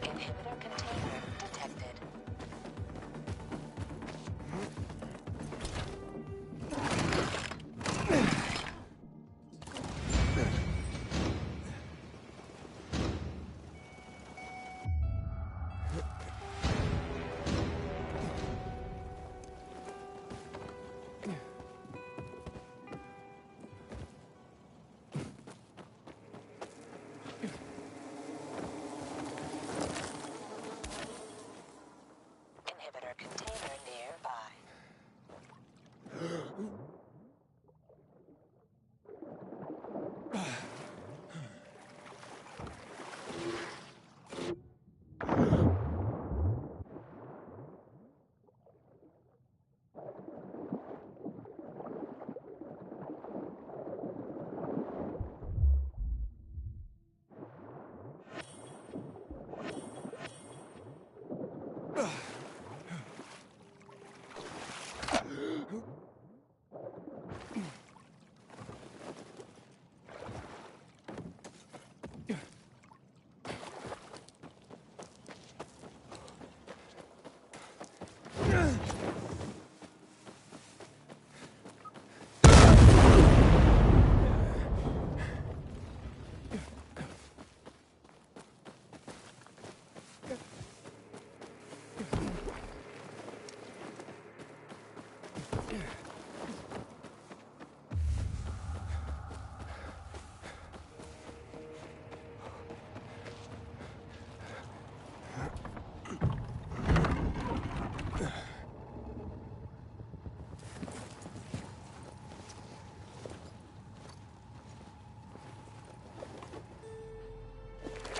Inhibitor container detected. Inhibitor container nearby.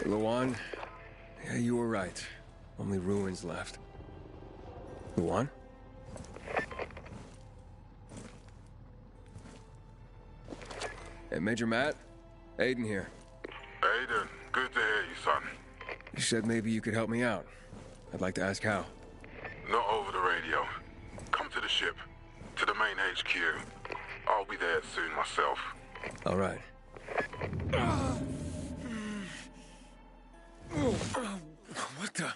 Lawan? Yeah, you were right. Only ruins left. Lawan? Hey, Major Matt? Aiden here. Aiden, good to hear you, son. You said maybe you could help me out. I'd like to ask how. Not over the radio. Come to the ship. To the main HQ. I'll be there soon myself. All right. What the?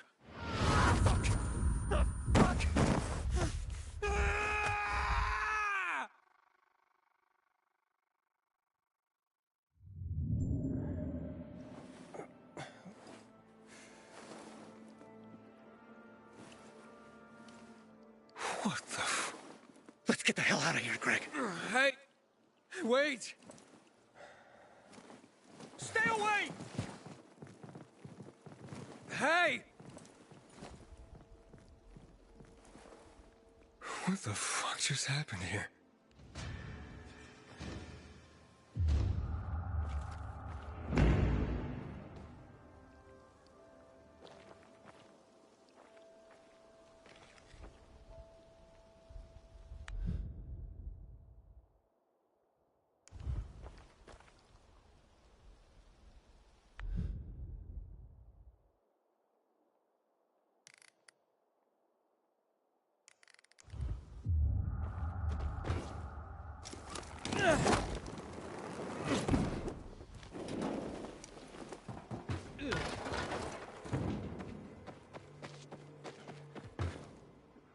What the? Let's get the hell out of here, Greg. Hey! Wait! Stay away! Hey! What the fuck just happened here?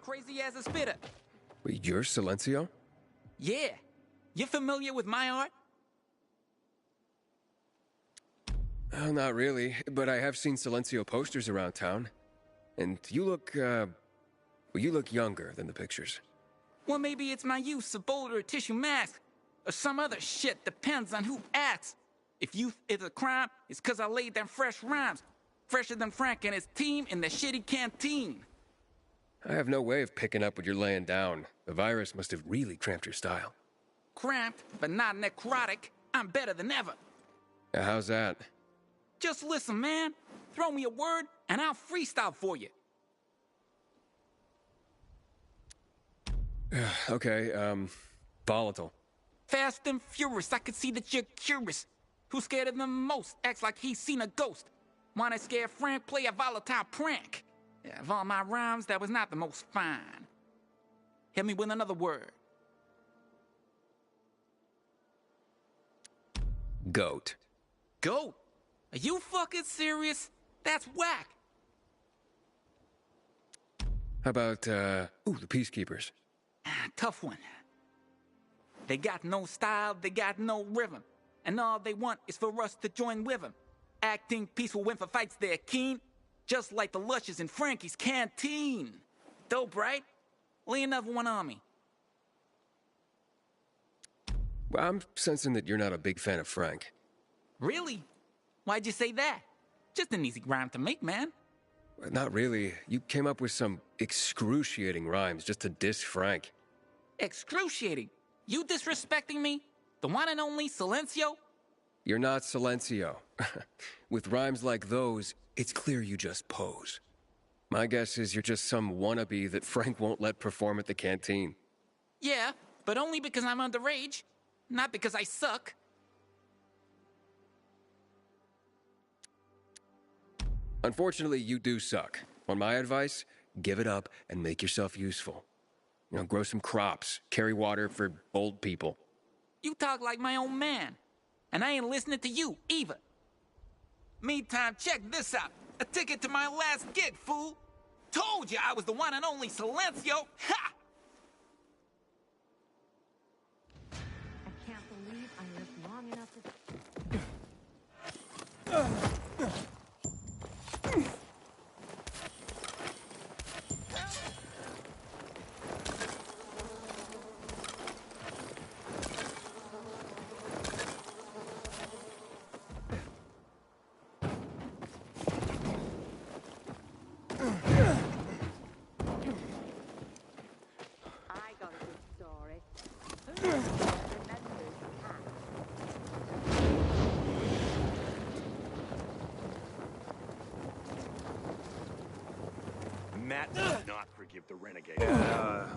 Crazy as a spitter. Wait, you're Silencio? Yeah. You familiar with my art? Oh, not really, but I have seen Silencio posters around town. And you look, well, you look younger than the pictures. Well, maybe it's my use of boulder or tissue mask. Or some other shit, depends on who asks. If youth is a crime, it's cause I laid them fresh rhymes. Fresher than Frank and his team in the shitty canteen. I have no way of picking up what you're laying down. The virus must have really cramped your style. Cramped, but not necrotic. I'm better than ever. How's that? Just listen, man. Throw me a word, and I'll freestyle for you. Okay, volatile. Fast and furious, I can see that you're curious. Who's scared of them most? Acts like he's seen a ghost. Wanna scare Frank? Play a volatile prank. Yeah, of all my rhymes, that was not the most fine. Hit me with another word. Goat. Goat? Are you fucking serious? That's whack. How about, the Peacekeepers? Tough one. They got no style, they got no rhythm. And all they want is for us to join with them. Acting peaceful when for fights they're keen. Just like the lushes in Frankie's canteen. Dope, right? Lay another one on me. Well, I'm sensing that you're not a big fan of Frank. Really? Why'd you say that? Just an easy rhyme to make, man. Well, not really. You came up with some excruciating rhymes just to diss Frank. Excruciating. You disrespecting me? The one and only Silencio? You're not Silencio. With rhymes like those, it's clear you just pose. My guess is you're just some wannabe that Frank won't let perform at the canteen. Yeah, but only because I'm underage. Not because I suck. Unfortunately, you do suck. On my advice, give it up and make yourself useful. You know, grow some crops, carry water for old people. You talk like my own man. And I ain't listening to you, either. Meantime, check this out. A ticket to my last gig, fool. Told you I was the one and only Silencio. Ha! I can't believe I lived long enough to... I got a good story. Who remembers Matt does not forgive the renegade.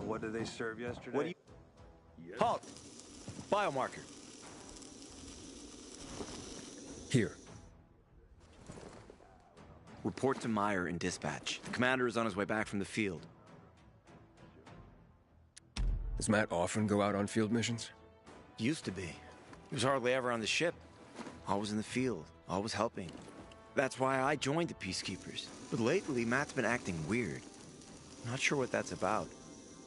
What did they serve yesterday? What do you... Halt! Biomarker. Here. Report to Meyer in dispatch. The commander is on his way back from the field. Does Matt often go out on field missions? Used to be. He was hardly ever on the ship. Always in the field, always helping. That's why I joined the Peacekeepers. But lately, Matt's been acting weird. Not sure what that's about.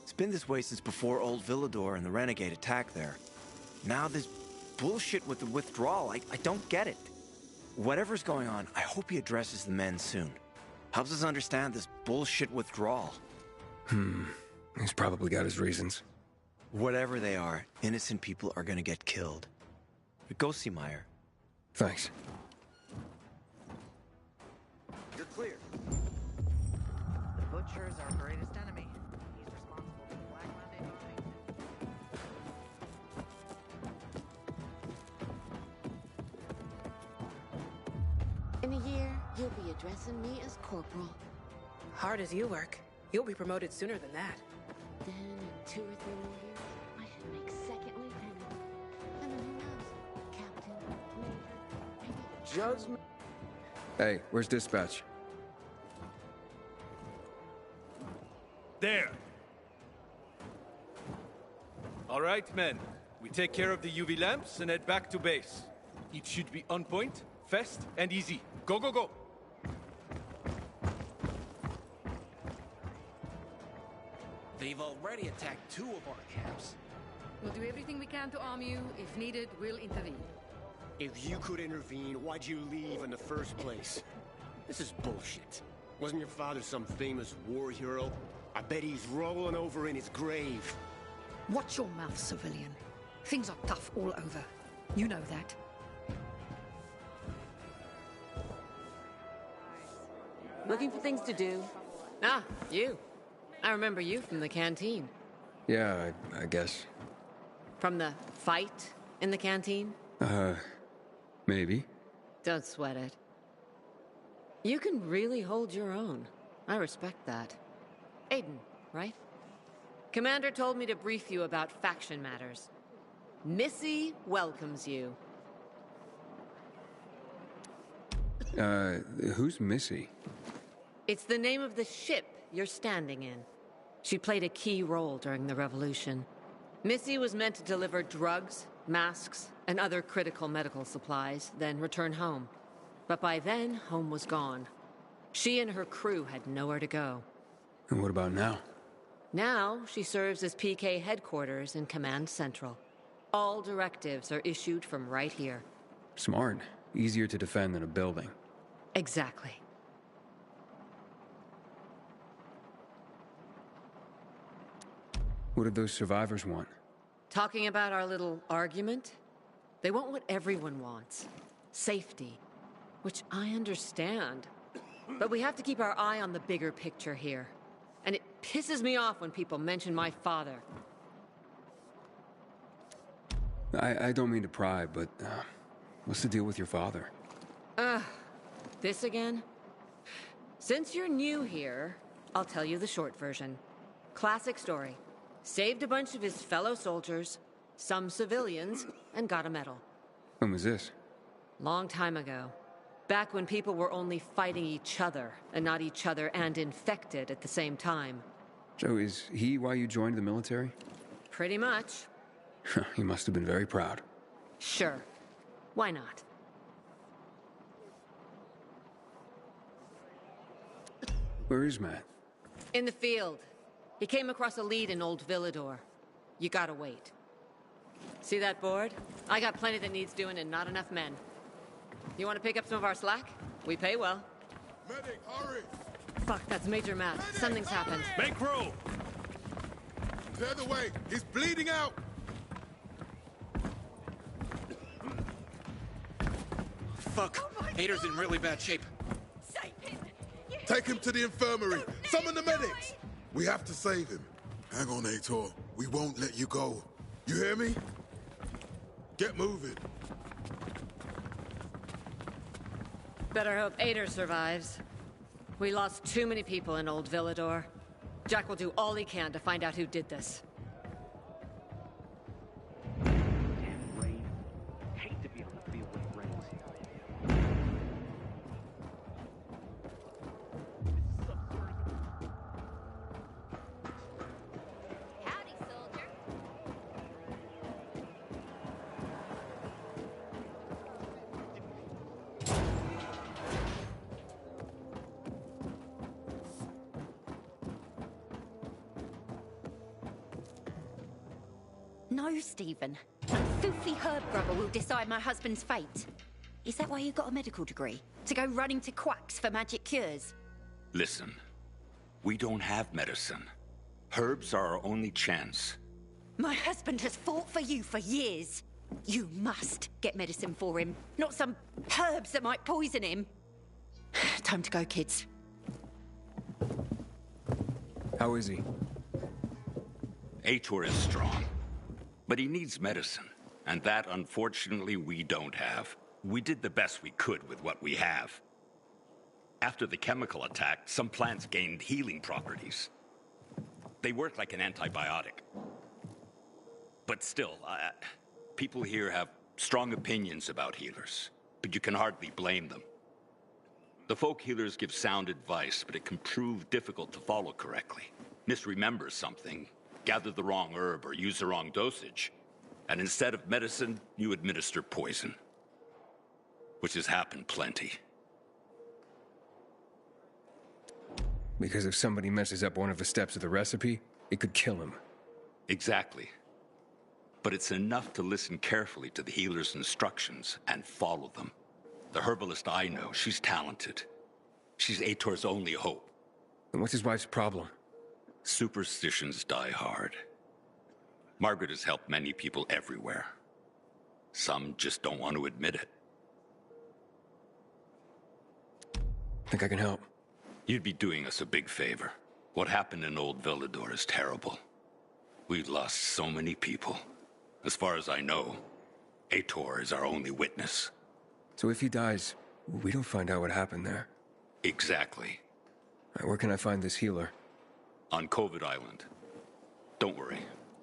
It's been this way since before old Villador and the Renegade attack there. Now this bullshit with the withdrawal, I don't get it. Whatever's going on, I hope he addresses the men soon. Helps us understand this bullshit withdrawal. He's probably got his reasons. Whatever they are, innocent people are gonna get killed. But go see Meyer. Thanks. You're clear. The Butcher's our greatest enemy. He's responsible for Black Monday voting. In a year, you'll be addressing me as Corporal. Hard as you work, you'll be promoted sooner than that. Then in 2 or 3 more years, I should make second lieutenant. And then who knows? Captain, major, maybe... Judgment. Hey, where's dispatch? There! All right, men. We take care of the UV lamps and head back to base. It should be on point, fast, and easy. Go, go, go! They've already attacked 2 of our camps. We'll do everything we can to arm you. If needed, we'll intervene. If you could intervene, why'd you leave in the first place? This is bullshit. Wasn't your father some famous war hero? I bet he's rolling over in his grave. Watch your mouth, civilian. Things are tough all over. You know that. Looking for things to do? Ah, you. I remember you from the canteen. Yeah, I guess. From the fight in the canteen? Maybe. Don't sweat it. You can really hold your own. I respect that. Aiden, right? Commander told me to brief you about faction matters. Missy welcomes you. Who's Missy? It's the name of the ship you're standing in. She played a key role during the revolution. Missy was meant to deliver drugs, masks, and other critical medical supplies, then return home. But by then, home was gone. She and her crew had nowhere to go. And what about now? Now, she serves as PK headquarters in Command Central. All directives are issued from right here. Smart. Easier to defend than a building. Exactly. What did those survivors want? Talking about our little argument? They want what everyone wants. Safety. Which I understand. But we have to keep our eye on the bigger picture here. And it pisses me off when people mention my father. I don't mean to pry, but what's the deal with your father? This again? Since you're new here, I'll tell you the short version. Classic story. Saved a bunch of his fellow soldiers, some civilians, and got a medal. When was this? Long time ago. Back when people were only fighting each other, and not each other and infected at the same time. So is he why you joined the military? Pretty much. He must have been very proud. Sure. Why not? Where is Matt? In the field. He came across a lead in Old Villador. You gotta wait. See that board? I got plenty that needs doing and not enough men. You want to pick up some of our slack? We pay well. Medic, hurry! Fuck, that's Major Matt. Something's happened. Make room! Clear the way! He's bleeding out! Fuck! Hader's in really bad shape. Take him to the infirmary! Summon the medics! We have to save him. Hang on, Aitor. We won't let you go. You hear me? Get moving. Better hope Ader survives. We lost too many people in Old Villador. Jack will do all he can to find out who did this. Damn rain. Hate to be on the field when it rains. Howdy, soldier. No, Stephen. Some filthy herb grubber will decide my husband's fate. Is that why you got a medical degree? To go running to quacks for magic cures? Listen, we don't have medicine. Herbs are our only chance. My husband has fought for you for years. You must get medicine for him, not some herbs that might poison him. Time to go, kids. How is he? Aitor is strong, but he needs medicine, and that, unfortunately, we don't have. We did the best we could with what we have. After the chemical attack, some plants gained healing properties. They work like an antibiotic. But still, people here have strong opinions about healers, but you can hardly blame them. The folk healers give sound advice, but it can prove difficult to follow correctly. Misremember something, gather the wrong herb, or use the wrong dosage, and instead of medicine, you administer poison. Which has happened plenty. Because if somebody messes up one of the steps of the recipe, it could kill him. Exactly. But it's enough to listen carefully to the healer's instructions and follow them. The herbalist I know, she's talented. She's Aitor's only hope. And what's his wife's problem? Superstitions die hard. Margaret has helped many people everywhere. Some just don't want to admit it. Think I can help? You'd be doing us a big favor. What happened in Old Villador is terrible. We've lost so many people. As far as I know, Aitor is our only witness. So if he dies, we don't find out what happened there. Exactly. Where can I find this healer? On COVID Island. Don't worry.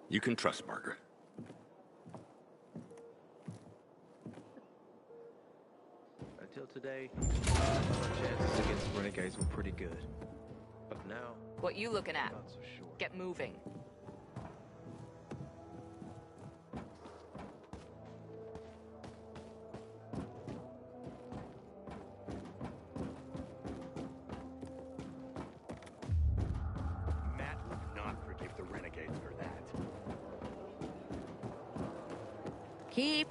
You can trust Margaret. Until today, our chances against renegades were pretty good. But now... What you looking at? Not so sure. Get moving. Matt would not forgive the renegades for that. Keep.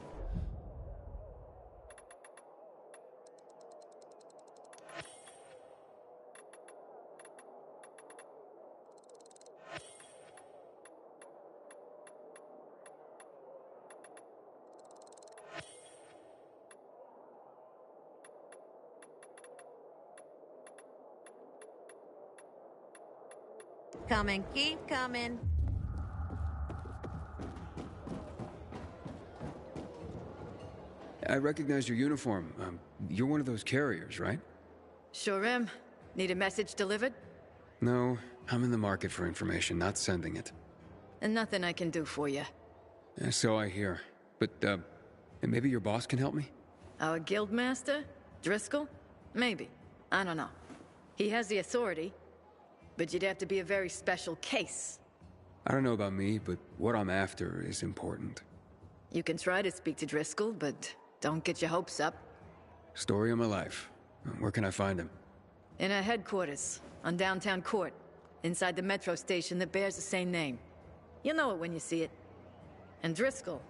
Coming, keep coming. I recognize your uniform. You're one of those carriers, right? Sure am. Need a message delivered? No, I'm in the market for information, not sending it. And nothing I can do for you. So I hear. But, maybe your boss can help me? Our guildmaster? Driscoll? Maybe. I don't know. He has the authority, but you'd have to be a very special case. I don't know about me, but what I'm after is important. You can try to speak to Driscoll, but don't get your hopes up. Story of my life. Where can I find him? In our headquarters, on downtown Court, inside the metro station that bears the same name. You'll know it when you see it. And Driscoll,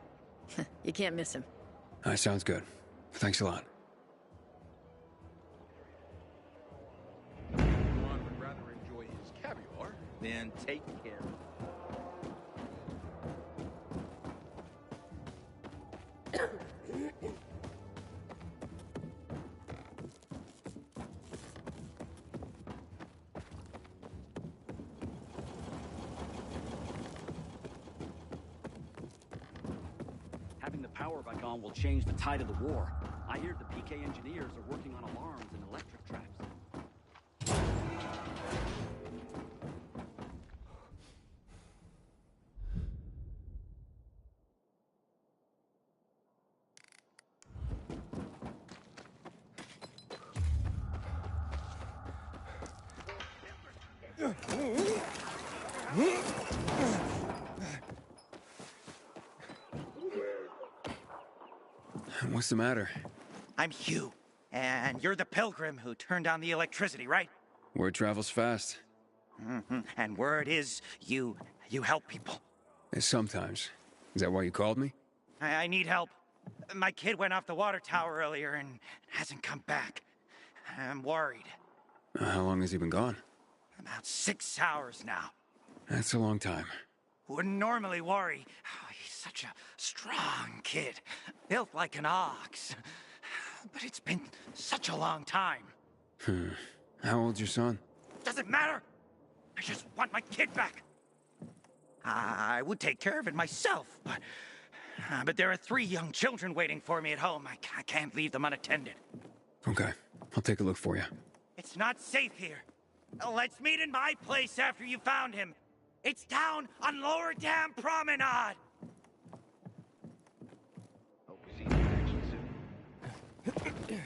you can't miss him. Sounds good. Thanks a lot. Ron would rather enjoy his caviar than take care of Having the power back on will change the tide of the war. I hear the PK engineers are working on alarms and electric traps. What's the matter? I'm Hugh, and you're the pilgrim who turned on the electricity, right? Word travels fast. And word is you help people. Sometimes. Is that why you called me? I need help. My kid went off the water tower earlier and hasn't come back. I'm worried. How long has he been gone? About 6 hours now. That's a long time. Wouldn't normally worry. Oh, he's such a strong kid. Built like an ox. But it's been such a long time. How old's your son? Doesn't matter! I just want my kid back! I would take care of it myself, but there are 3 young children waiting for me at home. I can't leave them unattended. Okay, I'll take a look for you. It's not safe here. Let's meet in my place after you found him. It's down on Lower Dam Promenade! Hope we see you in action soon.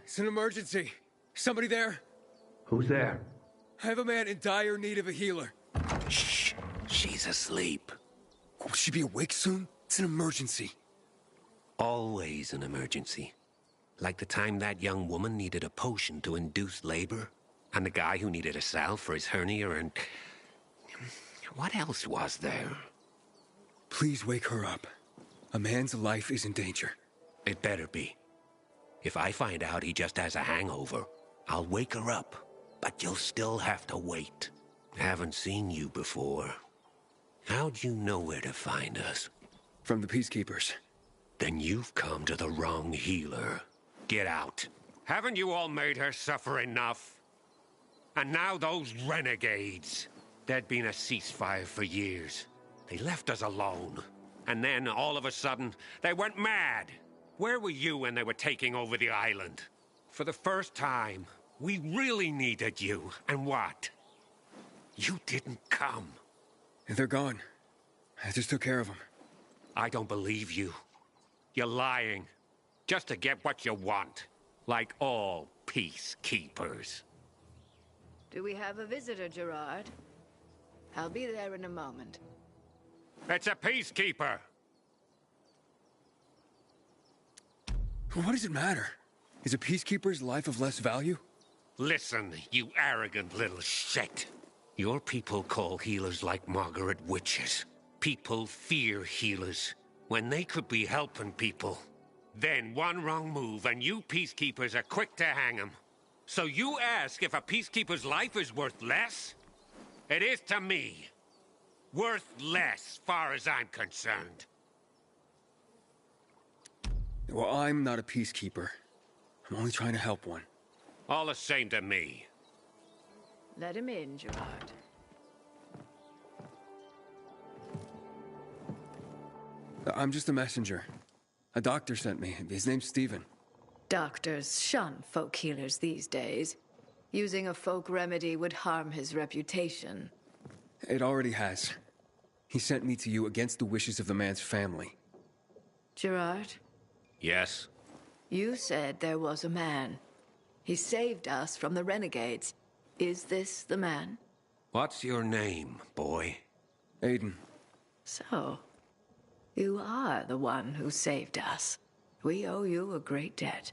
It's an emergency. Somebody there? Who's there? I have a man in dire need of a healer. Shh. She's asleep. Will she be awake soon? It's an emergency. Always an emergency. Like the time that young woman needed a potion to induce labor, and the guy who needed a salve for his hernia, and... what else was there? Please wake her up. A man's life is in danger. It better be. If I find out he just has a hangover, I'll wake her up. But you'll still have to wait. Haven't seen you before. How'd you know where to find us? From the Peacekeepers. Then you've come to the wrong healer. Get out. Haven't you all made her suffer enough? And now those renegades. There'd been a ceasefire for years. They left us alone. And then, all of a sudden, they went mad. Where were you when they were taking over the island? For the first time, we really needed you. And what? You didn't come. They're gone. I just took care of them. I don't believe you. You're lying. Just to get what you want. Like all peacekeepers. Do we have a visitor, Gerard? I'll be there in a moment. It's a peacekeeper. What does it matter? Is a peacekeeper's life of less value? Listen, you arrogant little shit. Your people call healers like Margaret witches. People fear healers when they could be helping people. Then one wrong move and you peacekeepers are quick to hang them. So you ask if a peacekeeper's life is worth less? It is to me. Worth less, far as I'm concerned. Well, I'm not a peacekeeper. I'm only trying to help one. All the same to me. Let him in, Gerard. I'm just a messenger. A doctor sent me. His name's Stephen. Doctors shun folk healers these days. Using a folk remedy would harm his reputation. It already has. He sent me to you against the wishes of the man's family. Gerard? Yes? You said there was a man. He saved us from the renegades. Is this the man? What's your name, boy? Aiden. So, you are the one who saved us. We owe you a great debt.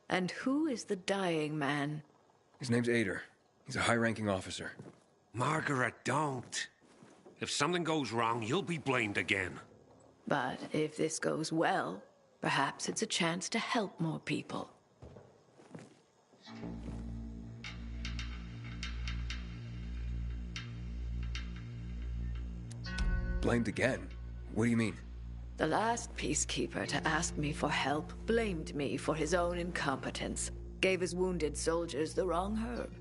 And who is the dying man? His name's Ader. He's a high-ranking officer. Margaret, don't. If something goes wrong, you'll be blamed again. But if this goes well, perhaps it's a chance to help more people. Blamed again? What do you mean? The last peacekeeper to ask me for help blamed me for his own incompetence. Gave his wounded soldiers the wrong herb,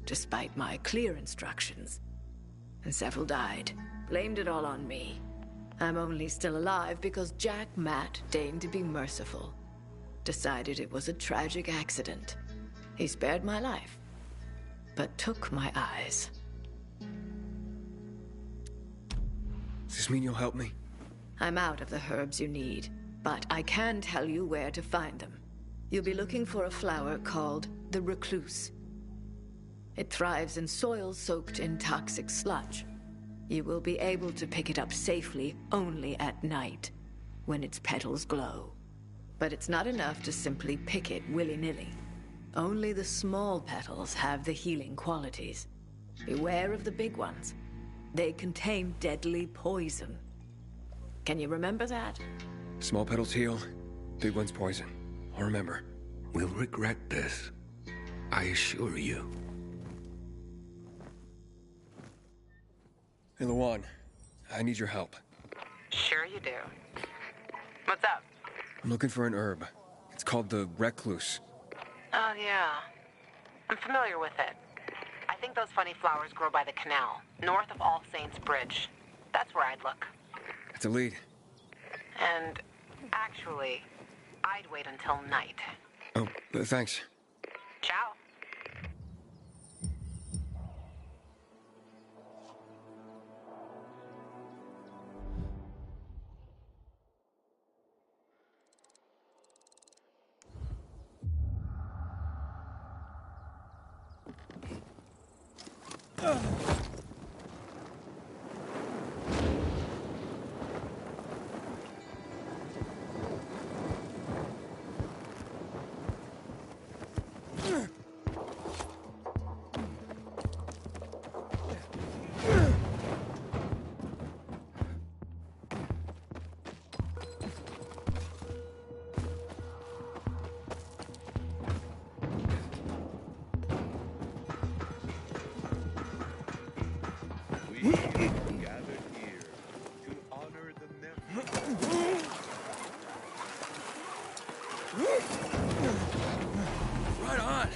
despite my clear instructions. And several died. Blamed it all on me. I'm only still alive because Jack Matt deigned to be merciful. Decided it was a tragic accident. He spared my life, but took my eyes. Does this mean you'll help me? I'm out of the herbs you need, but I can tell you where to find them. You'll be looking for a flower called the recluse. It thrives in soil soaked in toxic sludge. You will be able to pick it up safely only at night, when its petals glow. But it's not enough to simply pick it willy-nilly. Only the small petals have the healing qualities. Beware of the big ones. They contain deadly poison. Can you remember that? Small petals heal, big ones poison. I'll remember. We'll regret this. I assure you. Hey, Lawan. I need your help. Sure you do. What's up? I'm looking for an herb. It's called the recluse. Oh, yeah. I'm familiar with it. I think those funny flowers grow by the canal, north of All Saints Bridge. That's where I'd look. That's a lead. And actually, I'd wait until night. Oh, thanks. Ciao. Right on.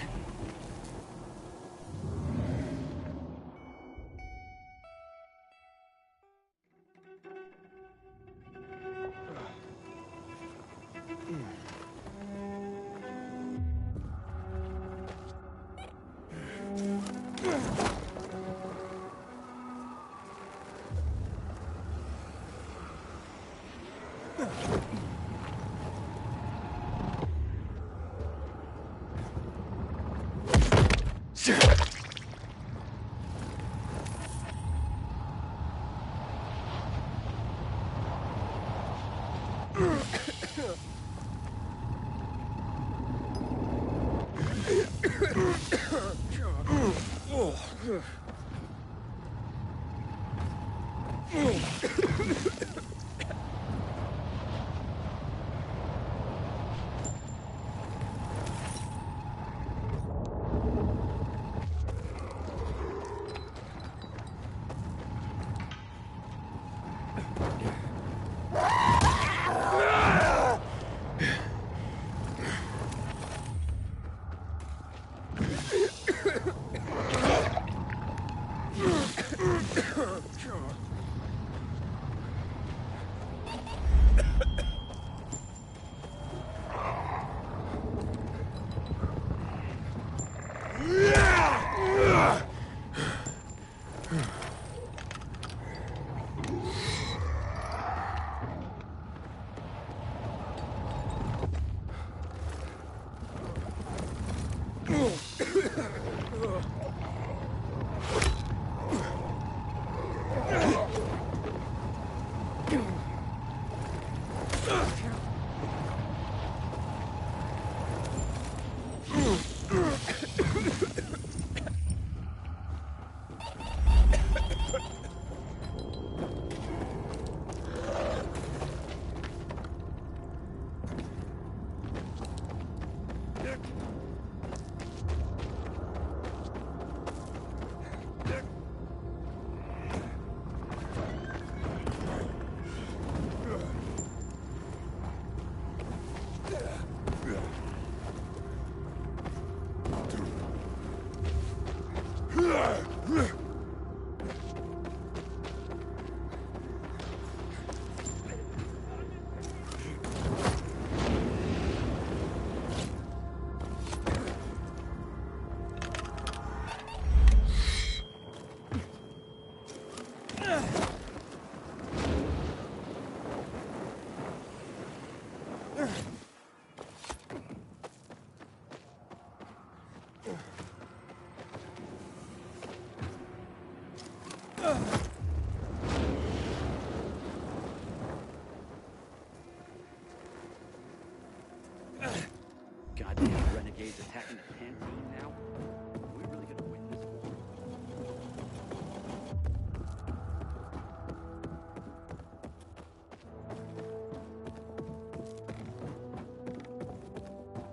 Goddamn renegades attacking the canteen now. Are we really gonna win this war?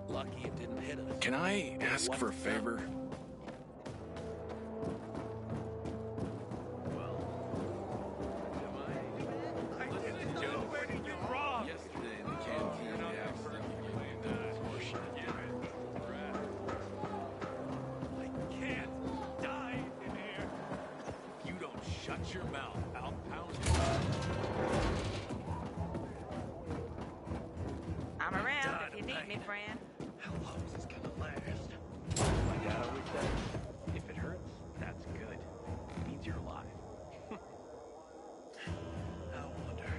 Lucky it didn't hit us. Can I ask for a favor? Shut your mouth. I'll pound I'm around if you need me, friend. How long is this gonna last? My dad always said, if it hurts, that's good. It means you're alive. I wonder.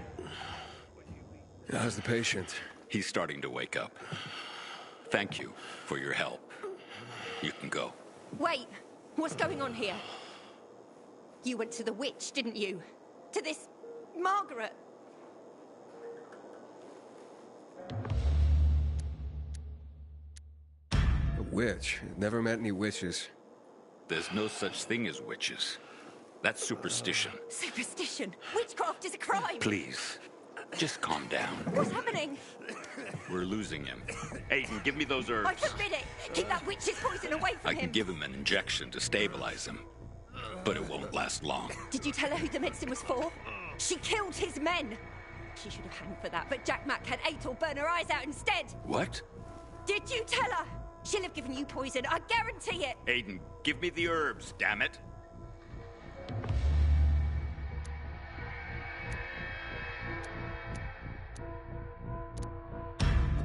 How's the patient? He's starting to wake up. Thank you for your help. You can go. Wait, what's going on here? You went to the witch, didn't you? To this Margaret. A witch? Never met any witches. There's no such thing as witches. That's superstition. Superstition. Witchcraft is a crime. Please, just calm down. What's happening? We're losing him. Aiden, give me those herbs. I forbid it. Keep that witch's poison away from I him. can give him an injection to stabilize him, but it won't last long. Did you tell her who the medicine was for? She killed his men. She should have hanged for that, but Jack Mack had Atel burn her eyes out instead. What? Did you tell her? She'll have given you poison, I guarantee it. Aiden, give me the herbs, damn it.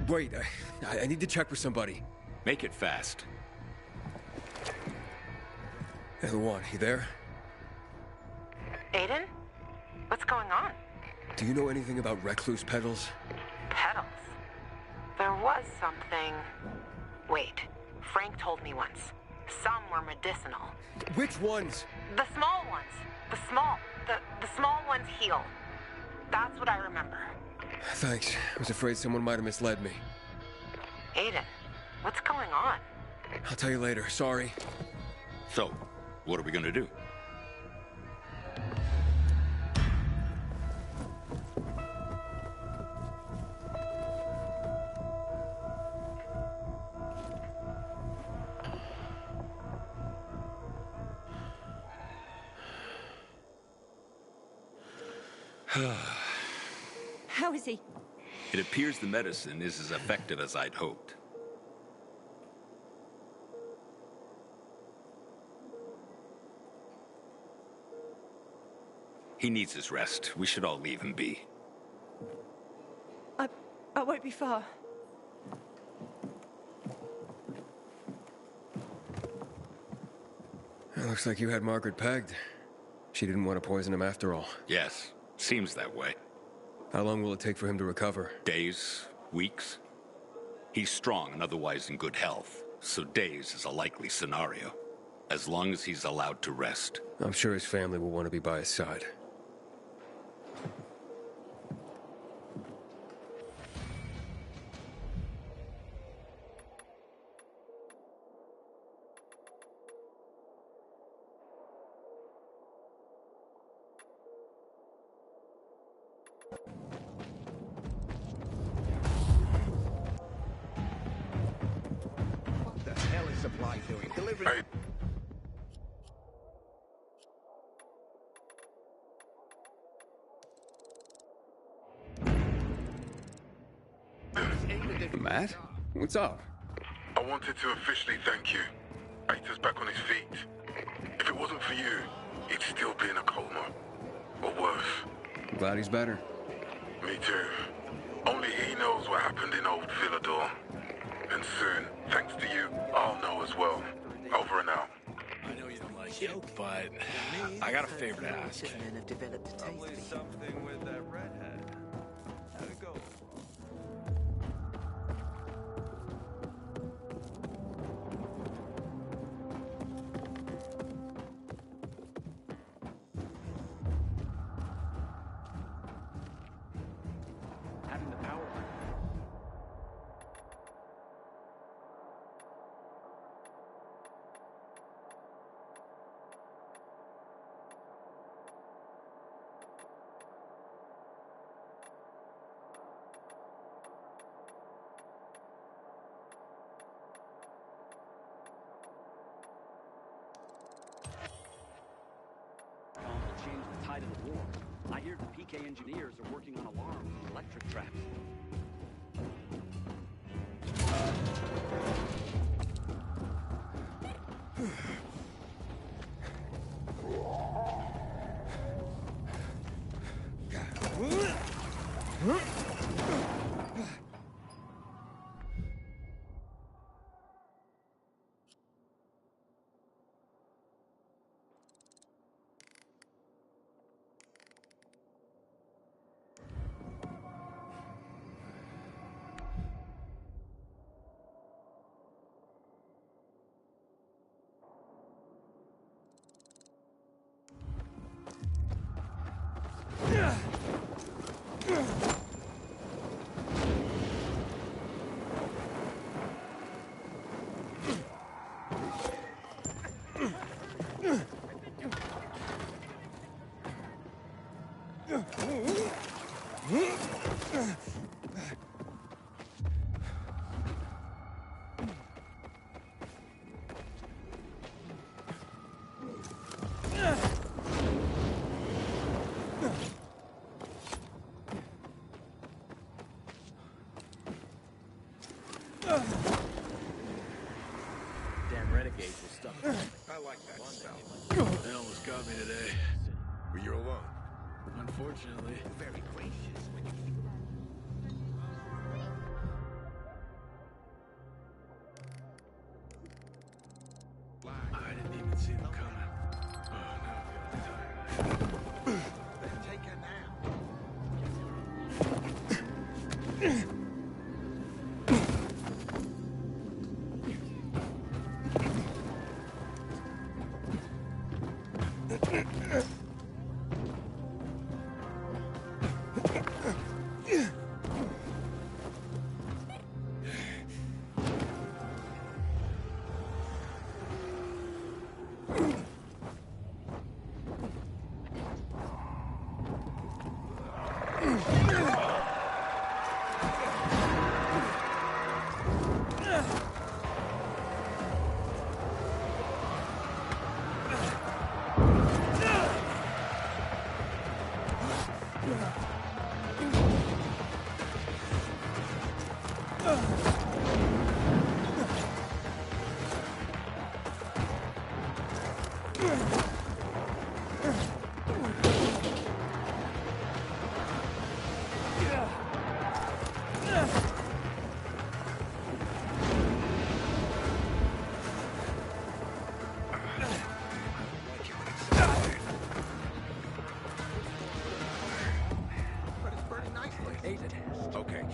Wait, I need to check with somebody. Make it fast. Hey, Luan, you there? Aiden? What's going on? Do you know anything about recluse petals? Petals? There was something... Wait, Frank told me once. Some were medicinal. Which ones? The small ones. The small ones heal. That's what I remember. Thanks. I was afraid someone might have misled me. Aiden, what's going on? I'll tell you later. Sorry. So, what are we gonna do? How is he? It appears the medicine is as effective as I'd hoped. He needs his rest. We should all leave him be. I won't be far. It looks like you had Margaret pegged. She didn't want to poison him after all. Yes, seems that way. How long will it take for him to recover? Days, weeks. He's strong and otherwise in good health, so days is a likely scenario. As long as he's allowed to rest. I'm sure his family will want to be by his side. What the hell is Supply doing? Delivering... Matt? What's up? I wanted to officially thank you. Aita's back on his feet. If it wasn't for you, he'd still be in a coma. Or worse. I'm glad he's better. Me too. Only he knows what happened in old Villador. And soon, thanks to you, I'll know as well. Over and out. I know you don't like like it, but I got a favor to ask. Men have developed a taste. Probably something with that redhead. How'd it go? Having the power. Will change the tide of the war. I hear the PK engineers are working on alarms and electric traps. Damn renegades were stuck. I like that stuff. They almost got me today. Were you alone? Unfortunately. Very gracious when you I didn't even see them coming. Oh, now I feel tired. Then take a nap.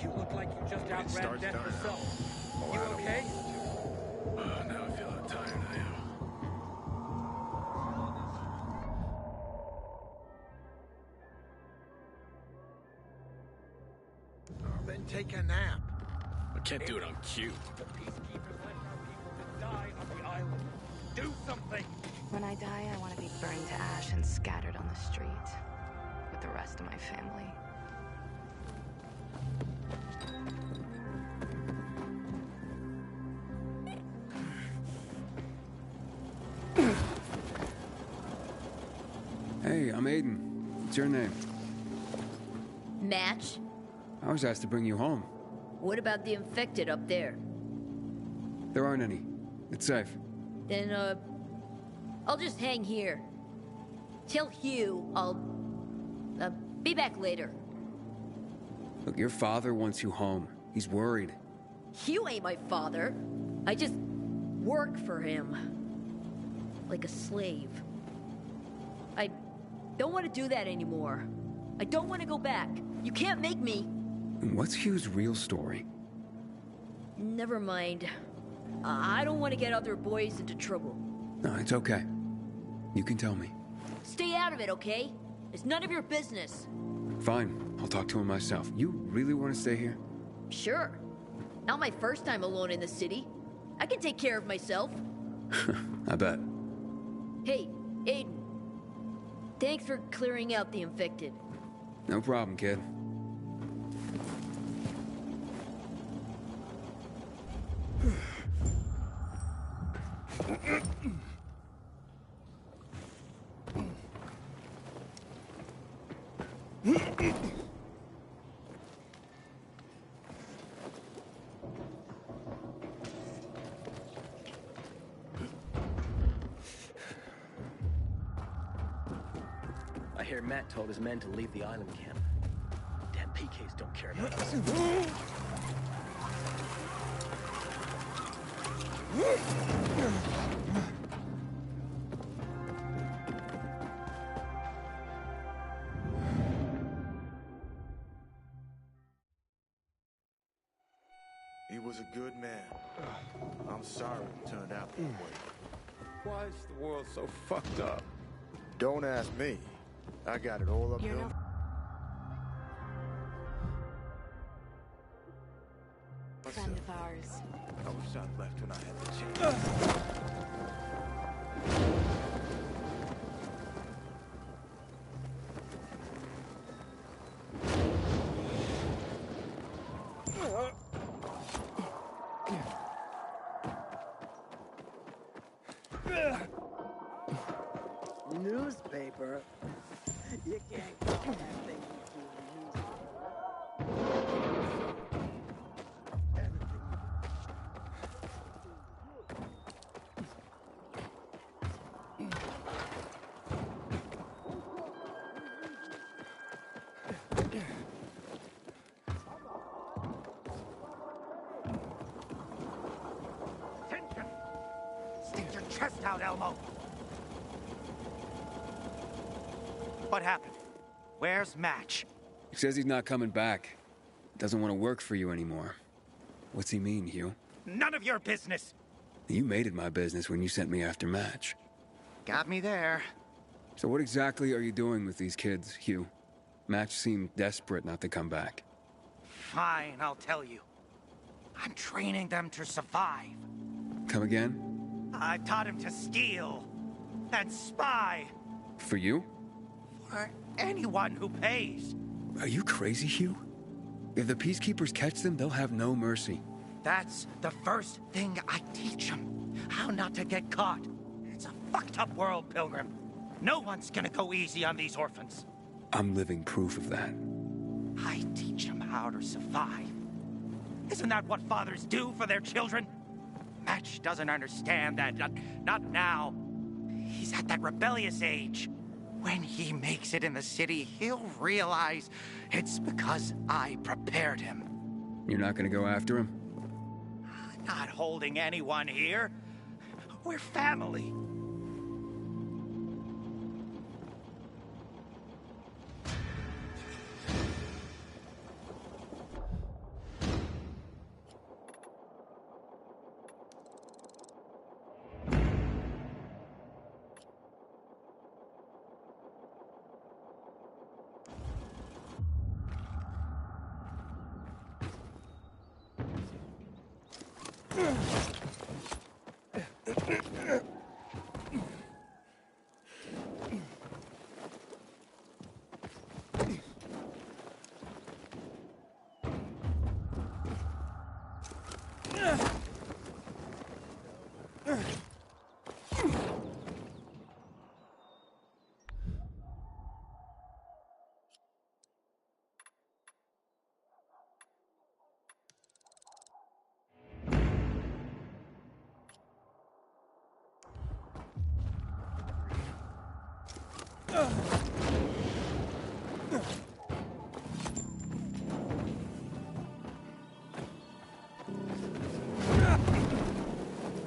You look like you just outran death yourself. You okay? Now I feel how tired I am. Then take a nap. I can't do it on cue. The peacekeepers left our people to die on the island. Do something! When I die, I want to be burned to ash and scattered on the street with the rest of my family. Hey, I'm Aiden. What's your name? Match? I was asked to bring you home. What about the infected up there? There aren't any. It's safe. Then, I'll just hang here. Tell Hugh I'll, be back later. Look, your father wants you home. He's worried. Hugh ain't my father. I just work for him. like a slave. I don't want to do that anymore. I don't want to go back. You can't make me. What's Hugh's real story? Never mind. I don't want to get other boys into trouble. No, it's okay. You can tell me. Stay out of it, okay? It's none of your business. Fine, I'll talk to him myself. You really want to stay here? Sure. Not my first time alone in the city. I can take care of myself. I bet. Hey, Aiden. Thanks for clearing out the infected. No problem, kid. I hear Matt told his men to leave the island camp. Damn PKs don't care about us. He was a good man. I'm sorry it turned out that way. Why is the world so fucked up? Don't ask me. I got it all up You're here. not- Friend of ours. I wish I'd left when I had the chance. Newspaper? You can't call that thing a newspaper. Attention! Stick your chest out, Elmo! What happened? Where's Match? He says he's not coming back. Doesn't want to work for you anymore. What's he mean, Hugh? None of your business! You made it my business when you sent me after Match. Got me there. So what exactly are you doing with these kids, Hugh? Match seemed desperate not to come back. Fine, I'll tell you. I'm training them to survive. Come again? I've taught him to steal and spy For you? for anyone who pays. Are you crazy, Hugh? If the Peacekeepers catch them, they'll have no mercy. That's the first thing I teach them. How not to get caught. It's a fucked up world, Pilgrim. No one's gonna go easy on these orphans. I'm living proof of that. I teach them how to survive. Isn't that what fathers do for their children? Match doesn't understand that. Not now. He's at that rebellious age. When he makes it in the city, he'll realize it's because I prepared him. You're not gonna go after him? Not holding anyone here. We're family.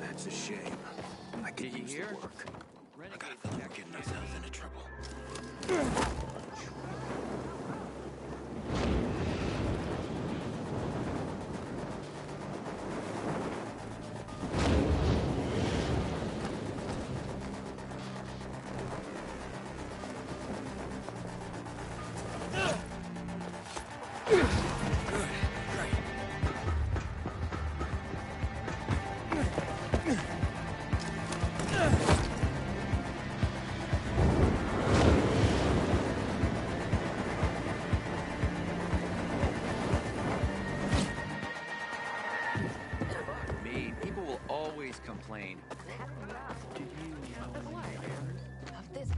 That's a shame. I could use the work. Me, people will always complain.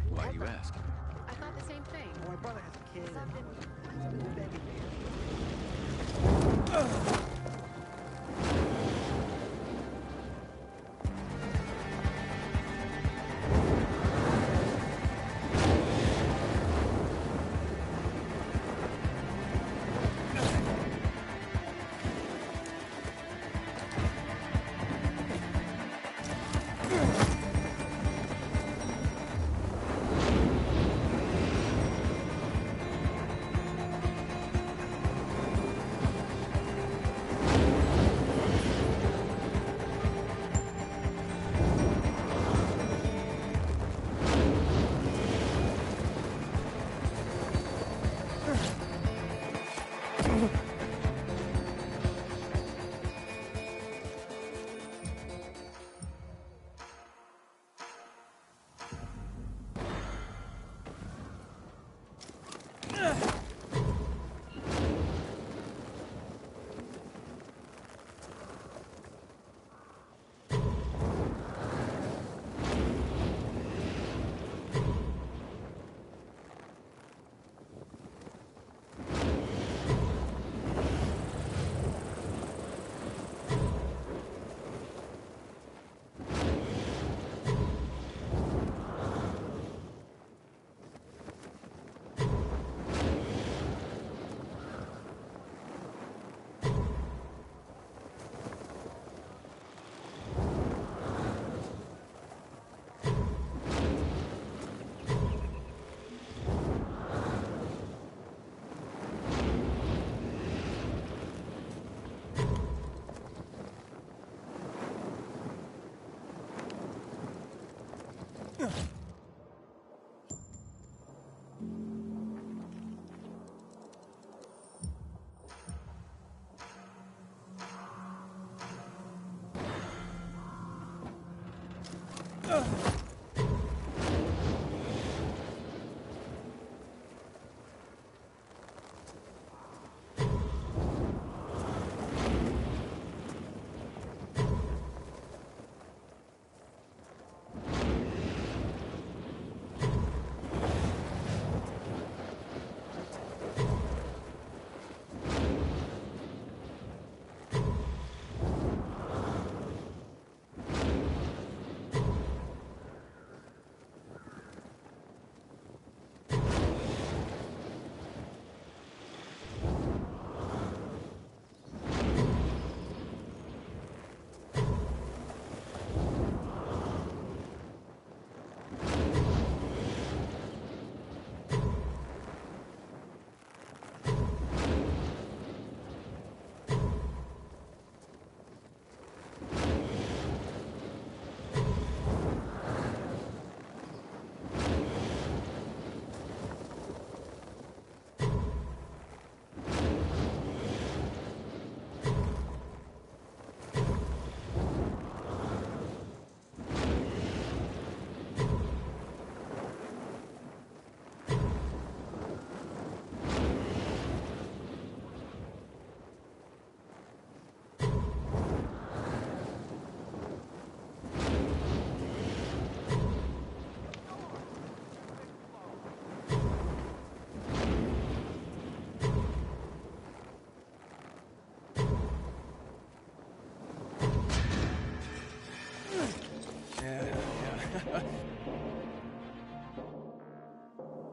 Why do you ask? I thought the same thing. My brother has a kid.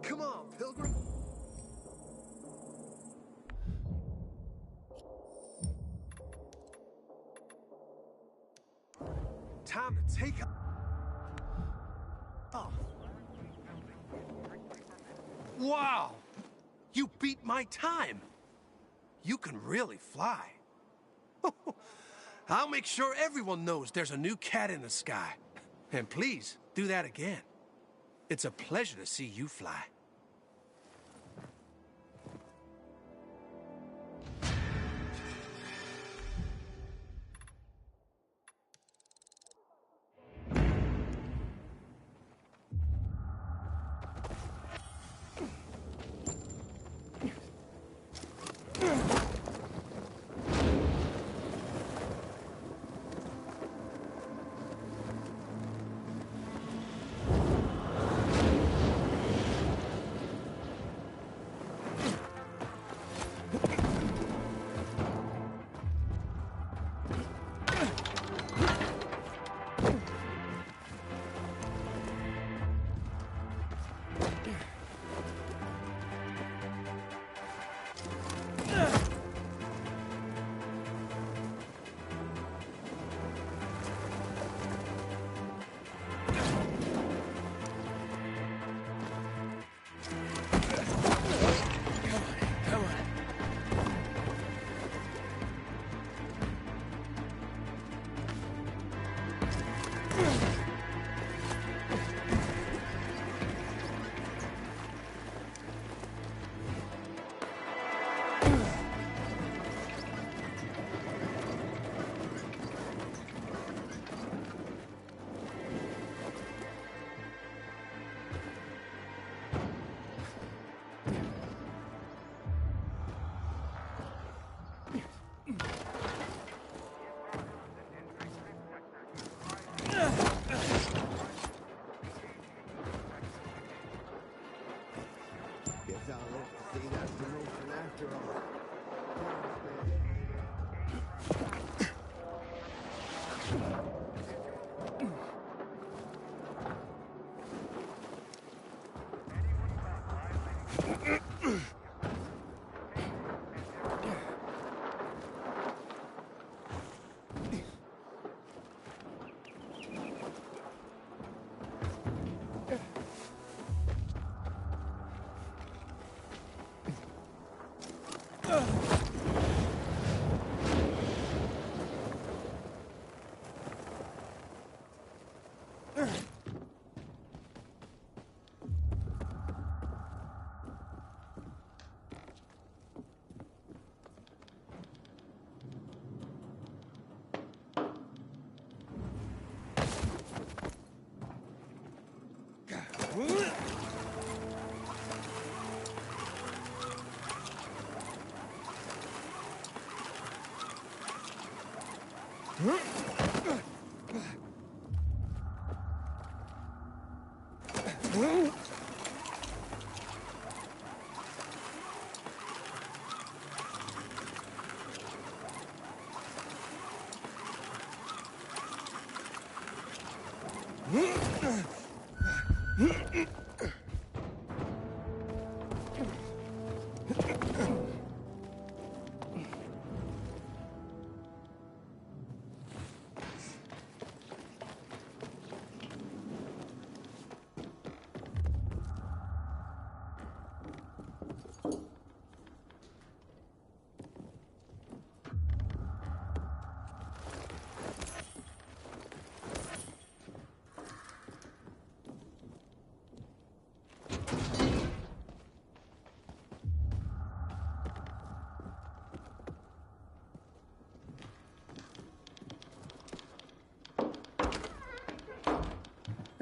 Come on, Pilgrim. Time to take off. Wow! You beat my time. You can really fly. I'll make sure everyone knows there's a new cat in the sky. And please, do that again. It's a pleasure to see you fly.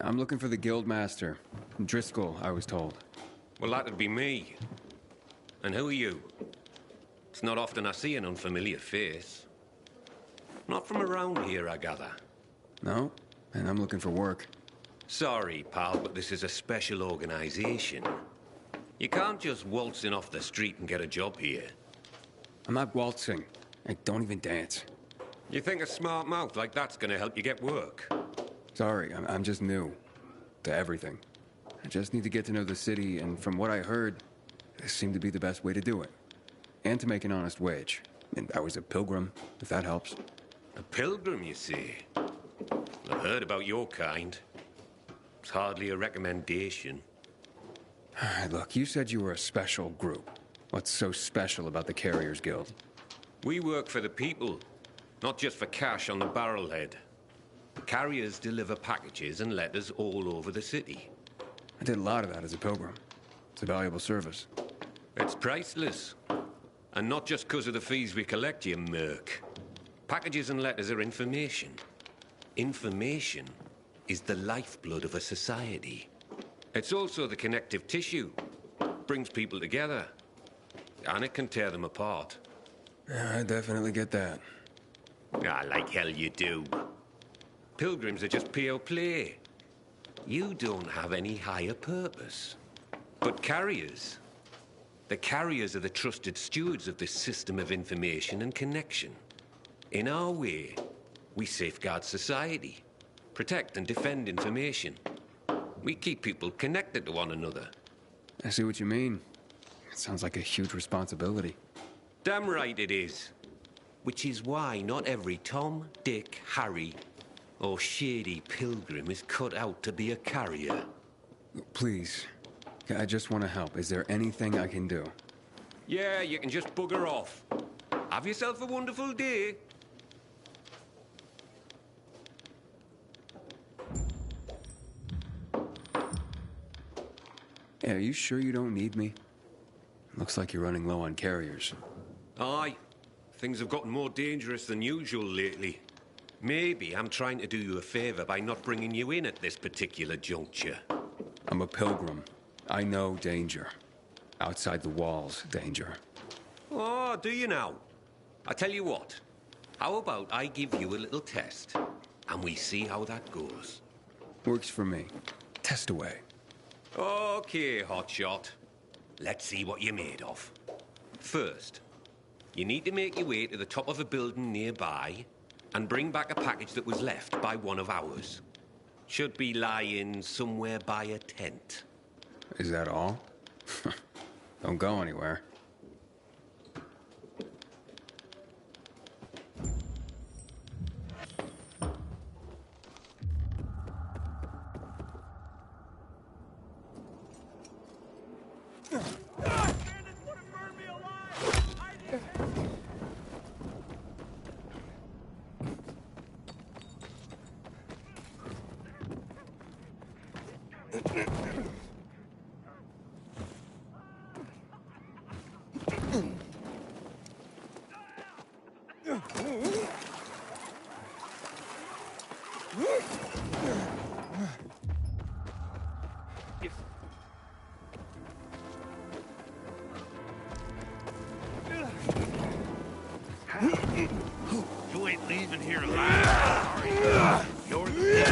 I'm looking for the Guildmaster. Driscoll, I was told. Well, that'd be me. And who are you? It's not often I see an unfamiliar face. Not from around here, I gather. No, and I'm looking for work. Sorry, pal, but this is a special organization. You can't just waltz in off the street and get a job here. I'm not waltzing. I don't even dance. You think a smart mouth like that's gonna help you get work? Sorry, I'm just new to everything. I just need to get to know the city, and from what I heard, this seemed to be the best way to do it. And to make an honest wage. And I was a pilgrim, if that helps. A pilgrim, you see? I've heard about your kind. It's hardly a recommendation. All right, look, you said you were a special group. What's so special about the Carriers Guild? We work for the people, not just for cash on the barrelhead. Carriers deliver packages and letters all over the city. I did a lot of that as a pilgrim. It's a valuable service. It's priceless. And not just because of the fees we collect, you merc. Packages and letters are information. Information is the lifeblood of a society. It's also the connective tissue. Brings people together. And it can tear them apart. Yeah, I definitely get that. Ah, like hell you do. Pilgrims are just pure play. You don't have any higher purpose. But carriers... The carriers are the trusted stewards of this system of information and connection. In our way, we safeguard society, protect and defend information. We keep people connected to one another. I see what you mean. It sounds like a huge responsibility. Damn right it is. Which is why not every Tom, Dick, Harry, or shady pilgrim is cut out to be a carrier. Please. I just want to help. Is there anything I can do? Yeah, you can just bugger off. Have yourself a wonderful day. Hey, are you sure you don't need me? Looks like you're running low on carriers. Aye. Things have gotten more dangerous than usual lately. Maybe I'm trying to do you a favor by not bringing you in at this particular juncture. I'm a pilgrim. I know danger. Outside the walls, danger. Oh, do you now? I tell you what. How about I give you a little test, and we see how that goes? Works for me. Test away. Okay, hotshot. Let's see what you're made of. First, you need to make your way to the top of a building nearby and bring back a package that was left by one of ours. Should be lying somewhere by a tent. Is that all? Don't go anywhere. You ain't leaving here alive, are you? You're the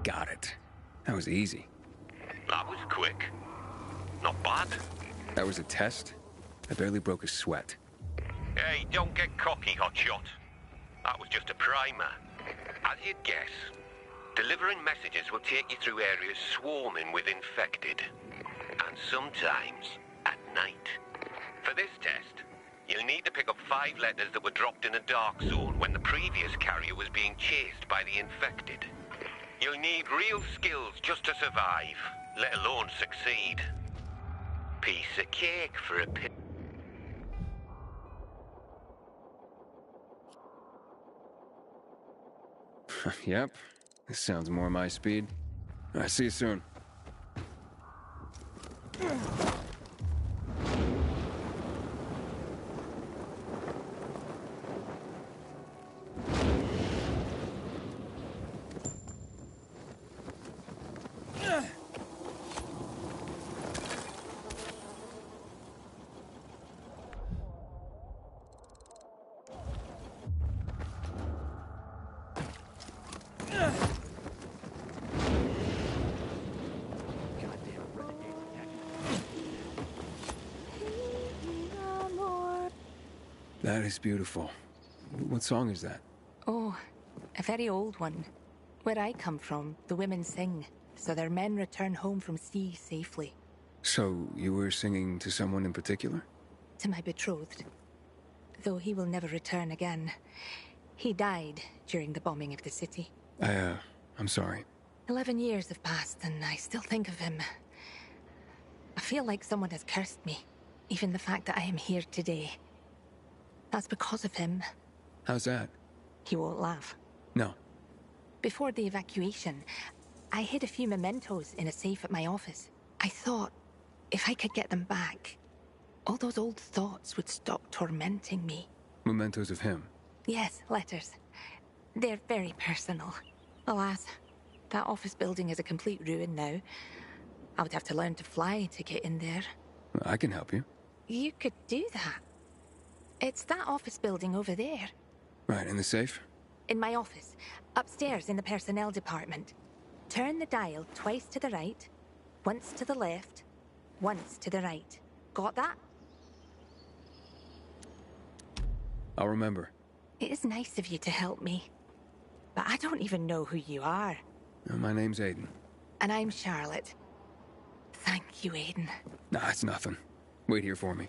Got it. That was easy. That was quick. Not bad. That was a test? I barely broke a sweat. Hey, don't get cocky, hotshot. That was just a primer. As you'd guess, delivering messages will take you through areas swarming with infected. And sometimes at night. For this test, you'll need to pick up 5 letters that were dropped in a dark zone when the previous carrier was being chased by the infected. You'll need real skills just to survive, let alone succeed. Piece of cake for a pit. Yep. This sounds more my speed. All right, see you soon. That is beautiful. What song is that? Oh, a very old one. Where I come from, the women sing, so their men return home from sea safely. So, you were singing to someone in particular? To my betrothed. Though he will never return again. He died during the bombing of the city. I'm sorry. 11 years have passed, and I still think of him. I feel like someone has cursed me. Even the fact that I am here today. That's because of him. How's that? He won't laugh. No. Before the evacuation, I hid a few mementos in a safe at my office. I thought, if I could get them back, all those old thoughts would stop tormenting me. Mementos of him? Yes, letters. They're very personal. Alas, that office building is a complete ruin now. I would have to learn to fly to get in there. I can help you. You could do that. It's that office building over there. Right, in the safe? In my office. Upstairs in the personnel department. Turn the dial twice to the right, once to the left, once to the right. Got that? I'll remember. It is nice of you to help me. But I don't even know who you are. My name's Aiden. And I'm Charlotte. Thank you, Aiden. Nah, it's nothing. Wait here for me.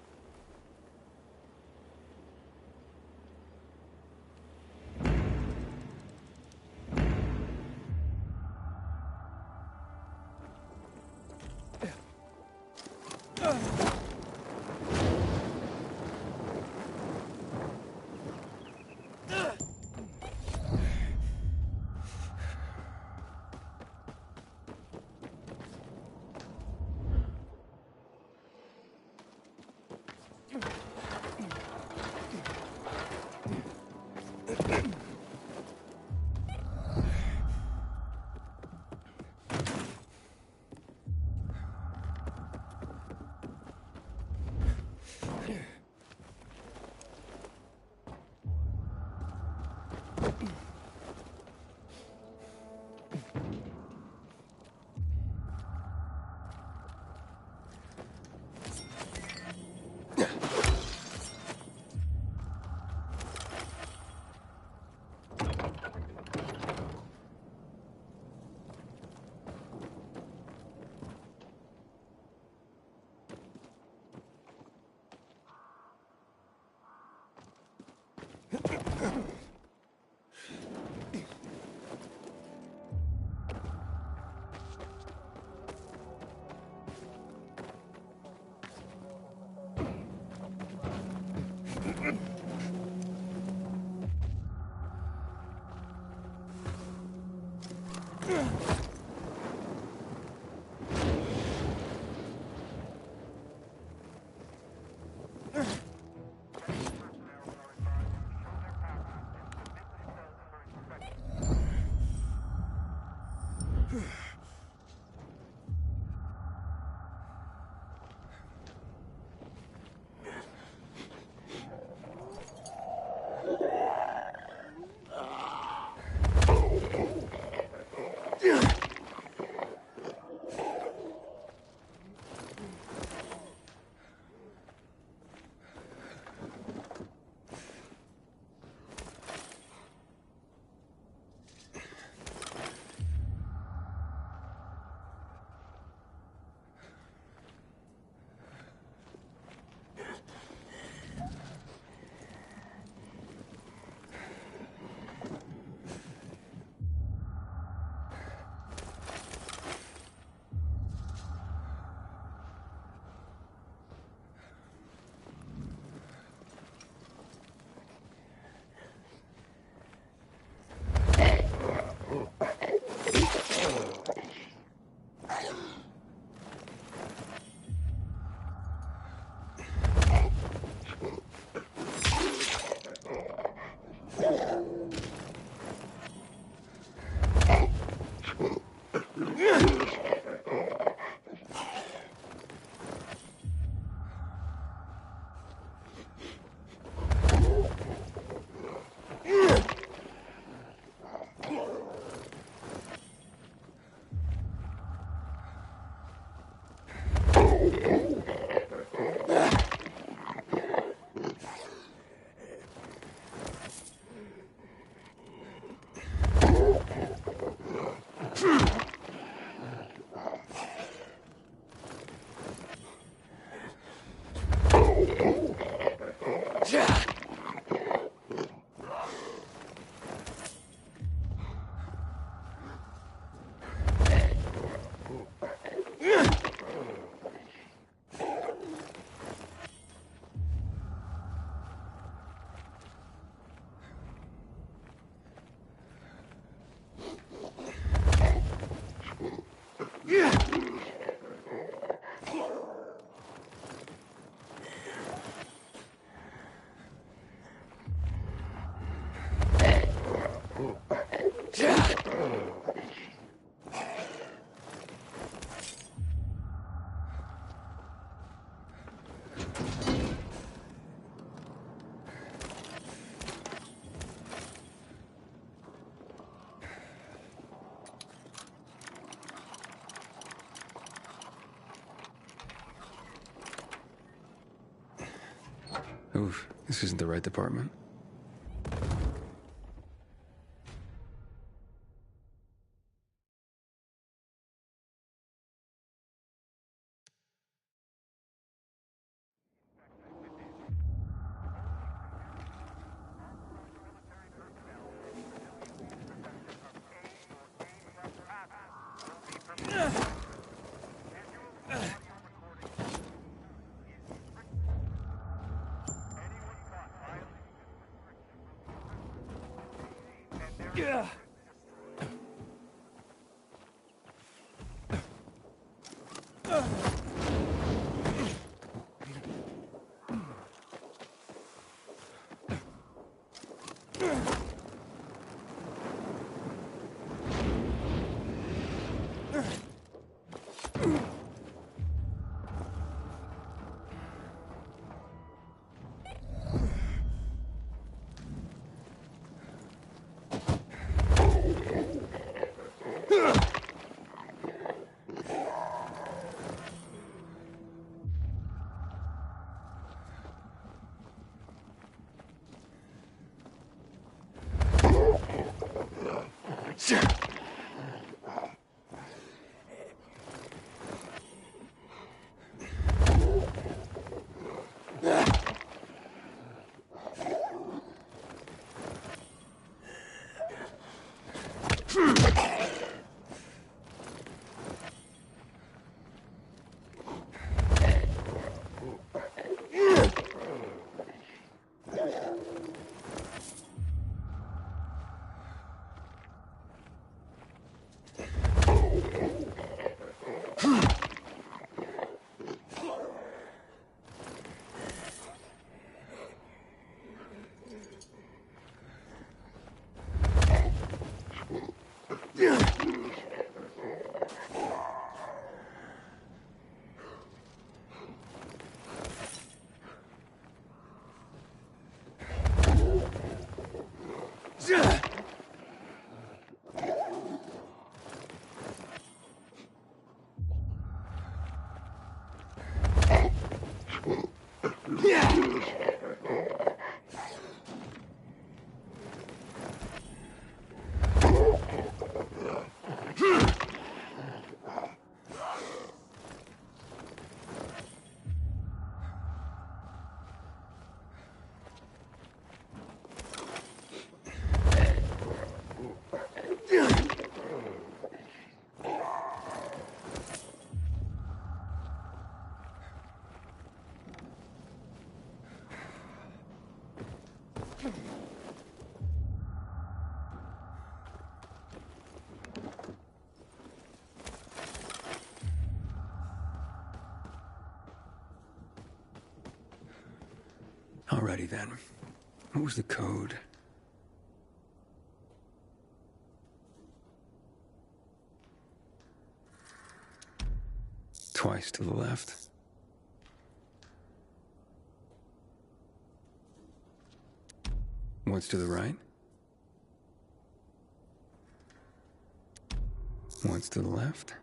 Oof, this isn't the right department. Yeah. Alrighty then. What was the code? Twice to the left. Once to the right. Once to the left.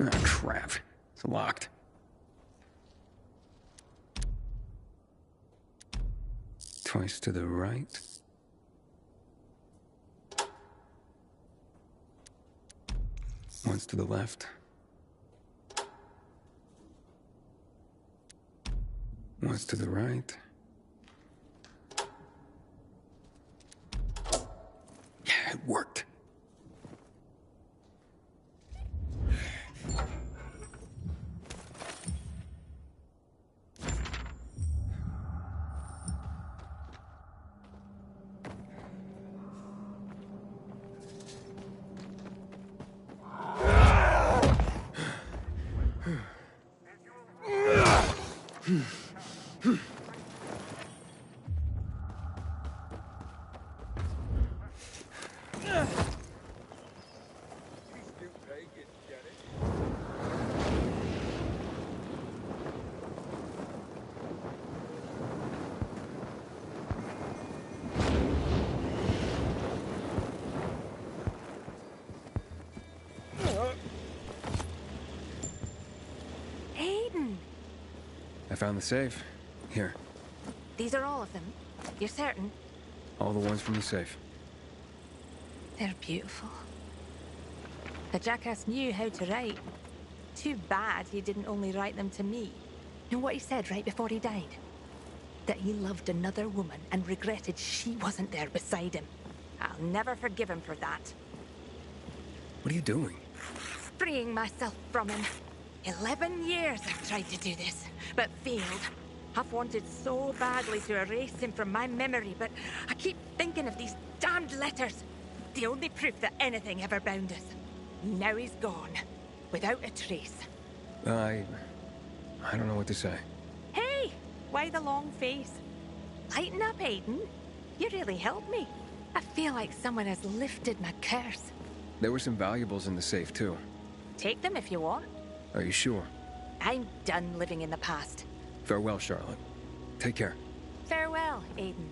Ah, crap. It's locked. Twice to the right. Once to the left. Once to the right. Yeah, it worked. found the safe. Here, These are all of them? You're certain? all the ones from the safe. They're beautiful. The jackass knew how to write. Too bad he didn't only write them to me. You know what he said right before he died? That he loved another woman and regretted she wasn't there beside him. I'll never forgive him for that. What are you doing? Freeing myself from him. 11 years I've tried to do this, but failed. I've wanted so badly to erase him from my memory, but I keep thinking of these damned letters. The only proof that anything ever bound us. Now he's gone, without a trace. I don't know what to say. Hey! Why the long face? Lighten up, Aiden. You really helped me. I feel like someone has lifted my curse. There were some valuables in the safe, too. Take them if you want. Are you sure? I'm done living in the past. Farewell, Charlotte. Take care. Farewell, Aiden.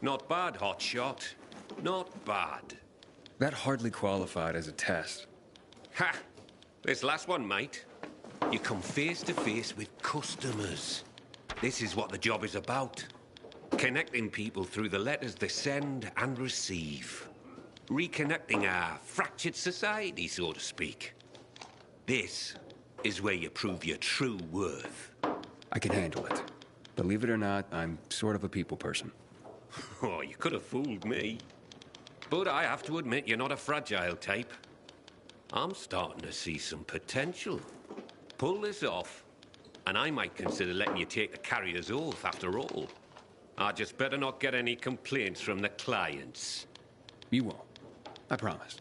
Not bad, hotshot. Not bad. That hardly qualified as a test. Ha! This last one, mate. You come face to face with customers. This is what the job is about. Connecting people through the letters they send and receive. Reconnecting our fractured society, so to speak. This is where you prove your true worth. I can handle it. Believe it or not, I'm sort of a people person. Oh, you could have fooled me. But I have to admit, you're not a fragile type. I'm starting to see some potential. Pull this off, and I might consider letting you take the carrier's oath after all. I just better not get any complaints from the clients. You won't. I promise.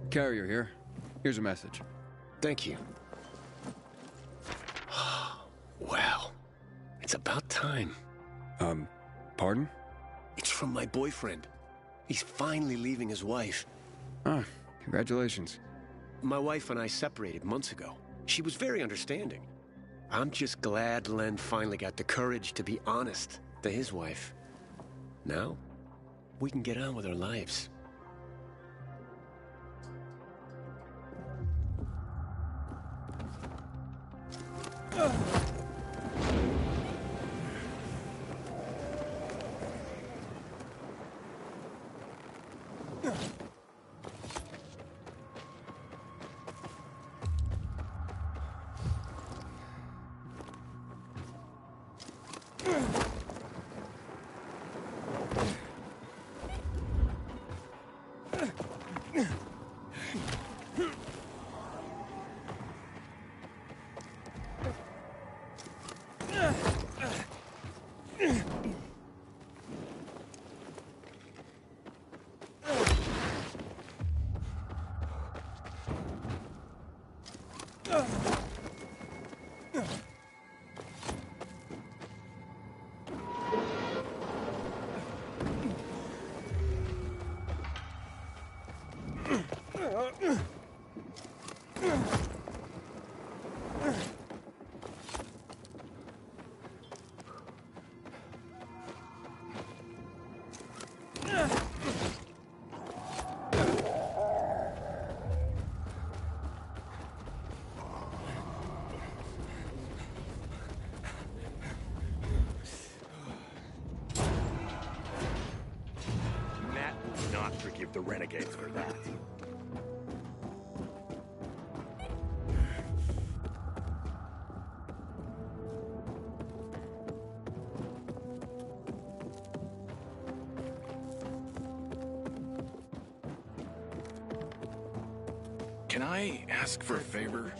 Carrier here. Here's a message. Thank you. Well, it's about time. Pardon? It's from my boyfriend. He's finally leaving his wife. Ah, congratulations. My wife and I separated months ago. She was very understanding. I'm just glad Len finally got the courage to be honest to his wife. Now, we can get on with our lives. Matt will not forgive the renegades for that. Can I ask for a favor?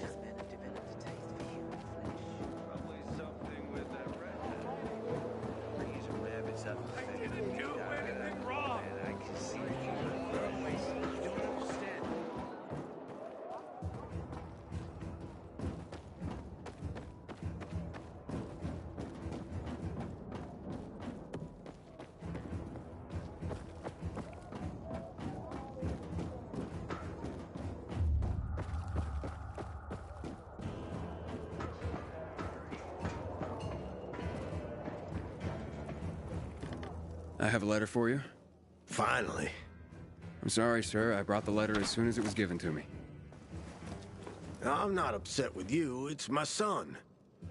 I have a letter for you. Finally. I'm sorry, sir. I brought the letter as soon as it was given to me. I'm not upset with you. It's my son.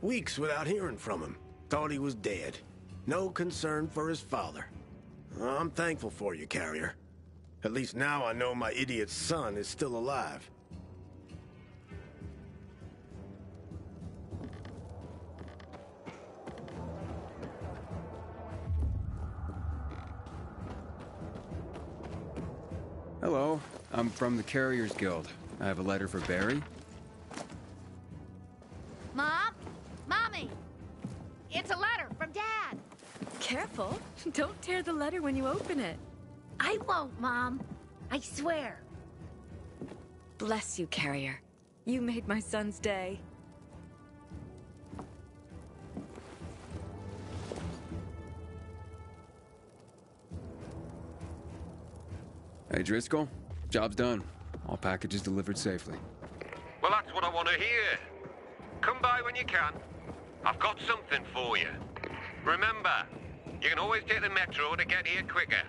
Weeks without hearing from him. Thought he was dead. No concern for his father. I'm thankful for you, Carrier. At least now I know my idiot son is still alive. Hello. I'm from the Carriers Guild. I have a letter for Barry. Mom? Mommy! It's a letter from Dad! Careful. Don't tear the letter when you open it. I won't, Mom. I swear. Bless you, Carrier. You made my son's day. Hey, Driscoll. Job's done. All packages delivered safely. Well, that's what I want to hear. Come by when you can. I've got something for you. Remember, you can always take the metro to get here quicker.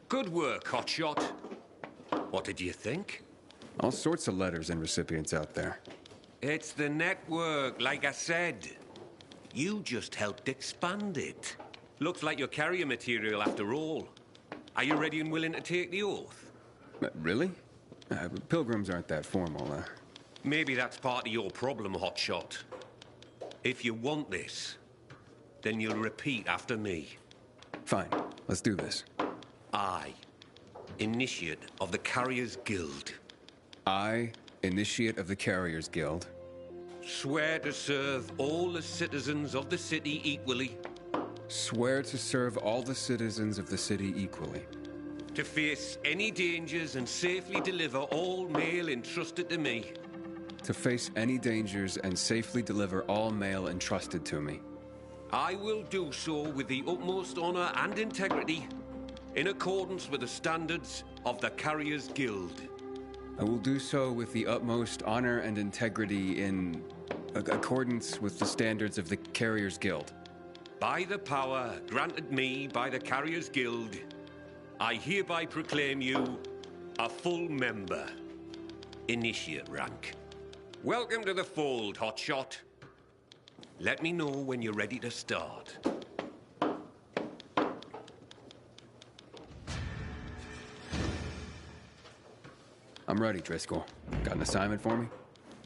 Good work, Hotshot. What did you think? All sorts of letters and recipients out there. It's the network, like I said. You just helped expand it. Looks like you're carrier material after all. Are you ready and willing to take the oath? Really? Pilgrims aren't that formal. Maybe that's part of your problem, Hotshot. If you want this, then you'll repeat after me. Fine, let's do this. I, Initiate of the Carriers Guild. I, Initiate of the Carriers Guild. Swear to serve all the citizens of the city equally. Swear to serve all the citizens of the city equally. To face any dangers and safely deliver all mail entrusted to me. To face any dangers and safely deliver all mail entrusted to me. I will do so with the utmost honor and integrity, in accordance with the standards of the Carriers Guild. I will do so with the utmost honor and integrity in accordance with the standards of the Carriers Guild. By the power granted me by the Carriers Guild, I hereby proclaim you a full member, Initiate rank. Welcome to the fold, Hotshot. Let me know when you're ready to start. I'm ready, Driscoll. Got an assignment for me?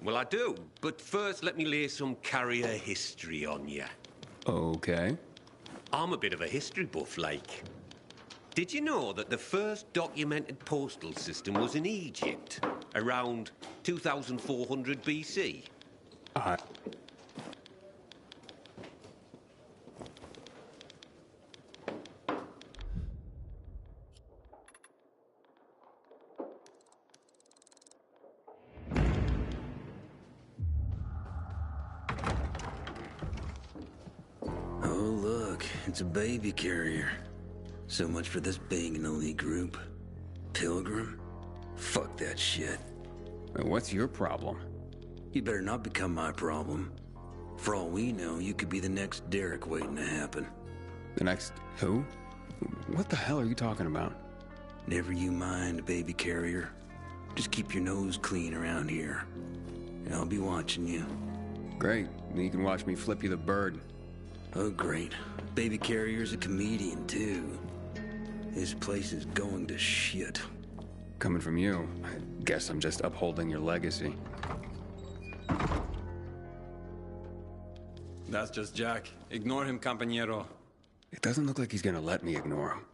Well, I do, but first let me lay some carrier history on you. Okay. I'm a bit of a history buff, like. Did you know that the first documented postal system was in Egypt, around 2400 BC? It's a baby carrier. So much for this being an elite group. Pilgrim? Fuck that shit. What's your problem? You better not become my problem. For all we know, you could be the next Derek waiting to happen. The next who? What the hell are you talking about? Never you mind, baby carrier. Just keep your nose clean around here. And I'll be watching you. Great. You can watch me flip you the bird. Oh, great. Baby carrier's a comedian, too. This place is going to shit. Coming from you, I guess I'm just upholding your legacy. That's just Jack. Ignore him, compañero. It doesn't look like he's gonna let me ignore him.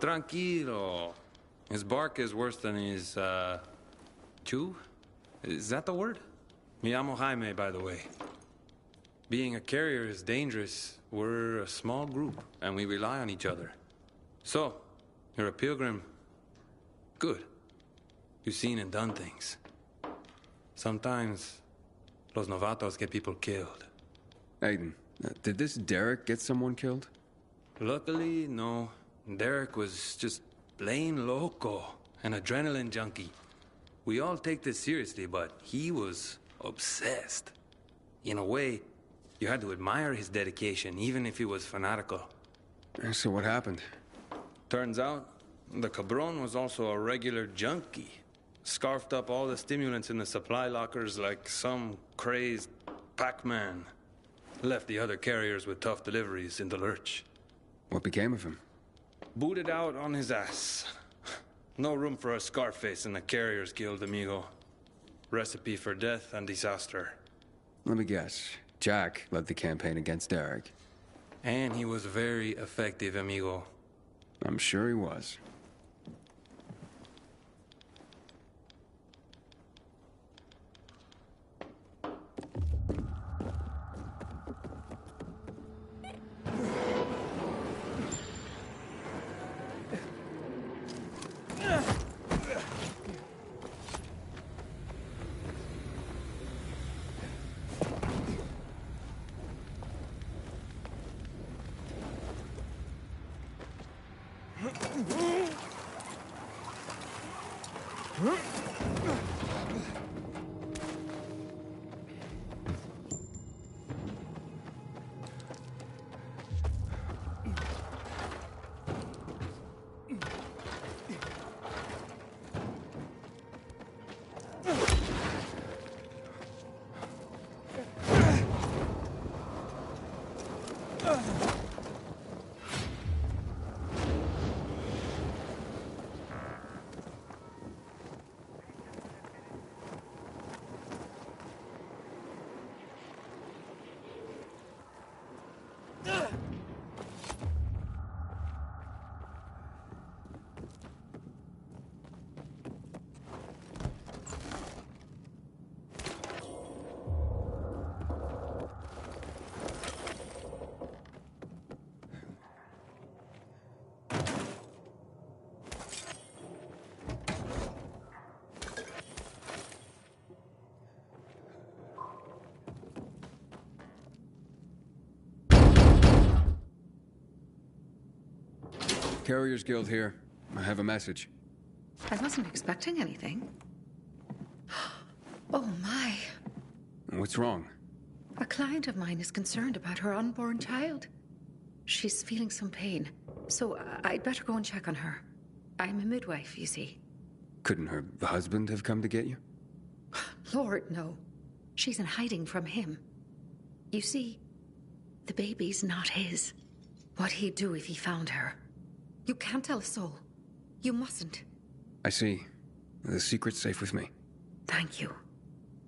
Tranquilo. His bark is worse than his, chew? Is that the word? Me llamo Jaime, by the way. Being a carrier is dangerous. We're a small group, and we rely on each other. So, you're a pilgrim. Good. You've seen and done things. Sometimes, los novatos get people killed. Aiden, did this Derek get someone killed? Luckily, no. Derek was just plain loco, an adrenaline junkie. We all take this seriously, but he was obsessed. In a way, you had to admire his dedication, even if he was fanatical. So what happened? Turns out, the cabron was also a regular junkie. Scarfed up all the stimulants in the supply lockers like some crazed Pac-Man. Left the other carriers with tough deliveries in the lurch. What became of him? Booted out on his ass. No room for a Scarface in the Carriers Guild, amigo. Recipe for death and disaster. Let me guess. Jack led the campaign against Derek. And he was very effective, amigo. I'm sure he was. Carriers Guild here. I have a message. I wasn't expecting anything. Oh my. What's wrong? A client of mine is concerned about her unborn child. She's feeling some pain, so I'd better go and check on her. I'm a midwife, you see. Couldn't her husband have come to get you? Lord, no. She's in hiding from him. You see, the baby's not his. What'd he do if he found her? You can't tell a soul. You mustn't. I see. The secret's safe with me. Thank you.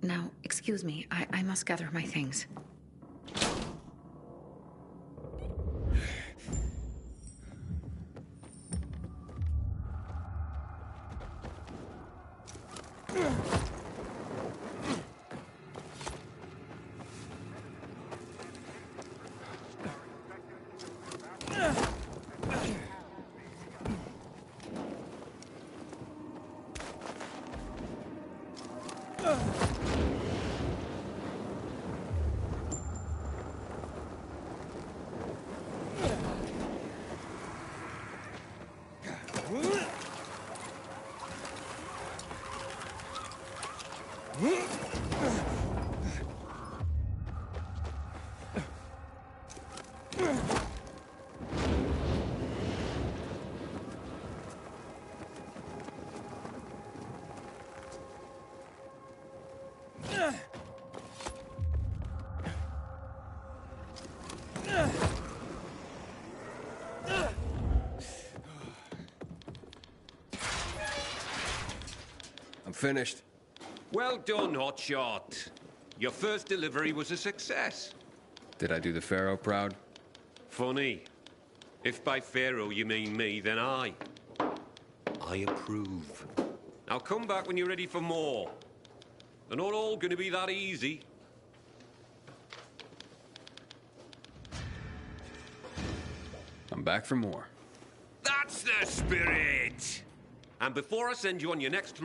Now, excuse me. I must gather my things. I'm finished. Well done, Hotshot. Your first delivery was a success. Did I do the Pharaoh proud? Funny. If by Pharaoh you mean me, then I approve. Now come back when you're ready for more. They're not all gonna be that easy. I'm back for more. That's the spirit! And before I send you on your next...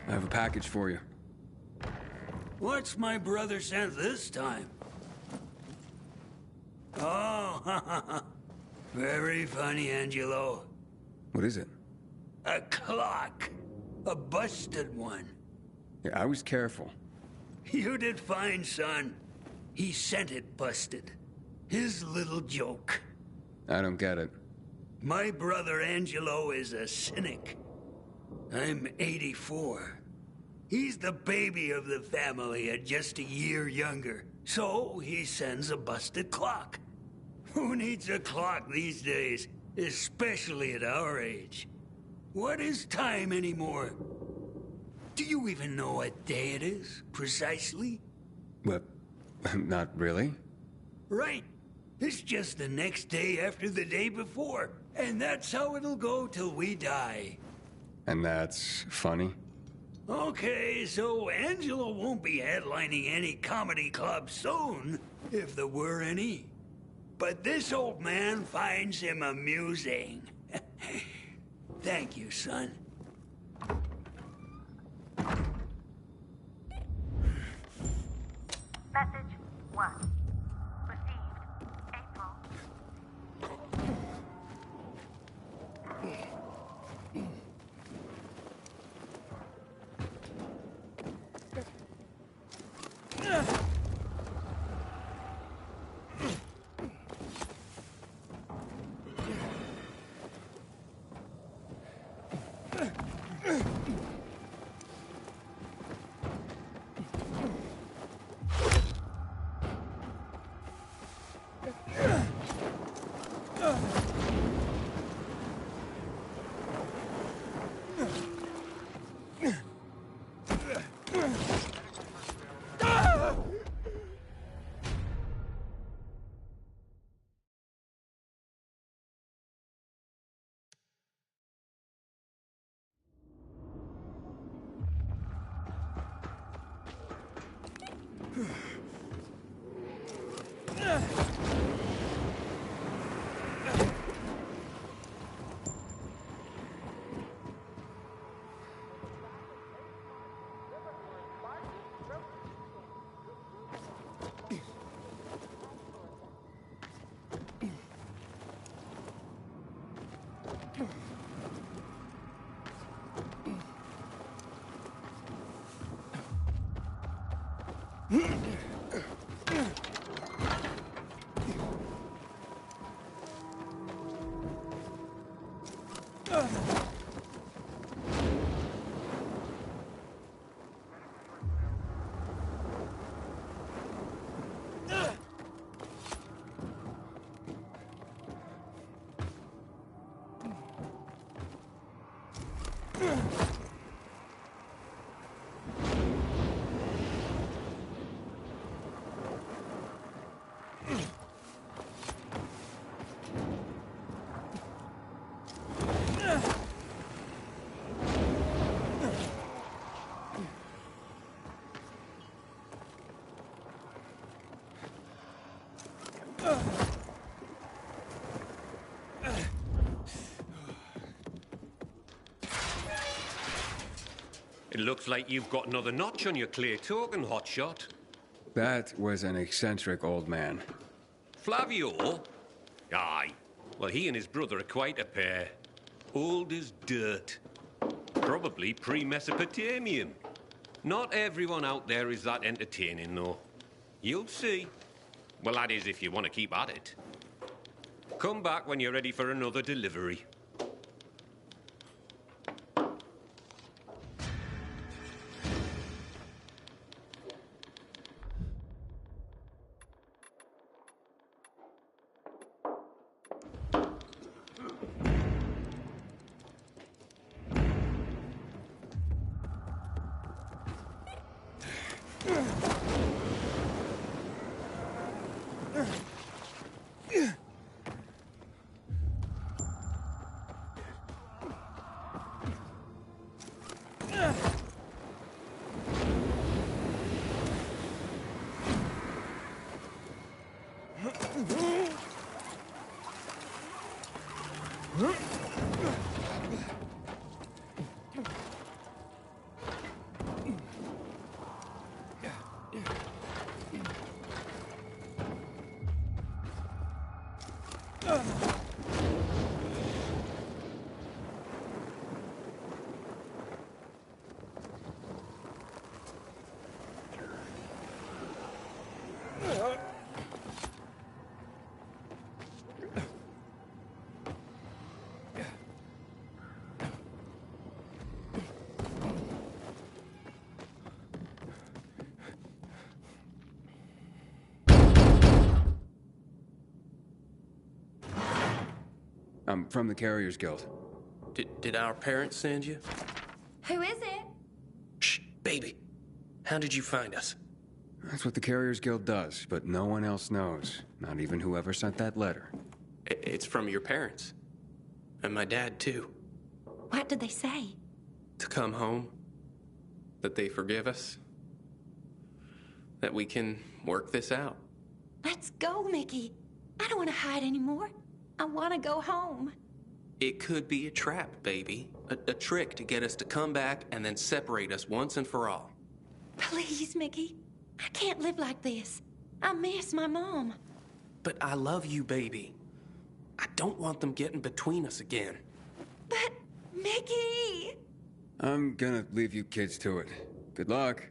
I have a package for you. What's my brother sent this time? Oh, very funny, Angelo. What is it? A clock. A busted one. Yeah, I was careful. You did fine, son. He sent it busted. His little joke. I don't get it. My brother Angelo is a cynic. I'm 84. He's the baby of the family at just a year younger. So he sends a busted clock. Who needs a clock these days, especially at our age? What is time anymore? Do you even know what day it is, precisely? Well, not really. Right. It's just the next day after the day before. And that's how it'll go till we die. And that's funny? Okay, so Angelo won't be headlining any comedy club soon. if there were any. But this old man finds him amusing. Thank you, son. Message 1. Received. April. It looks like you've got another notch on your clear token, hotshot. That was an eccentric old man. Flavio? Aye. Well, he and his brother are quite a pair. Old as dirt. Probably pre-Mesopotamian. Not everyone out there is that entertaining, though. You'll see. Well, that is if you want to keep at it. Come back when you're ready for another delivery. I'm from the Carriers Guild. Did our parents send you? Who is it? Shh, baby. How did you find us? That's what the Carriers Guild does, but no one else knows. Not even whoever sent that letter. It's from your parents. And my dad, too. What did they say? To come home. That they forgive us. That we can work this out. Let's go, Mickey. I don't want to hide anymore. I want to go home. It could be a trap, baby. A trick to get us to come back and then separate us once and for all. Please, Mickey. I can't live like this. I miss my mom. But I love you, baby. I don't want them getting between us again. But, Mickey! I'm gonna leave you kids to it. Good luck.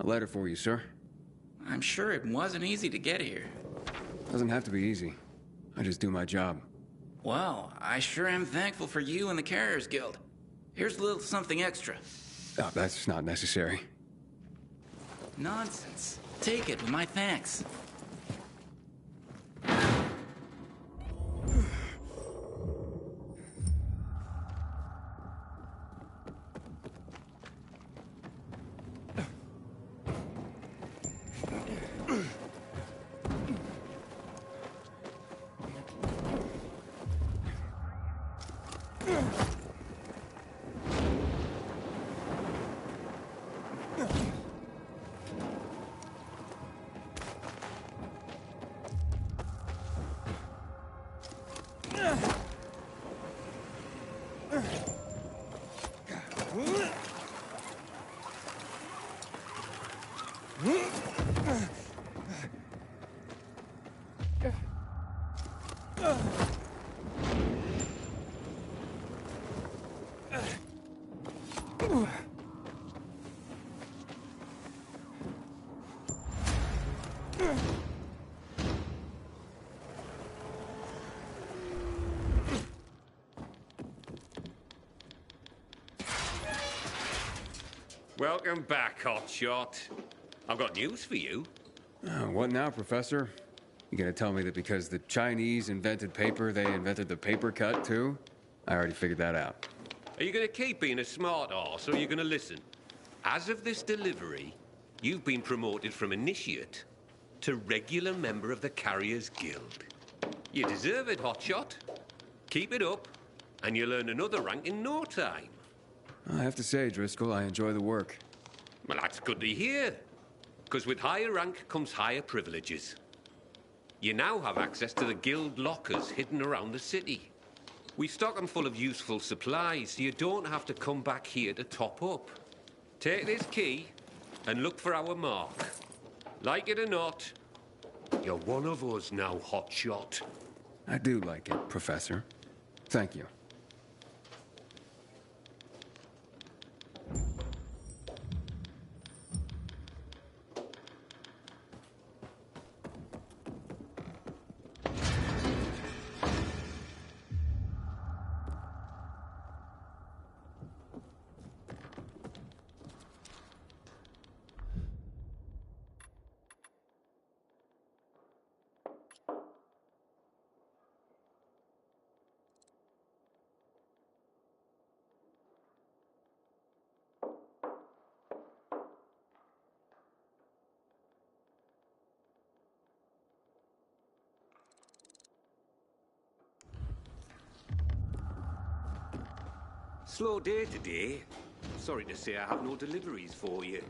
A letter for you, sir. I'm sure it wasn't easy to get here. Doesn't have to be easy. I just do my job. Well, I sure am thankful for you and the Carriers Guild. Here's a little something extra. Oh, that's not necessary. Nonsense. Take it with my thanks. Welcome back, Hotshot. I've got news for you. What now, Professor? You gonna tell me that because the Chinese invented paper, they invented the paper cut, too? I already figured that out. Are you gonna keep being a smart arse, or are you gonna listen? As of this delivery, you've been promoted from initiate to regular member of the Carriers Guild. You deserve it, Hotshot. Keep it up, and you'll earn another rank in no time. I have to say, Driscoll, I enjoy the work. Well, that's good to hear. Because with higher rank comes higher privileges. You now have access to the guild lockers hidden around the city. We stock them full of useful supplies, so you don't have to come back here to top up. Take this key and look for our mark. Like it or not, you're one of us now, Hotshot. I do like it, Professor. Thank you. Slow day today. Sorry to say I have no deliveries for you.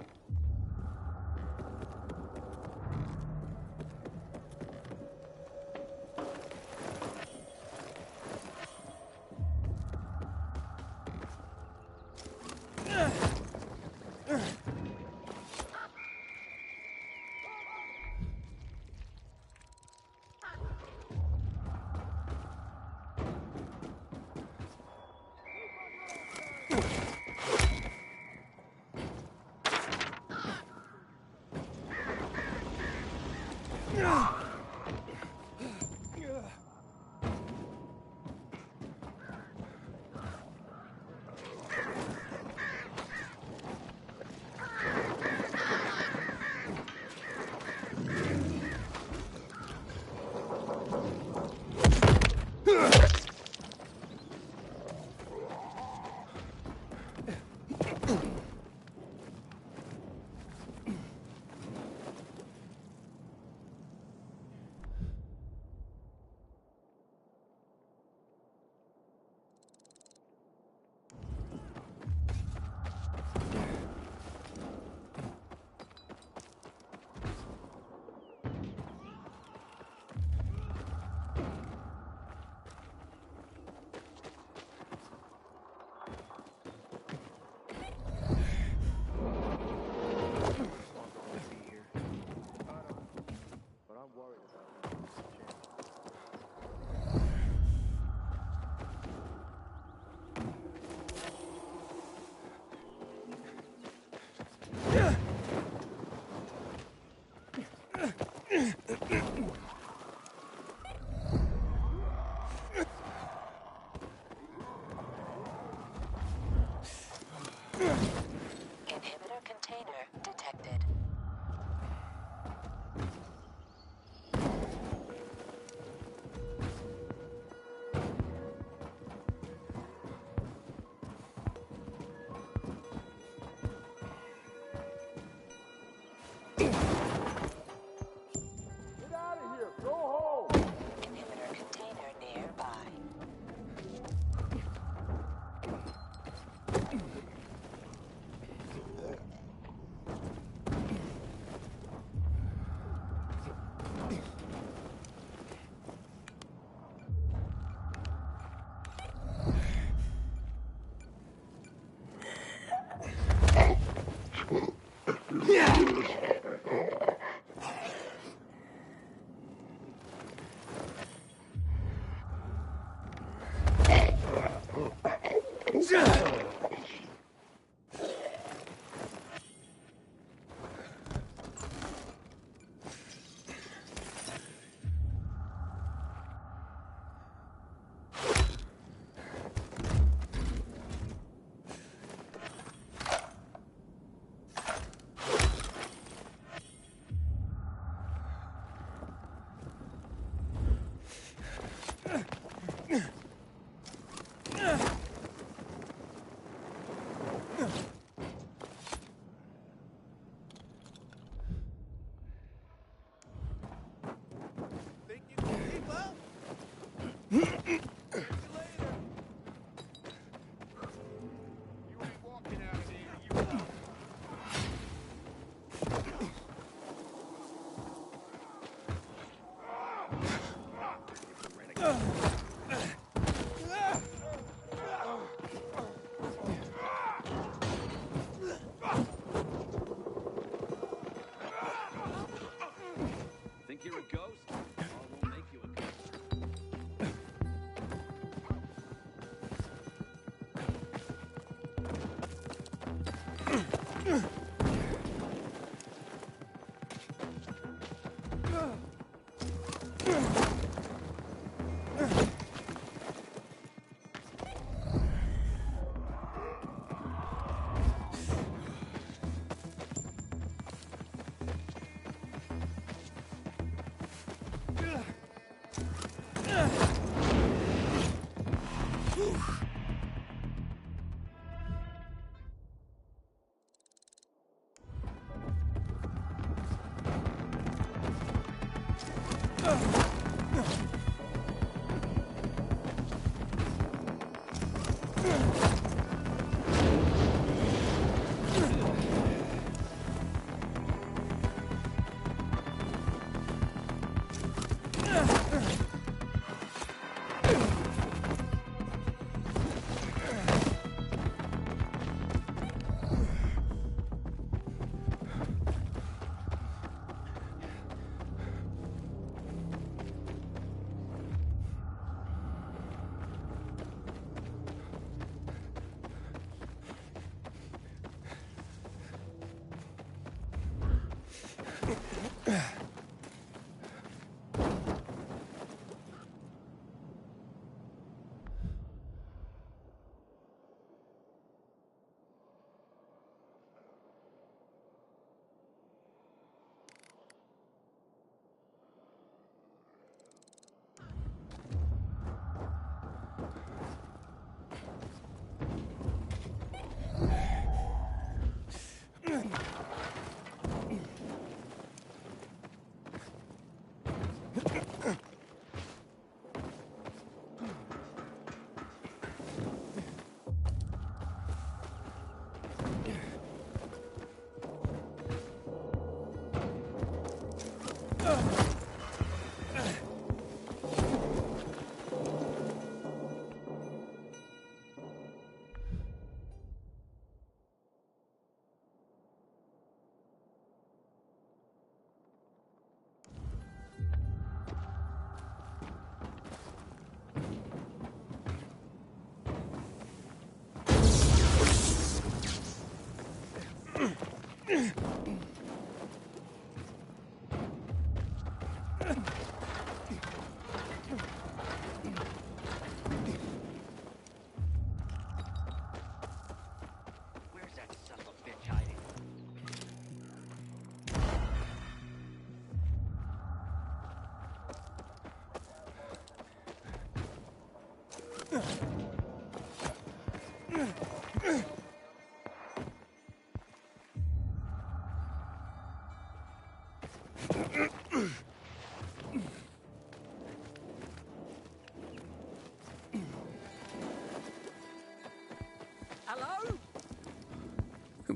Inhibitor container detected. Inhibitor container nearby. Think you're a ghost? Or we'll make you a ghost.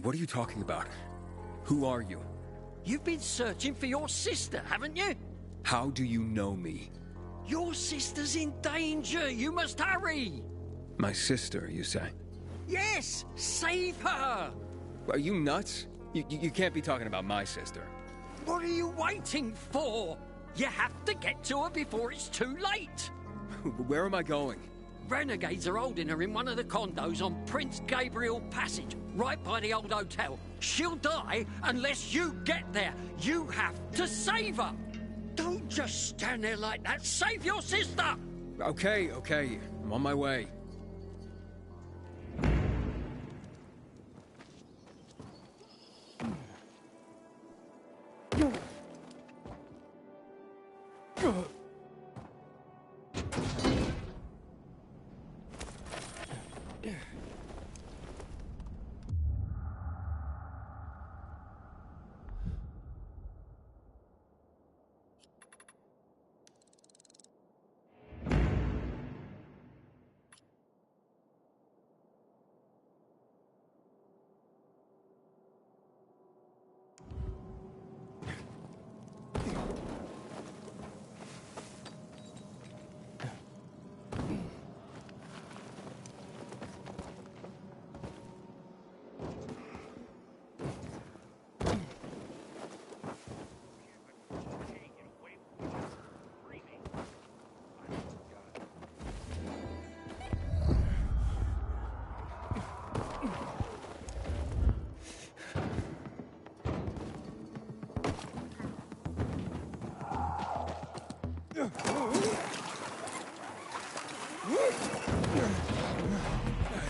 What are you talking about? Who are you? You've been searching for your sister, haven't you? How do you know me? Your sister's in danger. You must hurry. My sister, you say? Yes, save her. Are you nuts? You can't be talking about my sister. What are you waiting for? You have to get to her before it's too late. Where am I going? Renegades are holding her in one of the condos on Prince Gabriel Passage, right by the old hotel. She'll die unless you get there. You have to save her. Don't just stand there like that. Save your sister! Okay. I'm on my way.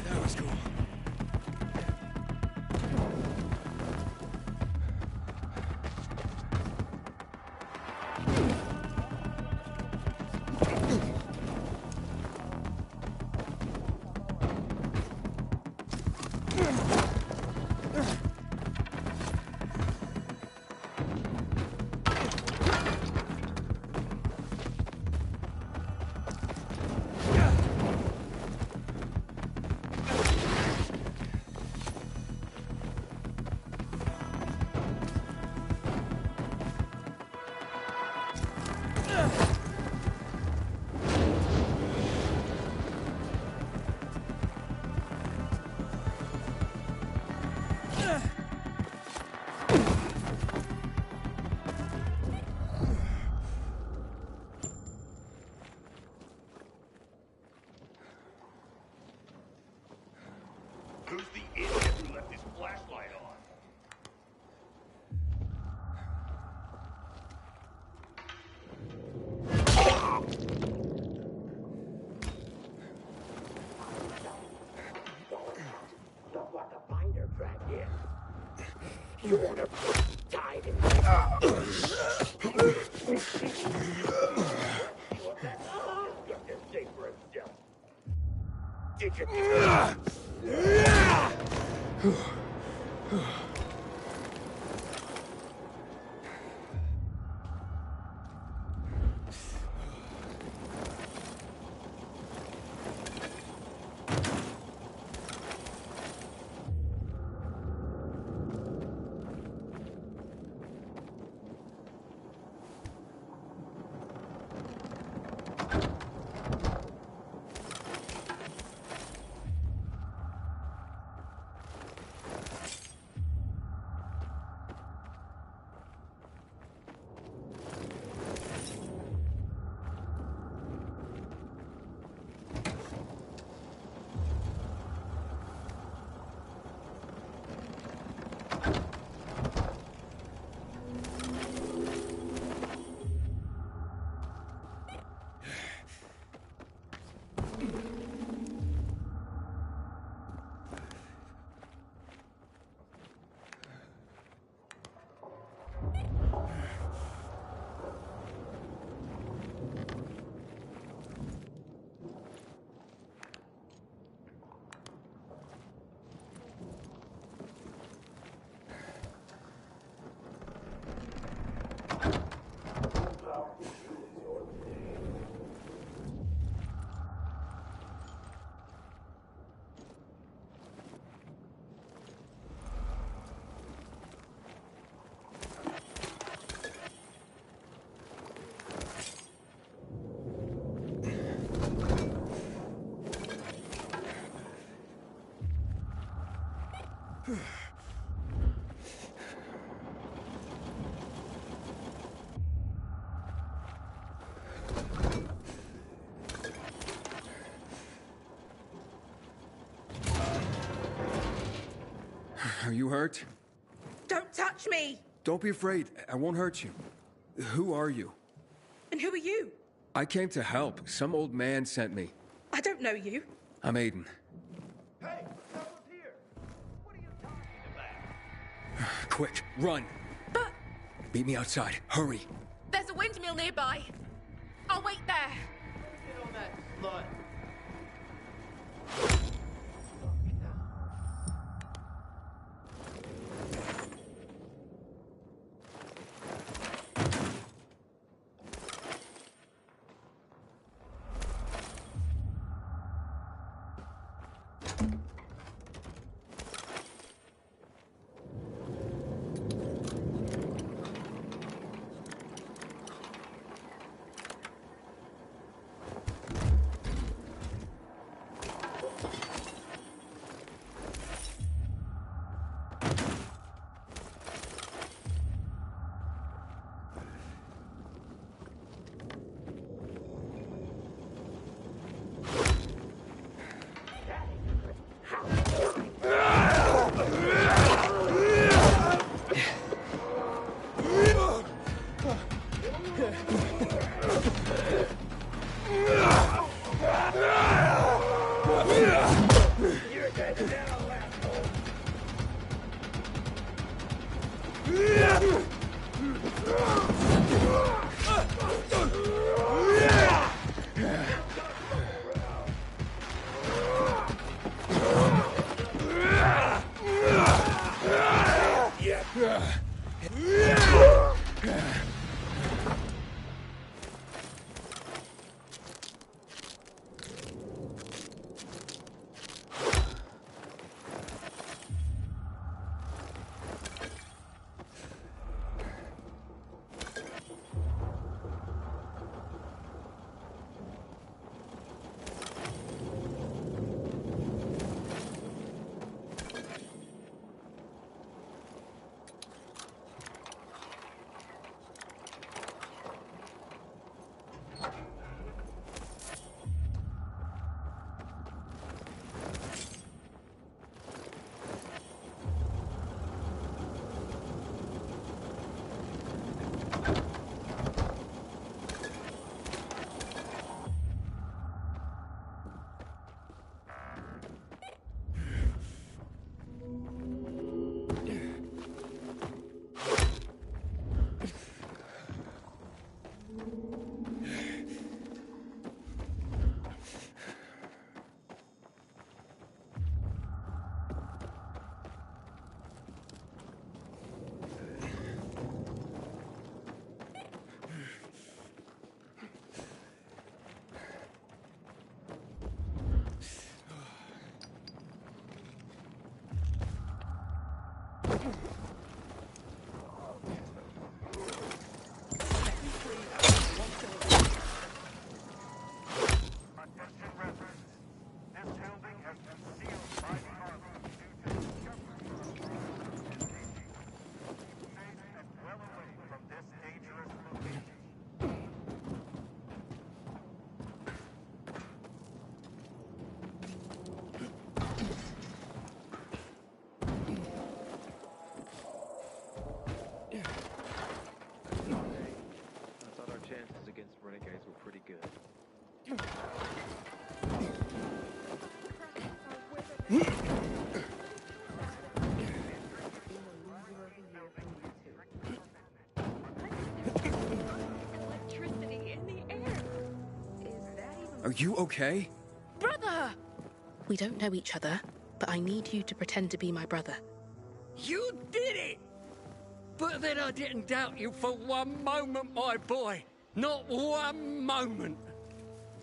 That was cool. Who's the idiot who left his flashlight on? Look what the binder dragged in. You want to tied him? Got this safe for himself. Did you? you hurt? Don't touch me! Don't be afraid. I won't hurt you. Who are you? And who are you? I came to help. Some old man sent me. I don't know you. I'm Aiden. Hey, someone's here. What are you talking about? Quick, run. But... Meet me outside. Hurry. There's a windmill nearby. I'll wait there. Get on that slut. Are you okay? Brother! We don't know each other, but I need you to pretend to be my brother. You did it! But then I didn't doubt you for one moment, my boy. Not one moment.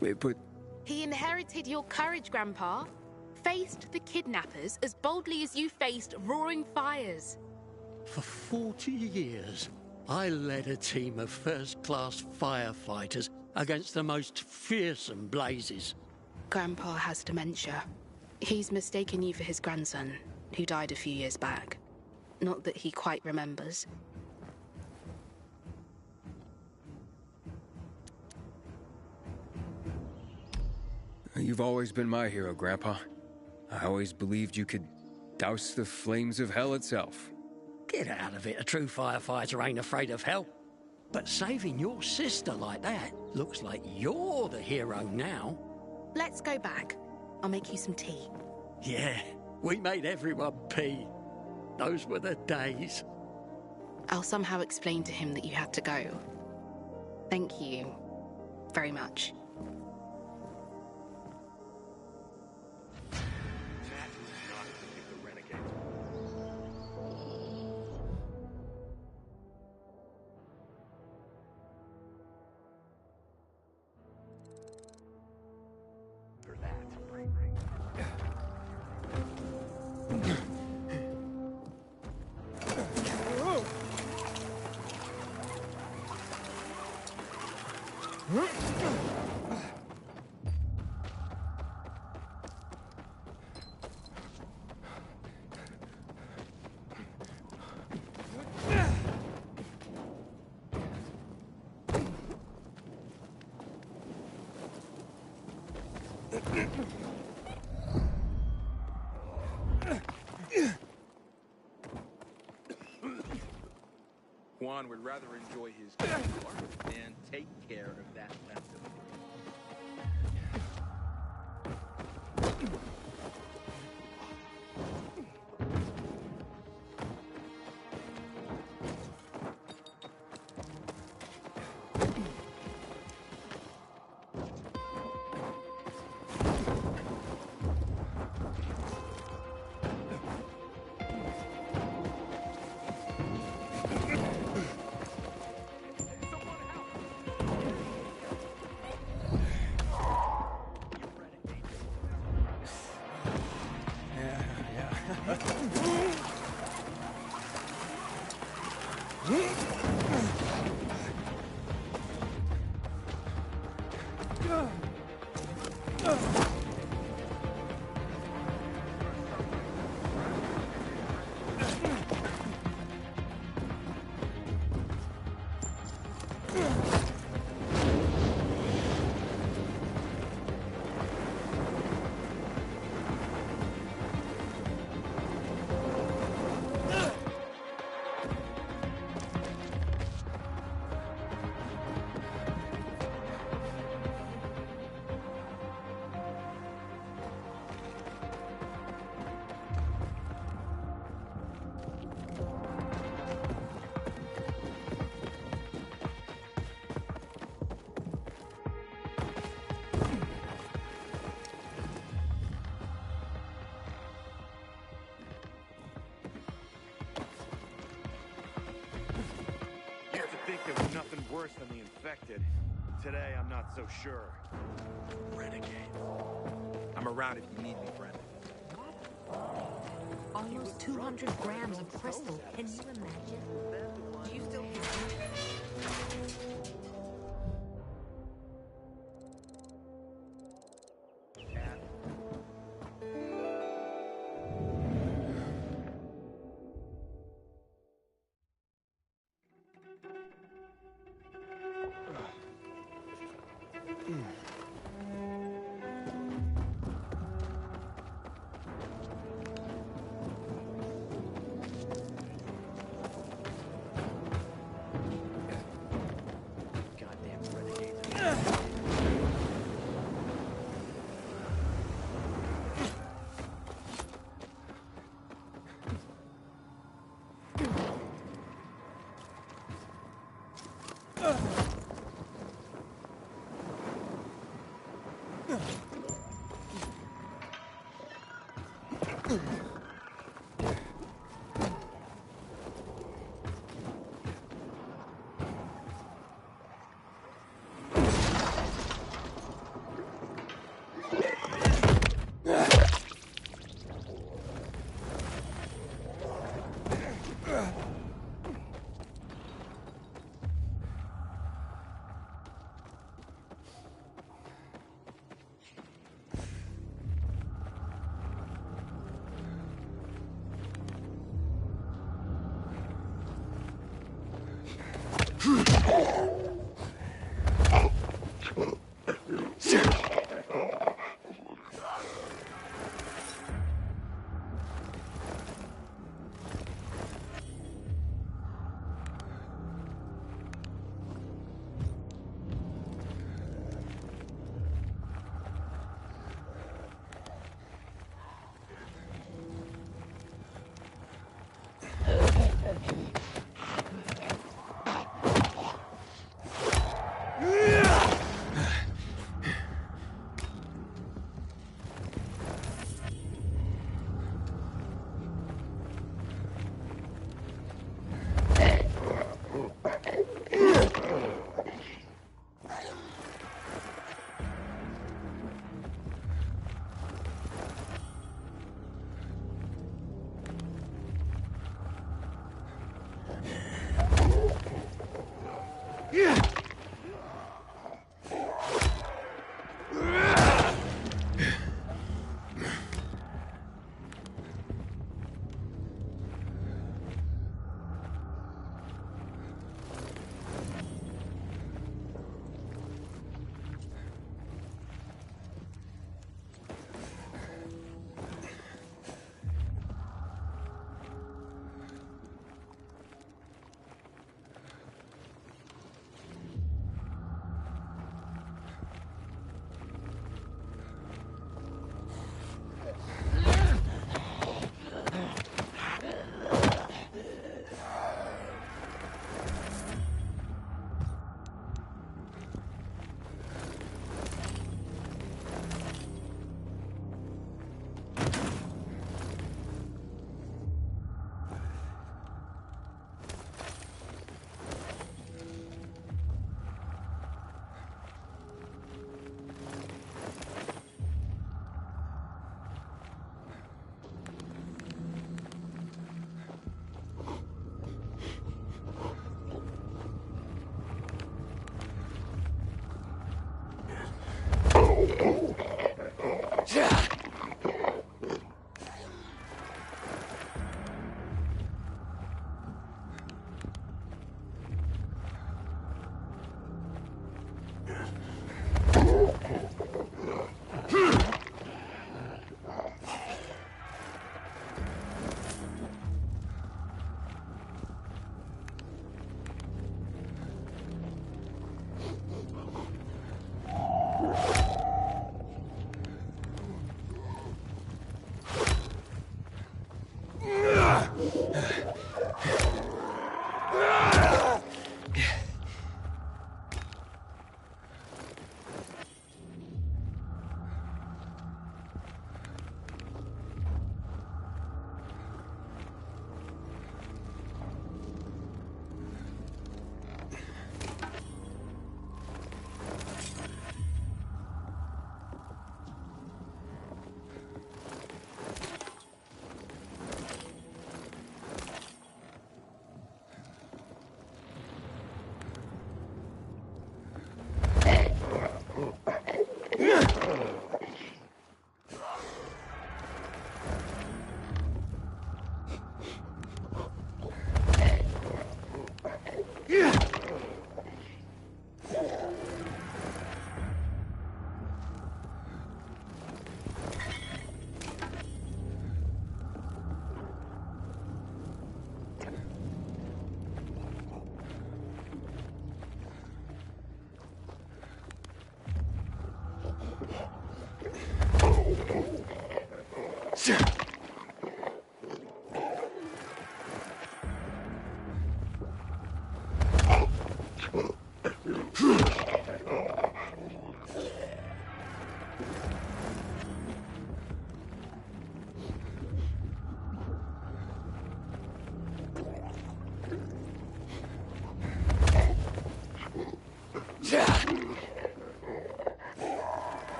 Wait, but... He inherited your courage, Grandpa. Faced the kidnappers as boldly as you faced roaring fires. For 40 years, I led a team of first-class firefighters against the most fearsome blazes. Grandpa has dementia. He's mistaken you for his grandson, who died a few years back. Not that he quite remembers. You've always been my hero, Grandpa. I always believed you could douse the flames of hell itself. Get out of it. A true firefighter ain't afraid of hell. But saving your sister like that looks like you're the hero now. Let's go back. I'll make you some tea. Yeah, we made everyone pee. Those were the days. I'll somehow explain to him that you had to go. Thank you very much. Juan would rather enjoy his car than take care of that leftover. There was nothing worse than the infected. Today, I'm not so sure. Renegade. I'm around if you need me, Brendan. Almost 200 grams of crystal. Can you imagine? Do you still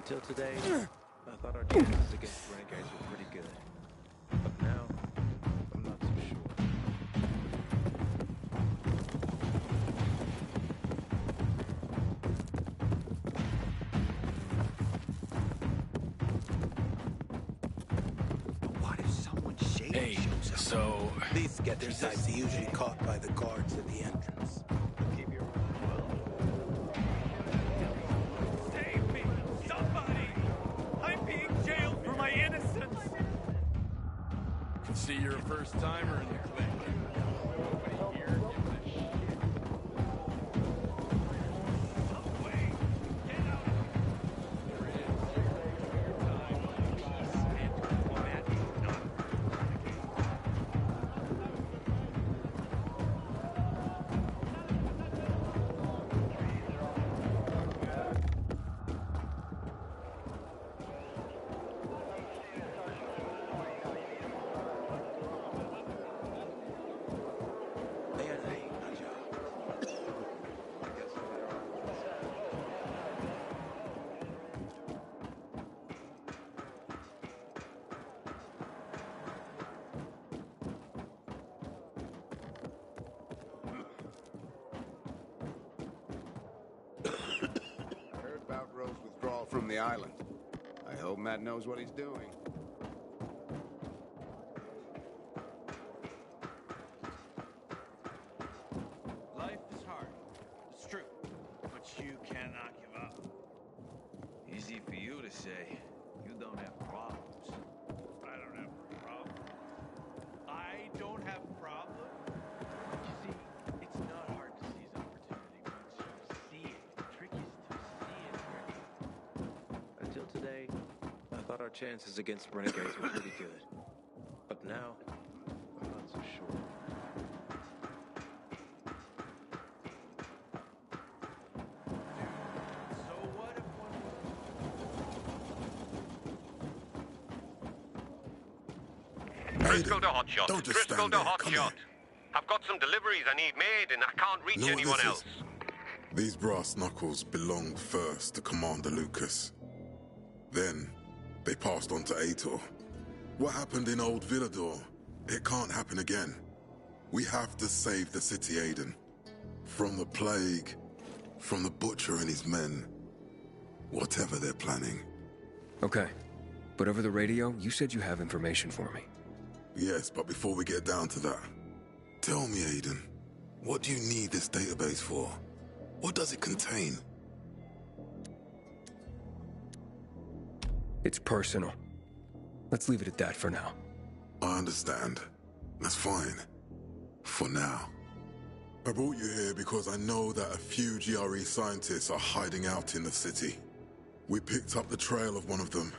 Until today, I thought our chances against renegades were pretty good. But now, I'm not so sure. What if someone shady shows up? So These getter types are usually caught by the guards at the entrance. Keep your Save me! Somebody! I'm being jailed for my innocence! Can see you're a first timer in the clique. Nobody here gives a shit. intel from the island. I hope Matt knows what he's doing. Life is hard. It's true. But you cannot give up. Easy for you to say. You don't have problems. I don't have a problem. I don't have a problem. You see, it's not hard to seize opportunity once you see it. The trick is to see it right. Until today, I thought our chances against renegades were pretty good. But now, I'm not so sure. Driscoll to Hotshot. Driscoll to Hotshot. I've got some deliveries I need made, and I can't reach anyone else. These brass knuckles belonged first to Commander Lucas. Then, they passed on to Aitor. What happened in Old Villador, it can't happen again. We have to save the city, Aiden. From the plague, from the Butcher and his men. Whatever they're planning. Okay. But over the radio, you said you have information for me. Yes, but before we get down to that, tell me, Aiden, what do you need this database for? What does it contain? It's personal. Let's leave it at that for now. I understand. That's fine. For now. I brought you here because I know that a few GRE scientists are hiding out in the city. We picked up the trail of one of them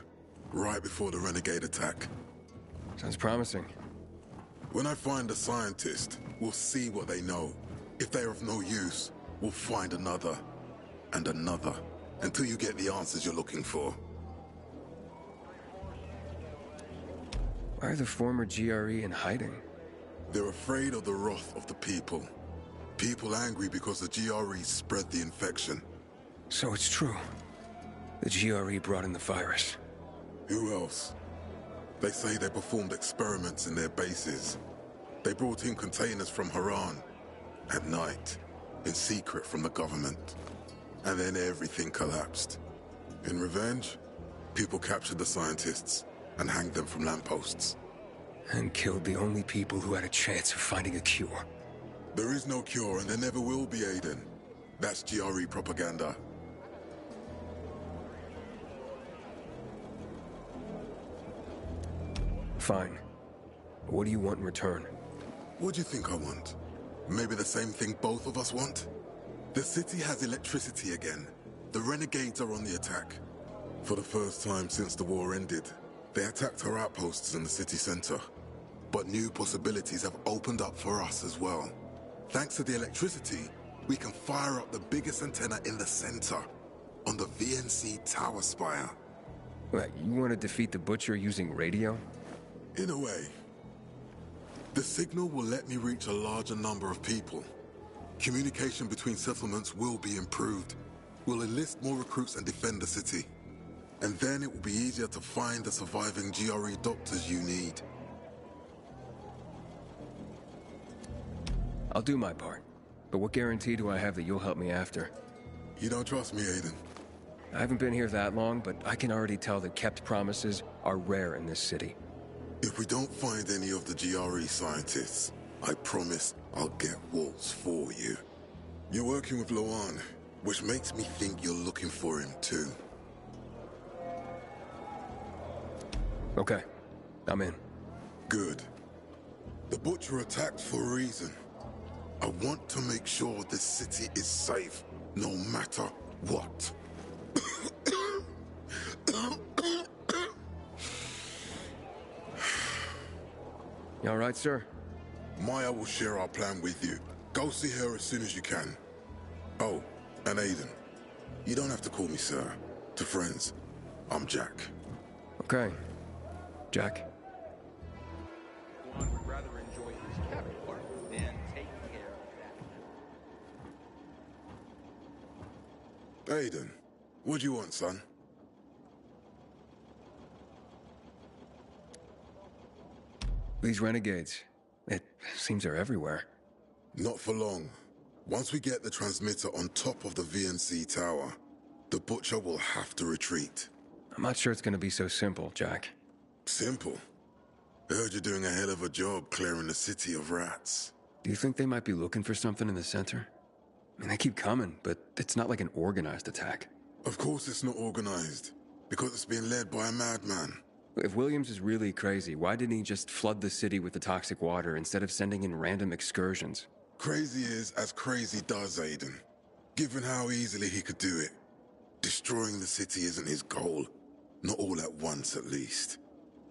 right before the renegade attack. Sounds promising. When I find a scientist, we'll see what they know. If they're of no use, we'll find another and another until you get the answers you're looking for. Why are the former GRE in hiding? They're afraid of the wrath of the people. People angry because the GRE spread the infection. So it's true. The GRE brought in the virus. Who else? They say they performed experiments in their bases. They brought in containers from Haran. At night. In secret from the government. And then everything collapsed. In revenge, people captured the scientists and hanged them from lampposts. And killed the only people who had a chance of finding a cure. There is no cure and there never will be, Aiden. That's GRE propaganda. Fine. What do you want in return? What do you think I want? Maybe the same thing both of us want? The city has electricity again. The renegades are on the attack. For the first time since the war ended, they attacked our outposts in the city center. But new possibilities have opened up for us as well. Thanks to the electricity, we can fire up the biggest antenna in the center, on the VNC tower spire. What, you want to defeat the Butcher using radio? In a way. The signal will let me reach a larger number of people. Communication between settlements will be improved. We'll enlist more recruits and defend the city. And then it will be easier to find the surviving GRE doctors you need. I'll do my part. But what guarantee do I have that you'll help me after? You don't trust me, Aiden? I haven't been here that long, but I can already tell that kept promises are rare in this city. If we don't find any of the GRE scientists, I promise I'll get Waltz for you. You're working with Loan, which makes me think you're looking for him too. Okay, I'm in. Good. The Butcher attacked for a reason. I want to make sure this city is safe, no matter what. You all right, sir? Maya will share our plan with you. Go see her as soon as you can. Oh, and Aiden. You don't have to call me sir. To friends, I'm Jack. Okay. Jack. One would rather enjoy his cabin part than take care of that. Aiden, what do you want, son? These renegades. It seems they're everywhere. Not for long. Once we get the transmitter on top of the VNC tower, The Butcher will have to retreat. I'm not sure it's gonna be so simple, Jack. Simple? I heard you're doing a hell of a job clearing the city of rats. Do you think they might be looking for something in the center? I mean, they keep coming, but it's not like an organized attack. Of course it's not organized, because it's being led by a madman. If Williams is really crazy, why didn't he just flood the city with the toxic water instead of sending in random excursions? Crazy is as crazy does, Aiden. Given how easily he could do it. Destroying the city isn't his goal. Not all at once, at least.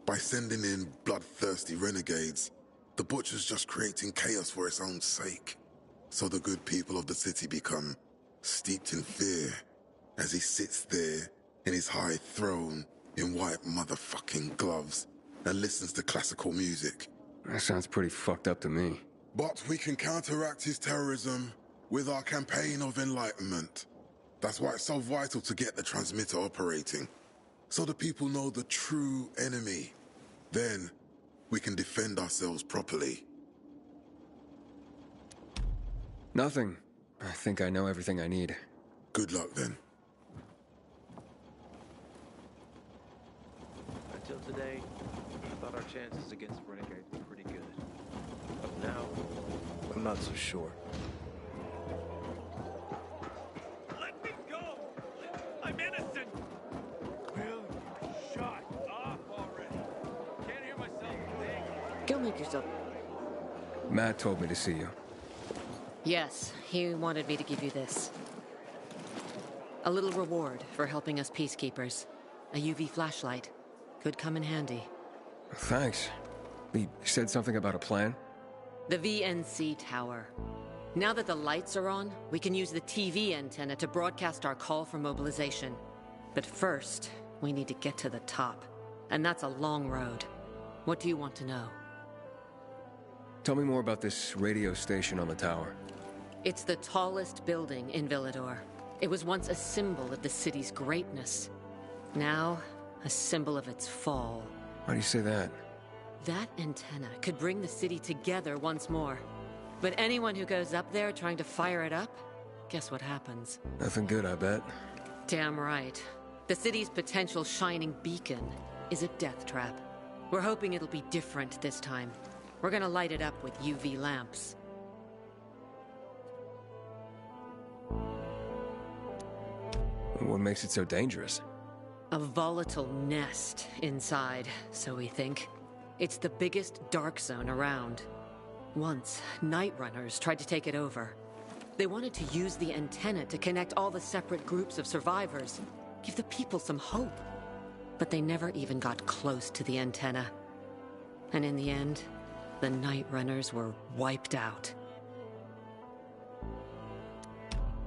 By sending in bloodthirsty renegades, the Butcher's just creating chaos for its own sake. So the good people of the city become steeped in fear as he sits there in his high throne in white motherfucking gloves and listens to classical music. That sounds pretty fucked up to me. But we can counteract his terrorism with our campaign of enlightenment. That's why it's so vital to get the transmitter operating, so the people know the true enemy. Then, we can defend ourselves properly. Nothing. I think I know everything I need. Good luck, then. Until today, I thought our chances against Renegades were pretty good. But now, I'm not so sure. Let me go! I'm innocent! Will you shut up already? Can't hear myself think. Go make yourself. Matt told me to see you. Yes, he wanted me to give you this. A little reward for helping us peacekeepers. A UV flashlight. Could come in handy. Thanks. He said something about a plan? The VNC tower. Now that the lights are on, we can use the TV antenna to broadcast our call for mobilization. But first, we need to get to the top. And that's a long road. What do you want to know? Tell me more about this radio station on the tower. It's the tallest building in Villador. It was once a symbol of the city's greatness. Now, a symbol of its fall. Why do you say that? That antenna could bring the city together once more. But anyone who goes up there trying to fire it up, guess what happens? Nothing good, I bet. Damn right. The city's potential shining beacon is a death trap. We're hoping it'll be different this time. We're gonna light it up with UV lamps. What makes it so dangerous? A volatile nest inside, so we think. It's the biggest dark zone around. Once, Night Runners tried to take it over. They wanted to use the antenna to connect all the separate groups of survivors, give the people some hope. But they never even got close to the antenna. And in the end, the Night Runners were wiped out.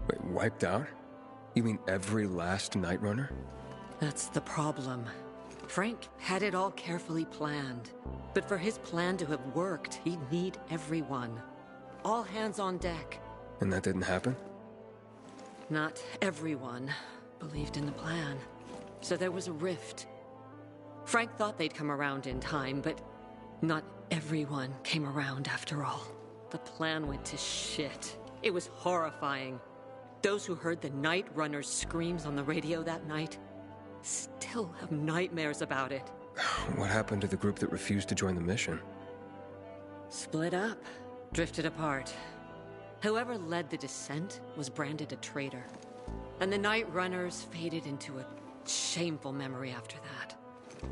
Wait, wiped out? You mean every last Night Runner? That's the problem. Frank had it all carefully planned. But for his plan to have worked, he'd need everyone. All hands on deck. And that didn't happen? Not everyone believed in the plan. So there was a rift. Frank thought they'd come around in time, but not everyone came around after all. The plan went to shit. It was horrifying. Those who heard the Night Runner's screams on the radio that night still have nightmares about it. What happened to the group that refused to join the mission? Split up, drifted apart. Whoever led the descent was branded a traitor. And the Night Runners faded into a shameful memory after that.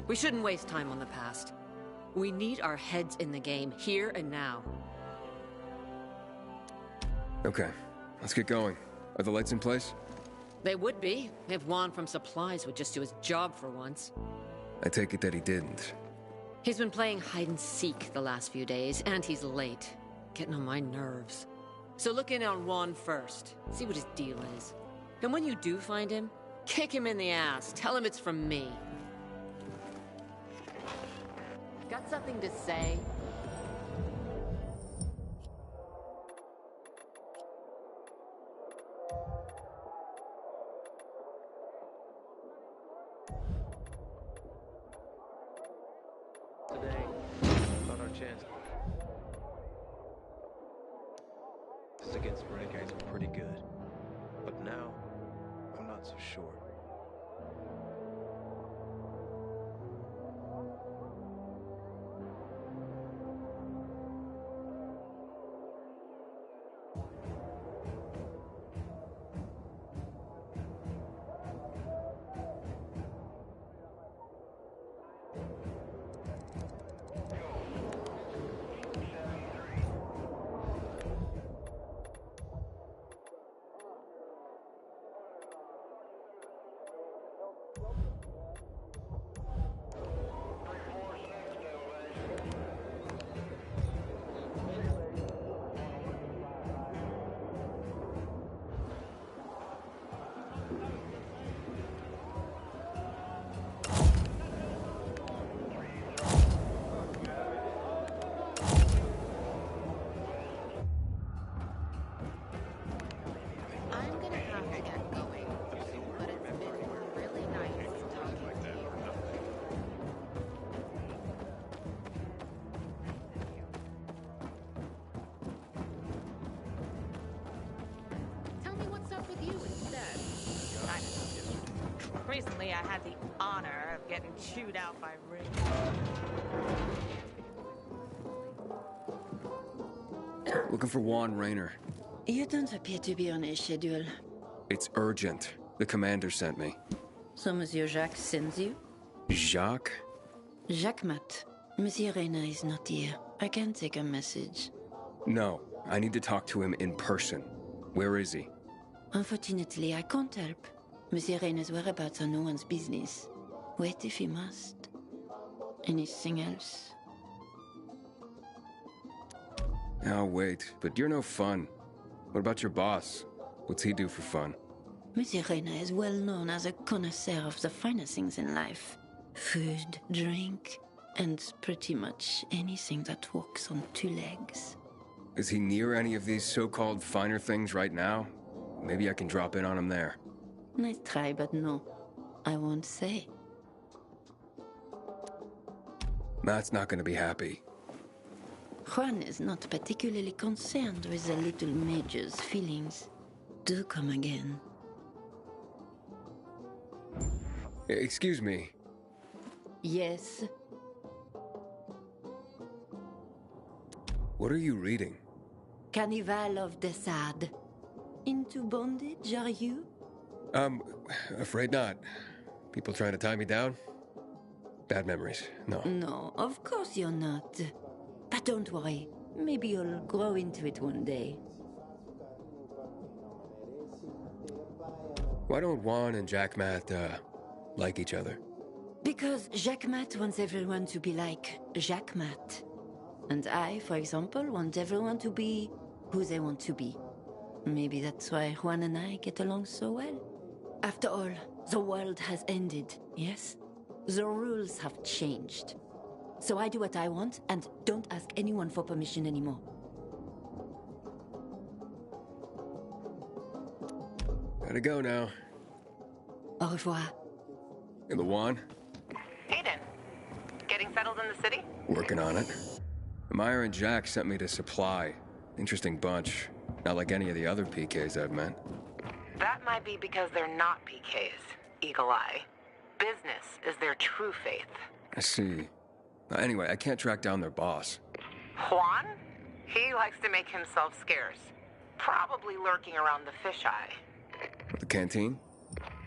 We shouldn't waste time on the past. We need our heads in the game, here and now. Okay, let's get going. Are the lights in place? They would be, if Juan from Supplies would just do his job for once. I take it that he didn't. He's been playing hide-and-seek the last few days, and he's late. Getting on my nerves. So look in on Juan first. See what his deal is. And when you do find him, kick him in the ass. Tell him it's from me. Got something to say? Today, I thought our chances against Renegades were pretty good. But now, I'm not not so sure. I'm gonna have to get going, but it's been really nice talking to you. Tell me what's up with you instead. Recently, I had the honor of getting chewed out by Ring. Looking for Juan Raynor. You don't appear to be on his schedule. It's urgent. The commander sent me. So Monsieur Jacques sends you? Jacques? Jacques Mat. Monsieur Reyna is not here. I can take a message. No, I need to talk to him in person. Where is he? Unfortunately, I can't help. Monsieur Reyna's whereabouts are no one's business. Wait if he must. Anything else? I'll wait, but you're no fun. What about your boss? What's he do for fun? Monsieur Reyna is well known as a connoisseur of the finer things in life. Food, drink, and pretty much anything that walks on two legs. Is he near any of these so-called finer things right now? Maybe I can drop in on him there. Nice try, but no. I won't say. Matt's not gonna be happy. Juan is not particularly concerned with the little major's feelings. Do come again. Excuse me. Yes. What are you reading? Carnival of Desad. Into bondage, are you? Afraid not. People trying to tie me down? Bad memories. No. No, of course you're not. But don't worry. Maybe you'll grow into it one day. Why don't Juan and Jacques Mat, like each other? Because Jacques Mat wants everyone to be like Jacques Mat. And I, for example, want everyone to be who they want to be. Maybe that's why Juan and I get along so well. After all, the world has ended, yes? The rules have changed. So I do what I want and don't ask anyone for permission anymore. Gotta go now. Au revoir. And the Juan? Aiden, getting settled in the city? Working on it. Meyer and Jack sent me to Supply. Interesting bunch. Not like any of the other PKs I've met. That might be because they're not PKs, Eagle Eye. Business is their true faith. I see. Anyway, I can't track down their boss. Juan? He likes to make himself scarce. Probably lurking around the fisheye. The canteen?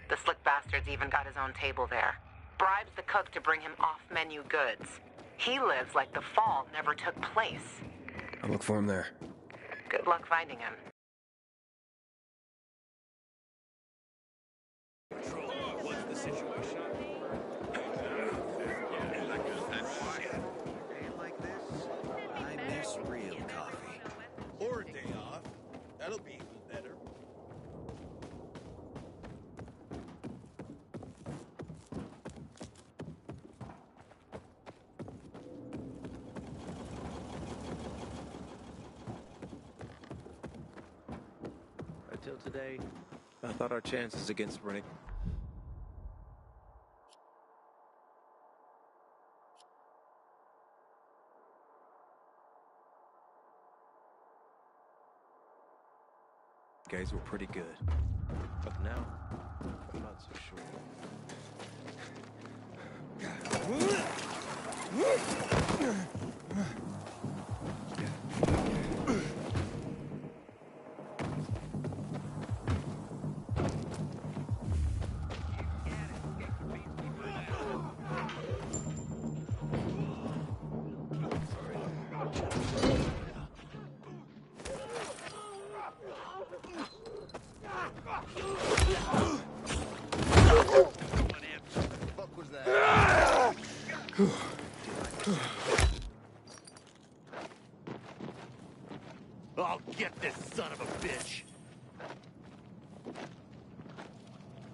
The slick bastard's even got his own table there. Bribes the cook to bring him off-menu goods. He lives like the fall never took place. I'll look for him there. Good luck finding him. What's the situation? I miss real coffee. Or a day off. That'll be even better. Until today, I thought our chances against Renegade. guys were pretty good. But now, I'm not so sure. I'll get this son of a bitch.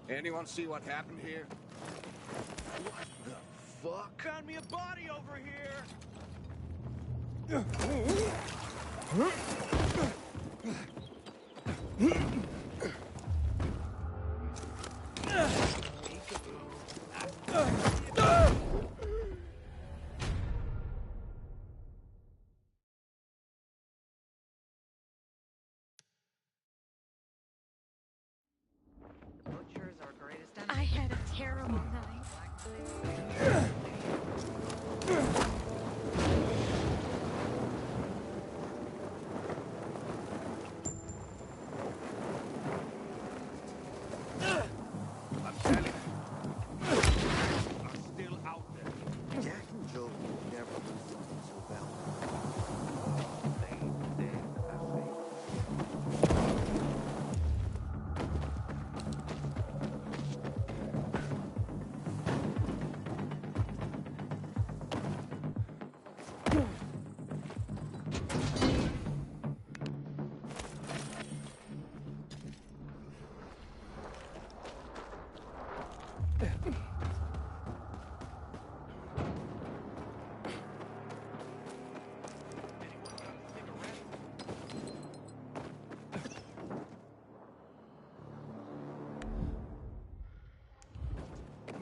Anyone see what happened here? What the fuck? Found me a body over here. I had a terrible night. I'm telling you. I'm still out there. Jack and Joe will never lose something so valuable.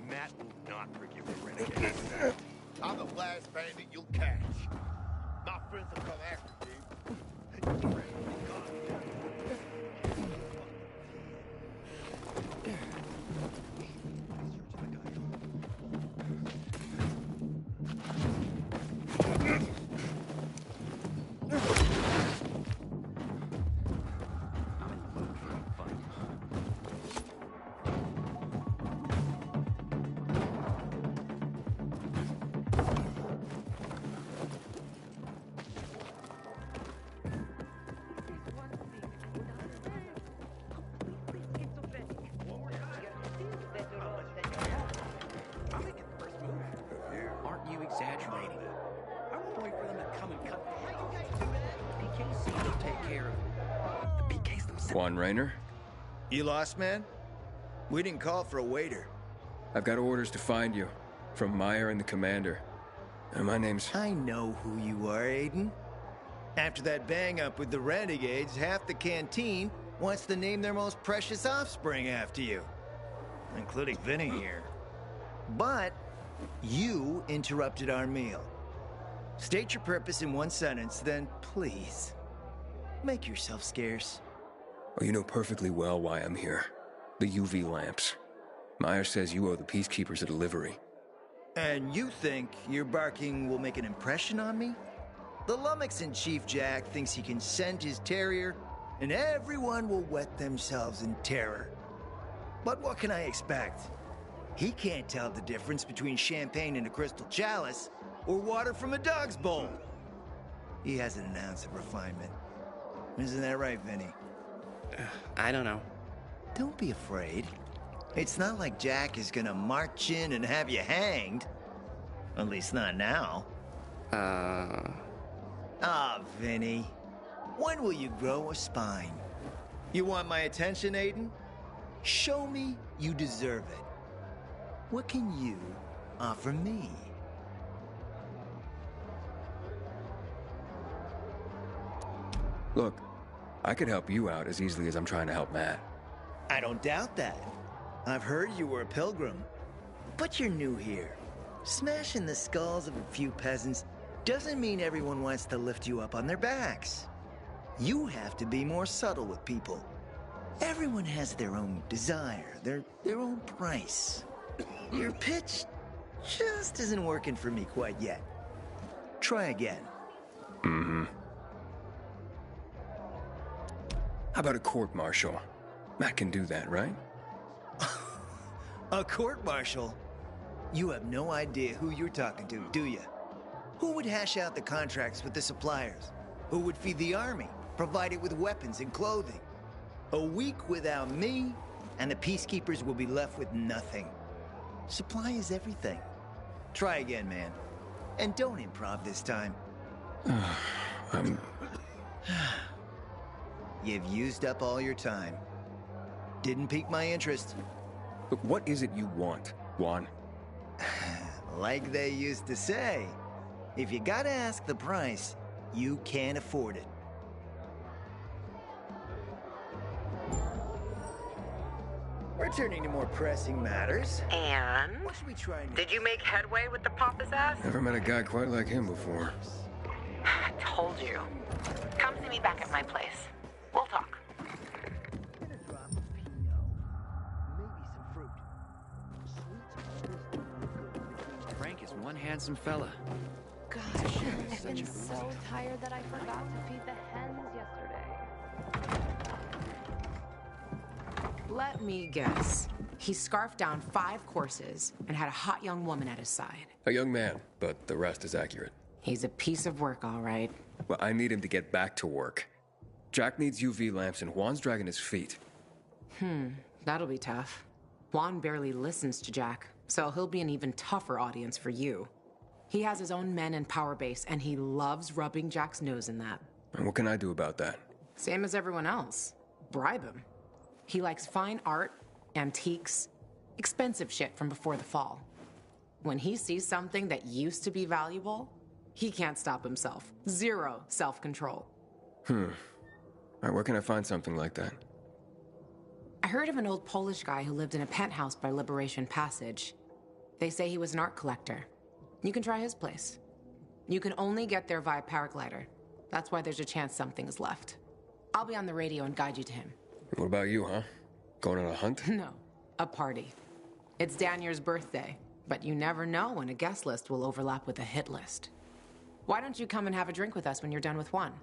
Matt will not forgive the renegade. I'm the last bandit you'll catch. My friends will come after you. Aren't you exaggerating? I won't wait for them to come and cut. PKC will take care of the PKs themselves. Juan Raynor? You lost, man? We didn't call for a waiter. I've got orders to find you. From Meyer and the commander. And my name's... I know who you are, Aiden. After that bang-up with the Renegades, half the canteen wants to name their most precious offspring after you. Including Vinny here. But you interrupted our meal. State your purpose in one sentence, then please, make yourself scarce. Oh, you know perfectly well why I'm here. The UV lamps. Meyer says you owe the Peacekeepers a delivery. And you think your barking will make an impression on me? The Lummoxan Chief Jack thinks he can scent his terrier, and everyone will wet themselves in terror. But what can I expect? He can't tell the difference between champagne in a crystal chalice or water from a dog's bowl. He hasn't an ounce of refinement. Isn't that right, Vinny? I don't know. Don't be afraid. It's not like Jack is gonna march in and have you hanged. At least not now. Ah, Vinny. When will you grow a spine? You want my attention, Aiden? Show me you deserve it. What can you offer me? Look, I could help you out as easily as I'm trying to help Matt. I don't doubt that. I've heard you were a pilgrim. But you're new here. Smashing the skulls of a few peasants doesn't mean everyone wants to lift you up on their backs. You have to be more subtle with people. Everyone has their own desire, their own price. Your pitch just isn't working for me quite yet. Try again. Mm-hmm. How about a court-martial? Matt can do that, right? A court-martial? You have no idea who you're talking to, do you? Who would hash out the contracts with the suppliers? Who would feed the army, provide it with weapons and clothing? A week without me, and the peacekeepers will be left with nothing. Supply is everything. Try again, man. And don't improv this time. You've used up all your time. Didn't pique my interest. But what is it you want, Juan? Like they used to say, if you gotta ask the price, you can't afford it. Returning to more pressing matters. And? What should we try next? Did you make headway with the Papa's ass? Never met a guy quite like him before. I told you. Come see me back at my place. We'll talk. Maybe some fruit. Frank is one handsome fella. Gosh, I've been so tired that I forgot to feed the hens yesterday. Let me guess. He scarfed down 5 courses and had a hot young woman at his side. A young man, but the rest is accurate. He's a piece of work, all right. Well, I need him to get back to work. Jack needs UV lamps and Juan's dragging his feet. That'll be tough. Juan barely listens to Jack, so he'll be an even tougher audience for you. He has his own men and power base, and he loves rubbing Jack's nose in that. And what can I do about that? Same as everyone else. Bribe him. He likes fine art, antiques, expensive shit from before the fall. When he sees something that used to be valuable, he can't stop himself. 0 self-control. All right, where can I find something like that? I heard of an old Polish guy who lived in a penthouse by Liberation Passage. They say he was an art collector. You can try his place. You can only get there via paraglider. That's why there's a chance something is left. I'll be on the radio and guide you to him. What about you, huh? Going on a hunt? No, a party. It's Danier's birthday, but you never know when a guest list will overlap with a hit list. Why don't you come and have a drink with us when you're done with Juan?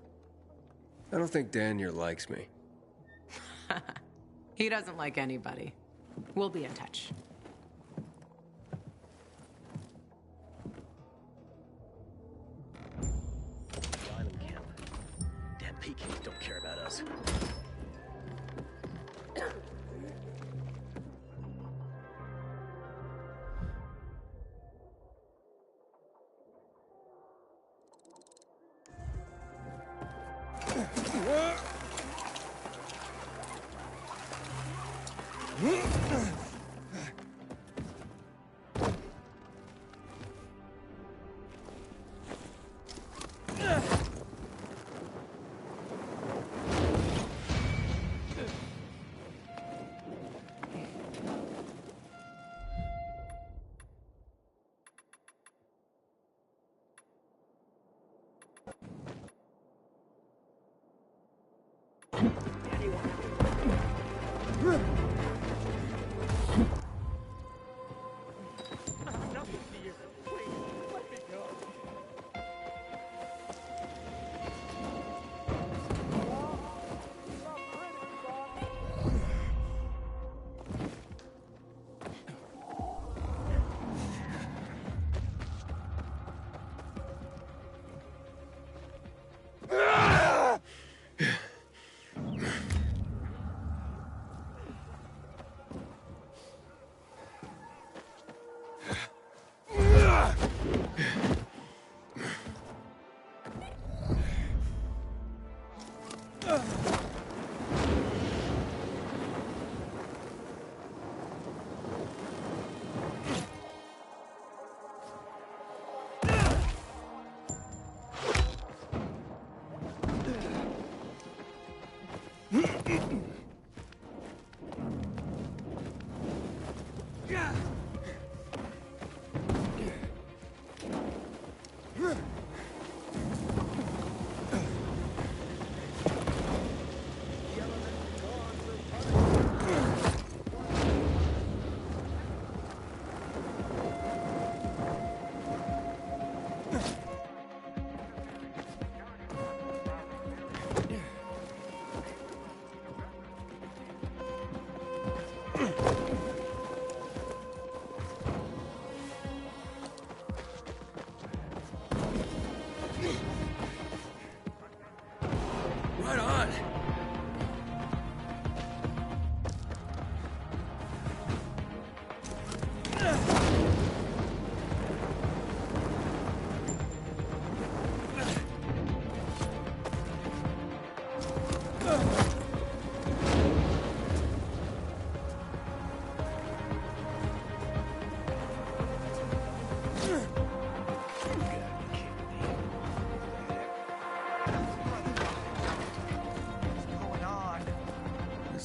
I don't think Danier likes me. He doesn't like anybody. We'll be in touch. Island camp. Damn PKs don't care about us.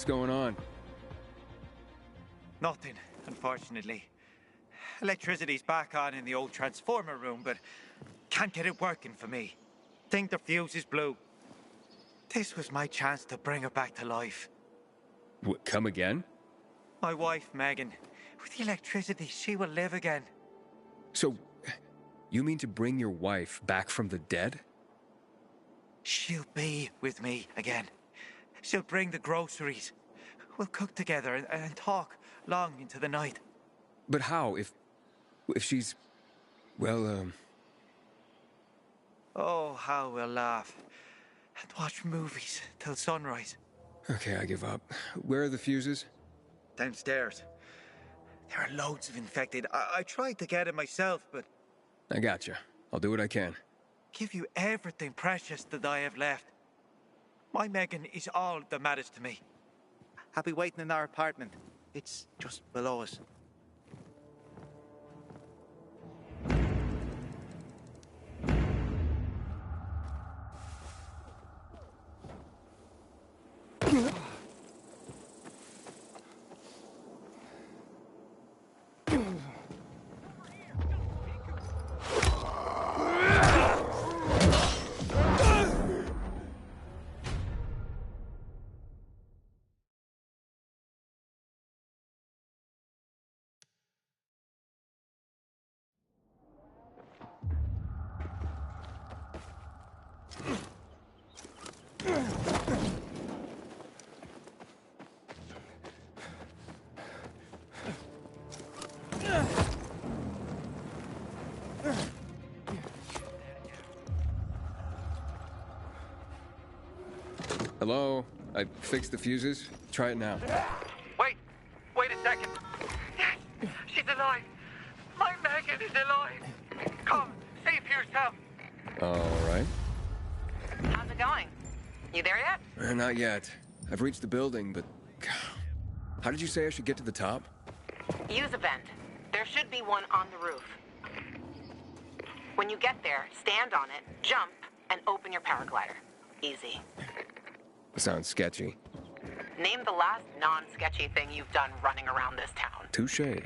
going on? Nothing, unfortunately. Electricity's back on in the old transformer room, but can't get it working for me. Think the fuse is blue. This was my chance to bring her back to life. What, come again? My wife, Megan. With the electricity, she will live again. So, you mean to bring your wife back from the dead? She'll be with me again. She'll bring the groceries. We'll cook together and talk long into the night. But how, if she's... well, Oh, how we'll laugh. And watch movies till sunrise. Okay, I give up. Where are the fuses? Downstairs. There are loads of infected. I tried to get it myself, but... I gotcha. I'll do what I can. Give you everything precious that I have left. My Megan is all that matters to me. I'll be waiting in our apartment. It's just below us. Hello? I fixed the fuses. Try it now. Wait a second. Yes, she's alive. My Megan is alive. Come, see for yourself. All right. How's it going? You there yet? Not yet. I've reached the building, but... How did you say I should get to the top? Use a vent. There should be one on the roof. When you get there, stand on it, jump, and open your paraglider. Easy. Sounds sketchy. Name the last non-sketchy thing you've done running around this town. Touché.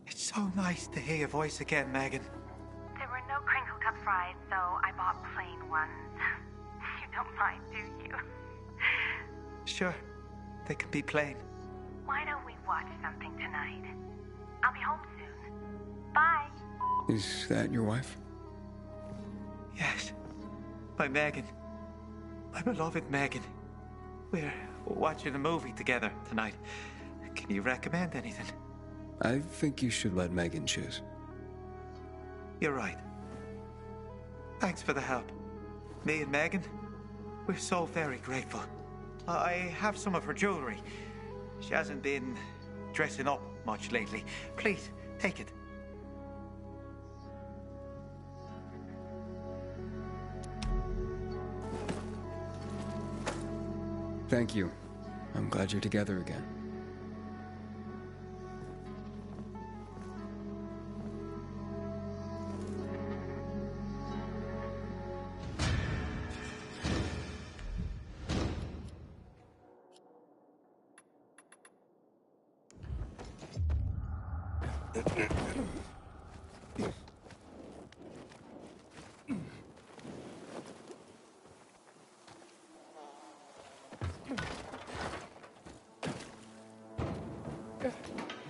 So nice to hear your voice again, Megan. There were no crinkle cut fries, so I bought plain ones. You don't mind, do you? Sure, they can be plain. Why don't we watch something tonight? I'll be home soon. Bye. Is that your wife? Yes. My Megan. My beloved Megan. We're watching a movie together tonight. Can you recommend anything? I think you should let Megan choose. You're right. Thanks for the help. Me and Megan, we're so very grateful. I have some of her jewelry. She hasn't been dressing up much lately. Please, take it. Thank you. I'm glad you're together again.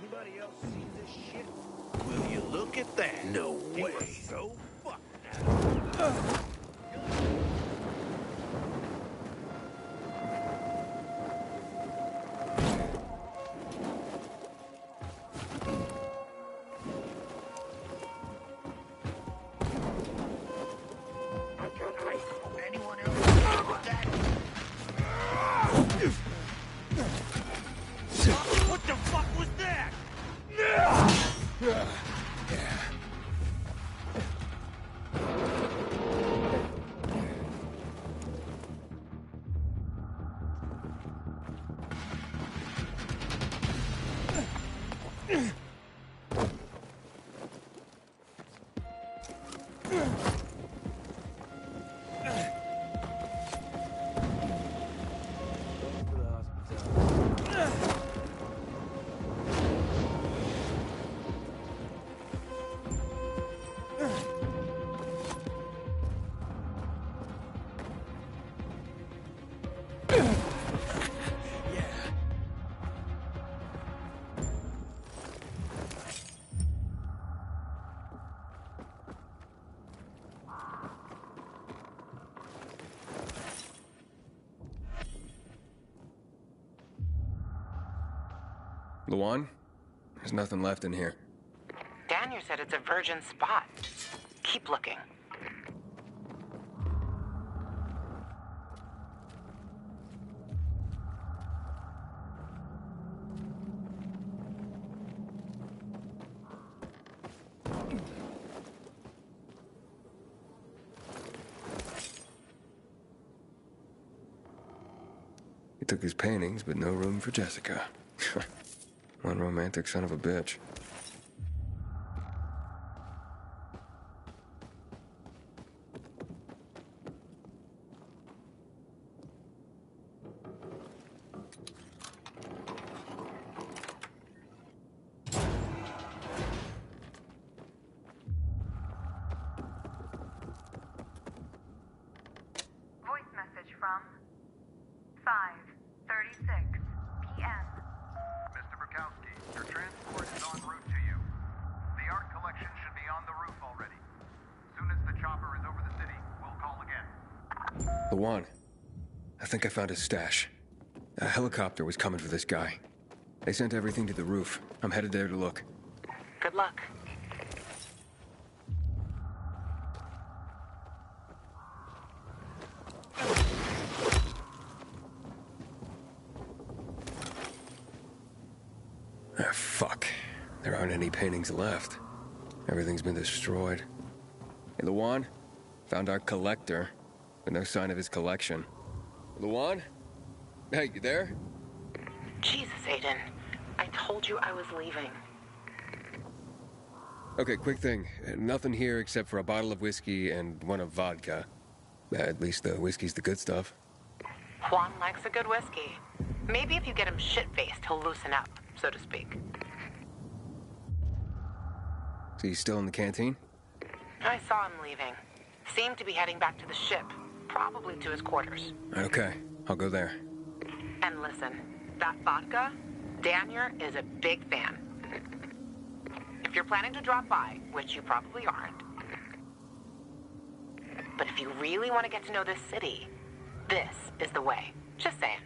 Anybody else see this shit? Will you look at that? No way. So fucked. Anyone else look at that? What the fuck was that? Luan? There's nothing left in here. Daniel said it's a virgin spot. Keep looking. He took his paintings, but no room for Jessica. One romantic son of a bitch. Voice message from 5:36 p.m. Mr. Bukowski, your transport is en route to you. The art collection should be on the roof already. As soon as the chopper is over the city, we'll call again. Luan, I think I found his stash. A helicopter was coming for this guy. They sent everything to the roof. I'm headed there to look. Good luck. Ah, fuck. There aren't any paintings left. Everything's been destroyed. Hey, Luan? Found our collector, but no sign of his collection. Luan? Hey, you there? Jesus, Aiden. I told you I was leaving. Okay, quick thing. Nothing here except for a bottle of whiskey and one of vodka. At least the whiskey's the good stuff. Juan likes a good whiskey. Maybe if you get him shit-faced, he'll loosen up, so to speak. So he's still in the canteen? I saw him leaving. Seemed to be heading back to the ship, probably to his quarters. Okay, I'll go there. And listen, that vodka, Daniel is a big fan. If you're planning to drop by, which you probably aren't, but if you really want to get to know this city, this is the way. Just saying.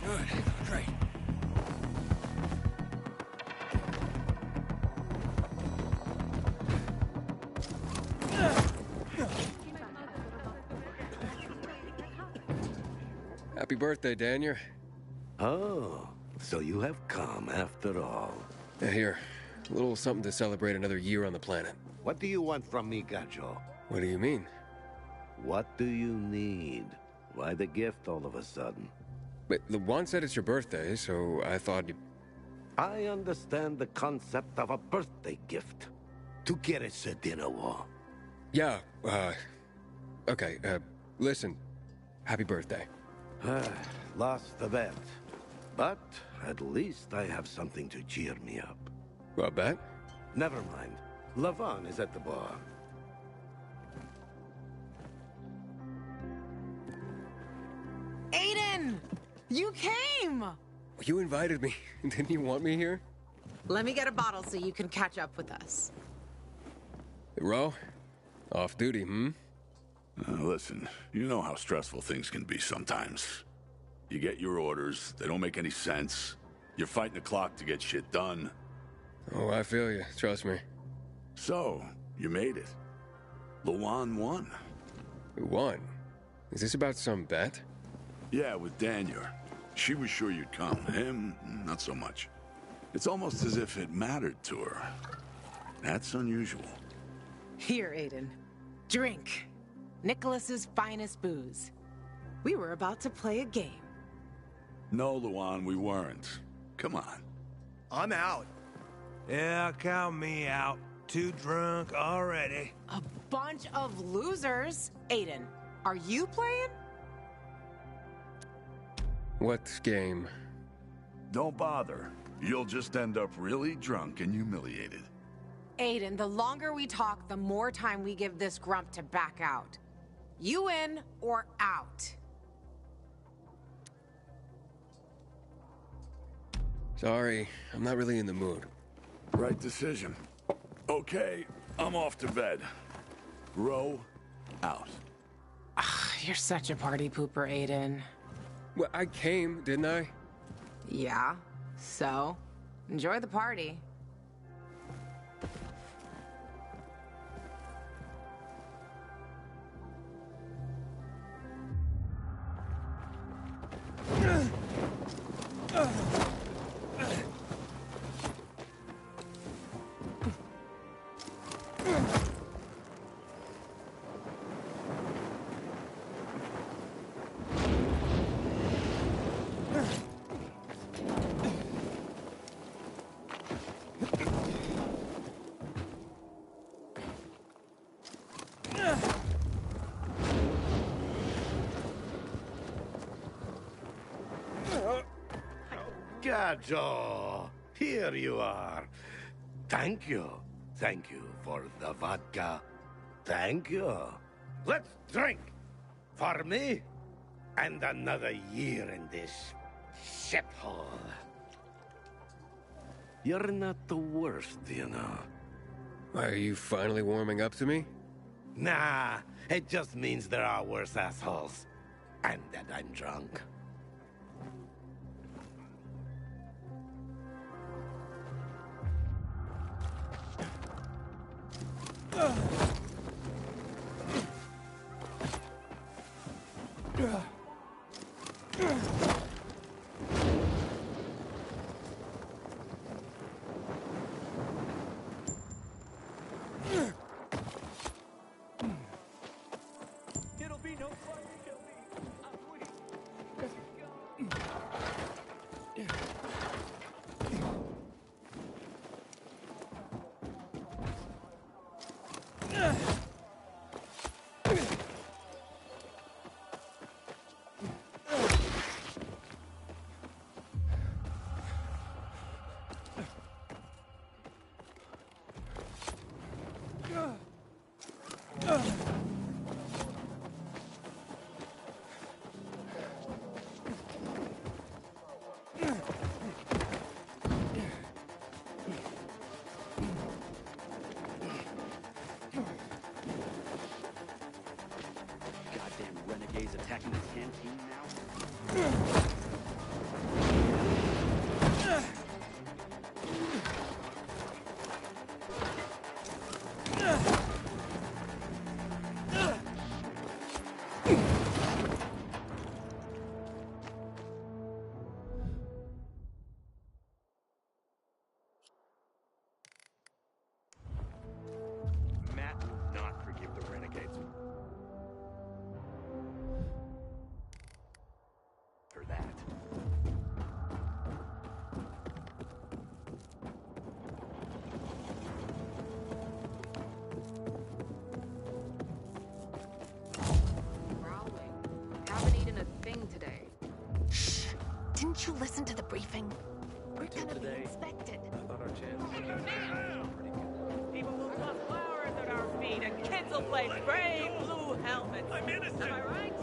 Good. Great. Happy birthday, Daniel. Oh, so you have come after all. Yeah, here. A little something to celebrate another year on the planet. What do you want from me, Gajo? What do you mean? What do you need? Why the gift all of a sudden? But Lawan said it's your birthday, so I thought you... I understand the concept of a birthday gift. Tu quieres dinner war? Yeah, okay, listen. Happy birthday. Lost the bet. But at least I have something to cheer me up. A bet? Never mind. Lavan is at the bar. Aiden! You came! You invited me. Didn't you want me here? Let me get a bottle so you can catch up with us. Ro? Off duty, hmm? Listen, you know how stressful things can be sometimes. You get your orders, they don't make any sense. You're fighting the clock to get shit done. Oh, I feel you. Trust me. So, you made it. Lawan won. Who won? Is this about some bet? Yeah, with Daniel. She was sure you'd come. Him, not so much. It's almost as if it mattered to her. That's unusual. Here, Aiden. Drink. Nicholas's finest booze. We were about to play a game. No, Lawan, we weren't. Come on. I'm out. Yeah, count me out. Too drunk already. A bunch of losers. Aiden, are you playing? What game? Don't bother. You'll just end up really drunk and humiliated. Aiden, the longer we talk, the more time we give this grump to back out. You in or out? Sorry, I'm not really in the mood. Right decision. Okay, I'm off to bed. Row out. You're such a party pooper, Aiden. Well, I came, didn't I? Yeah, so enjoy the party. Gajo, here you are. Thank you. Thank you for the vodka. Thank you. Let's drink. For me, and another year in this shithole. You're not the worst, you know. Are you finally warming up to me? Nah, it just means there are worse assholes. And that I'm drunk. It'll be no fun to kill me. I'm weak. canteen now? Matt will not forgive the renegades. For that. Growling. Haven't eaten a thing today. Shh! Didn't you listen to the briefing? We're gonna be today, inspected. I thought our chances against Frank were pretty good. People will toss flowers at our feet and kids will play brave blue helmets. I'm innocent. Am I right?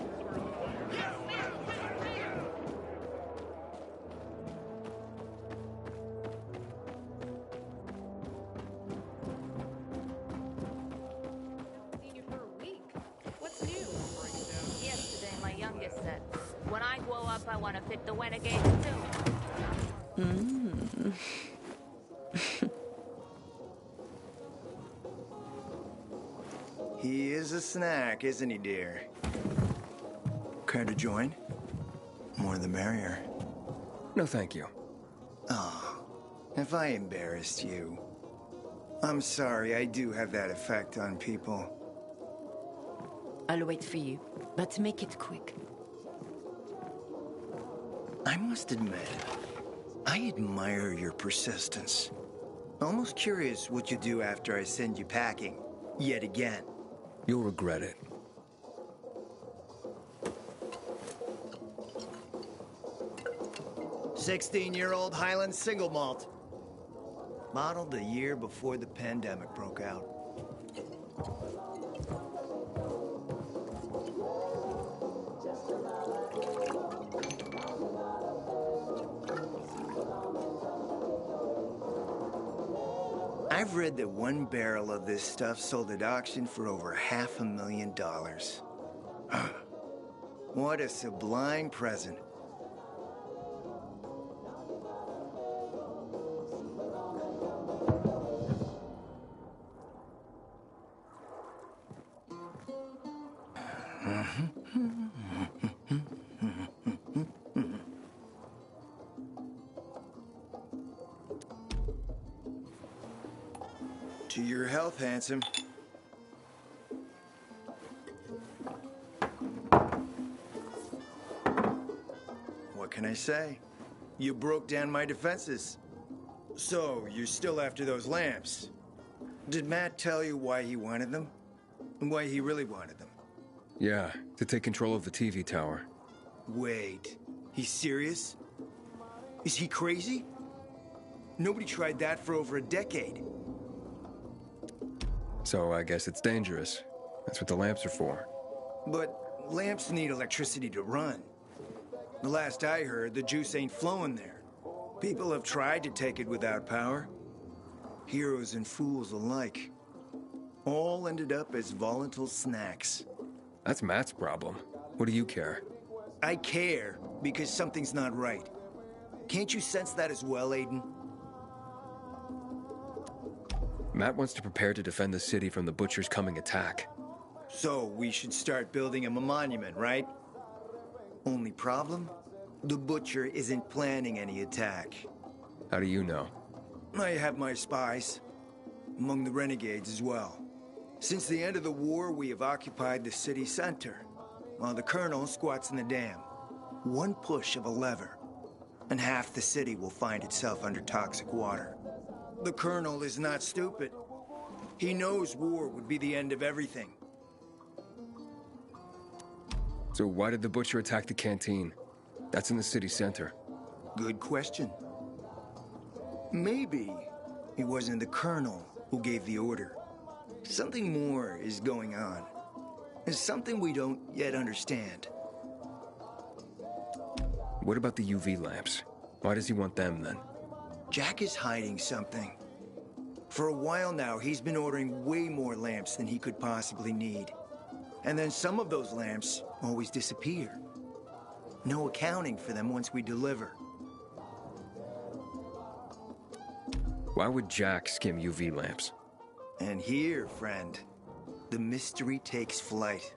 Seen you for a week. What's new? Yesterday, my youngest said, when I grow up, I want to fit the renegades too. He is a snack, isn't he, dear? Care to join? More the merrier. No, thank you. Oh, if I embarrassed you. I'm sorry, I do have that effect on people. I'll wait for you, but make it quick. I must admit, I admire your persistence. Almost curious what you do after I send you packing, yet again. You'll regret it. "16-year-old Highland single malt. Modeled a year before the pandemic broke out. I've read that one barrel of this stuff sold at auction for over $500,000. What a sublime present. To your health, handsome. What can I say? You broke down my defenses. So, you're still after those lamps. Did Matt tell you why he wanted them? And why he really wanted them? Yeah, to take control of the TV tower. Wait, he's serious? Is he crazy? Nobody tried that for over a decade. So I guess it's dangerous. That's what the lamps are for. But lamps need electricity to run. The last I heard, the juice ain't flowing there. People have tried to take it without power. Heroes and fools alike. All ended up as volatile snacks. That's Matt's problem. What do you care? I care because something's not right. Can't you sense that as well, Aiden? Matt wants to prepare to defend the city from the Butcher's coming attack. So we should start building him a monument, right? Only problem? The Butcher isn't planning any attack. How do you know? I have my spies. Among the renegades as well. Since the end of the war, we have occupied the city center, while the Colonel squats in the dam. One push of a lever, and half the city will find itself under toxic water. The Colonel is not stupid. He knows war would be the end of everything. So why did the Butcher attack the canteen? That's in the city center. Good question. Maybe it wasn't the Colonel who gave the order. Something more is going on. It's something we don't yet understand. What about the UV lamps? Why does he want them then? Jack is hiding something. For a while now, he's been ordering way more lamps than he could possibly need. And then some of those lamps always disappear. No accounting for them once we deliver. Why would Jack skim UV lamps? And here, friend, the mystery takes flight.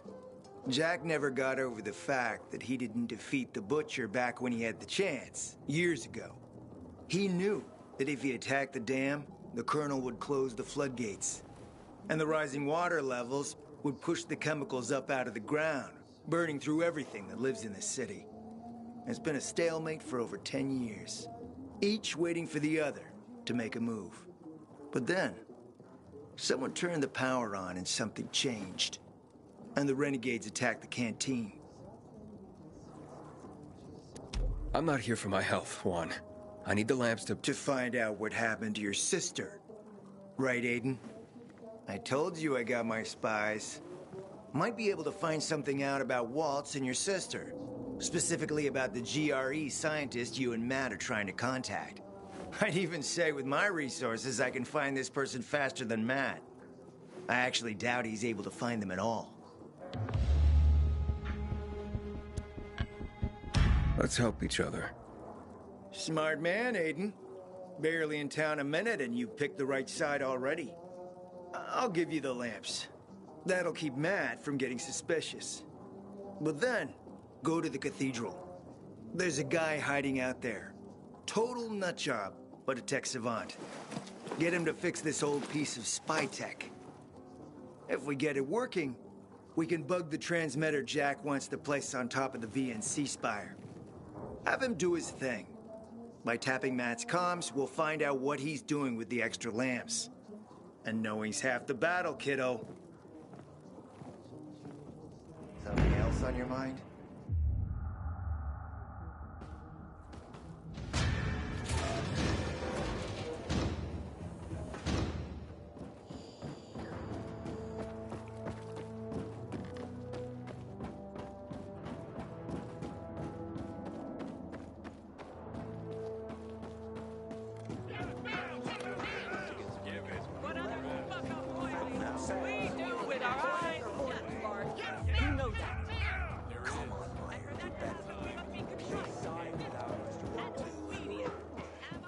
Jack never got over the fact that he didn't defeat the Butcher back when he had the chance, years ago. He knew that if he attacked the dam, the Colonel would close the floodgates. And the rising water levels would push the chemicals up out of the ground, burning through everything that lives in the city. It's been a stalemate for over 10 years, each waiting for the other to make a move. But then, someone turned the power on and something changed. And the renegades attacked the canteen. I'm not here for my health, Juan. I need the lamps to find out what happened to your sister. Right, Aiden? I told you I got my spies. Might be able to find something out about Waltz and your sister. Specifically about the GRE scientist you and Matt are trying to contact. I'd even say with my resources, I can find this person faster than Matt. I actually doubt he's able to find them at all. Let's help each other. Smart man, Aiden. Barely in town a minute and you've picked the right side already. I'll give you the lamps. That'll keep Matt from getting suspicious. But then, go to the cathedral. There's a guy hiding out there. Total nutjob, but a tech savant. Get him to fix this old piece of spy tech. If we get it working, we can bug the transmitter Jack wants to place on top of the VNC spire. Have him do his thing. By tapping Matt's comms, we'll find out what he's doing with the extra lamps. And knowing's half the battle, kiddo. Something else on your mind?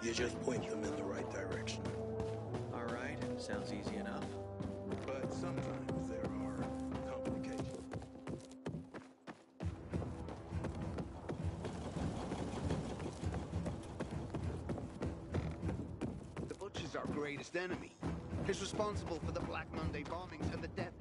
You just point them in the right direction. All right, sounds easy enough. But sometimes there are complications. The Butcher's our greatest enemy. He's responsible for the Black Monday bombings and the death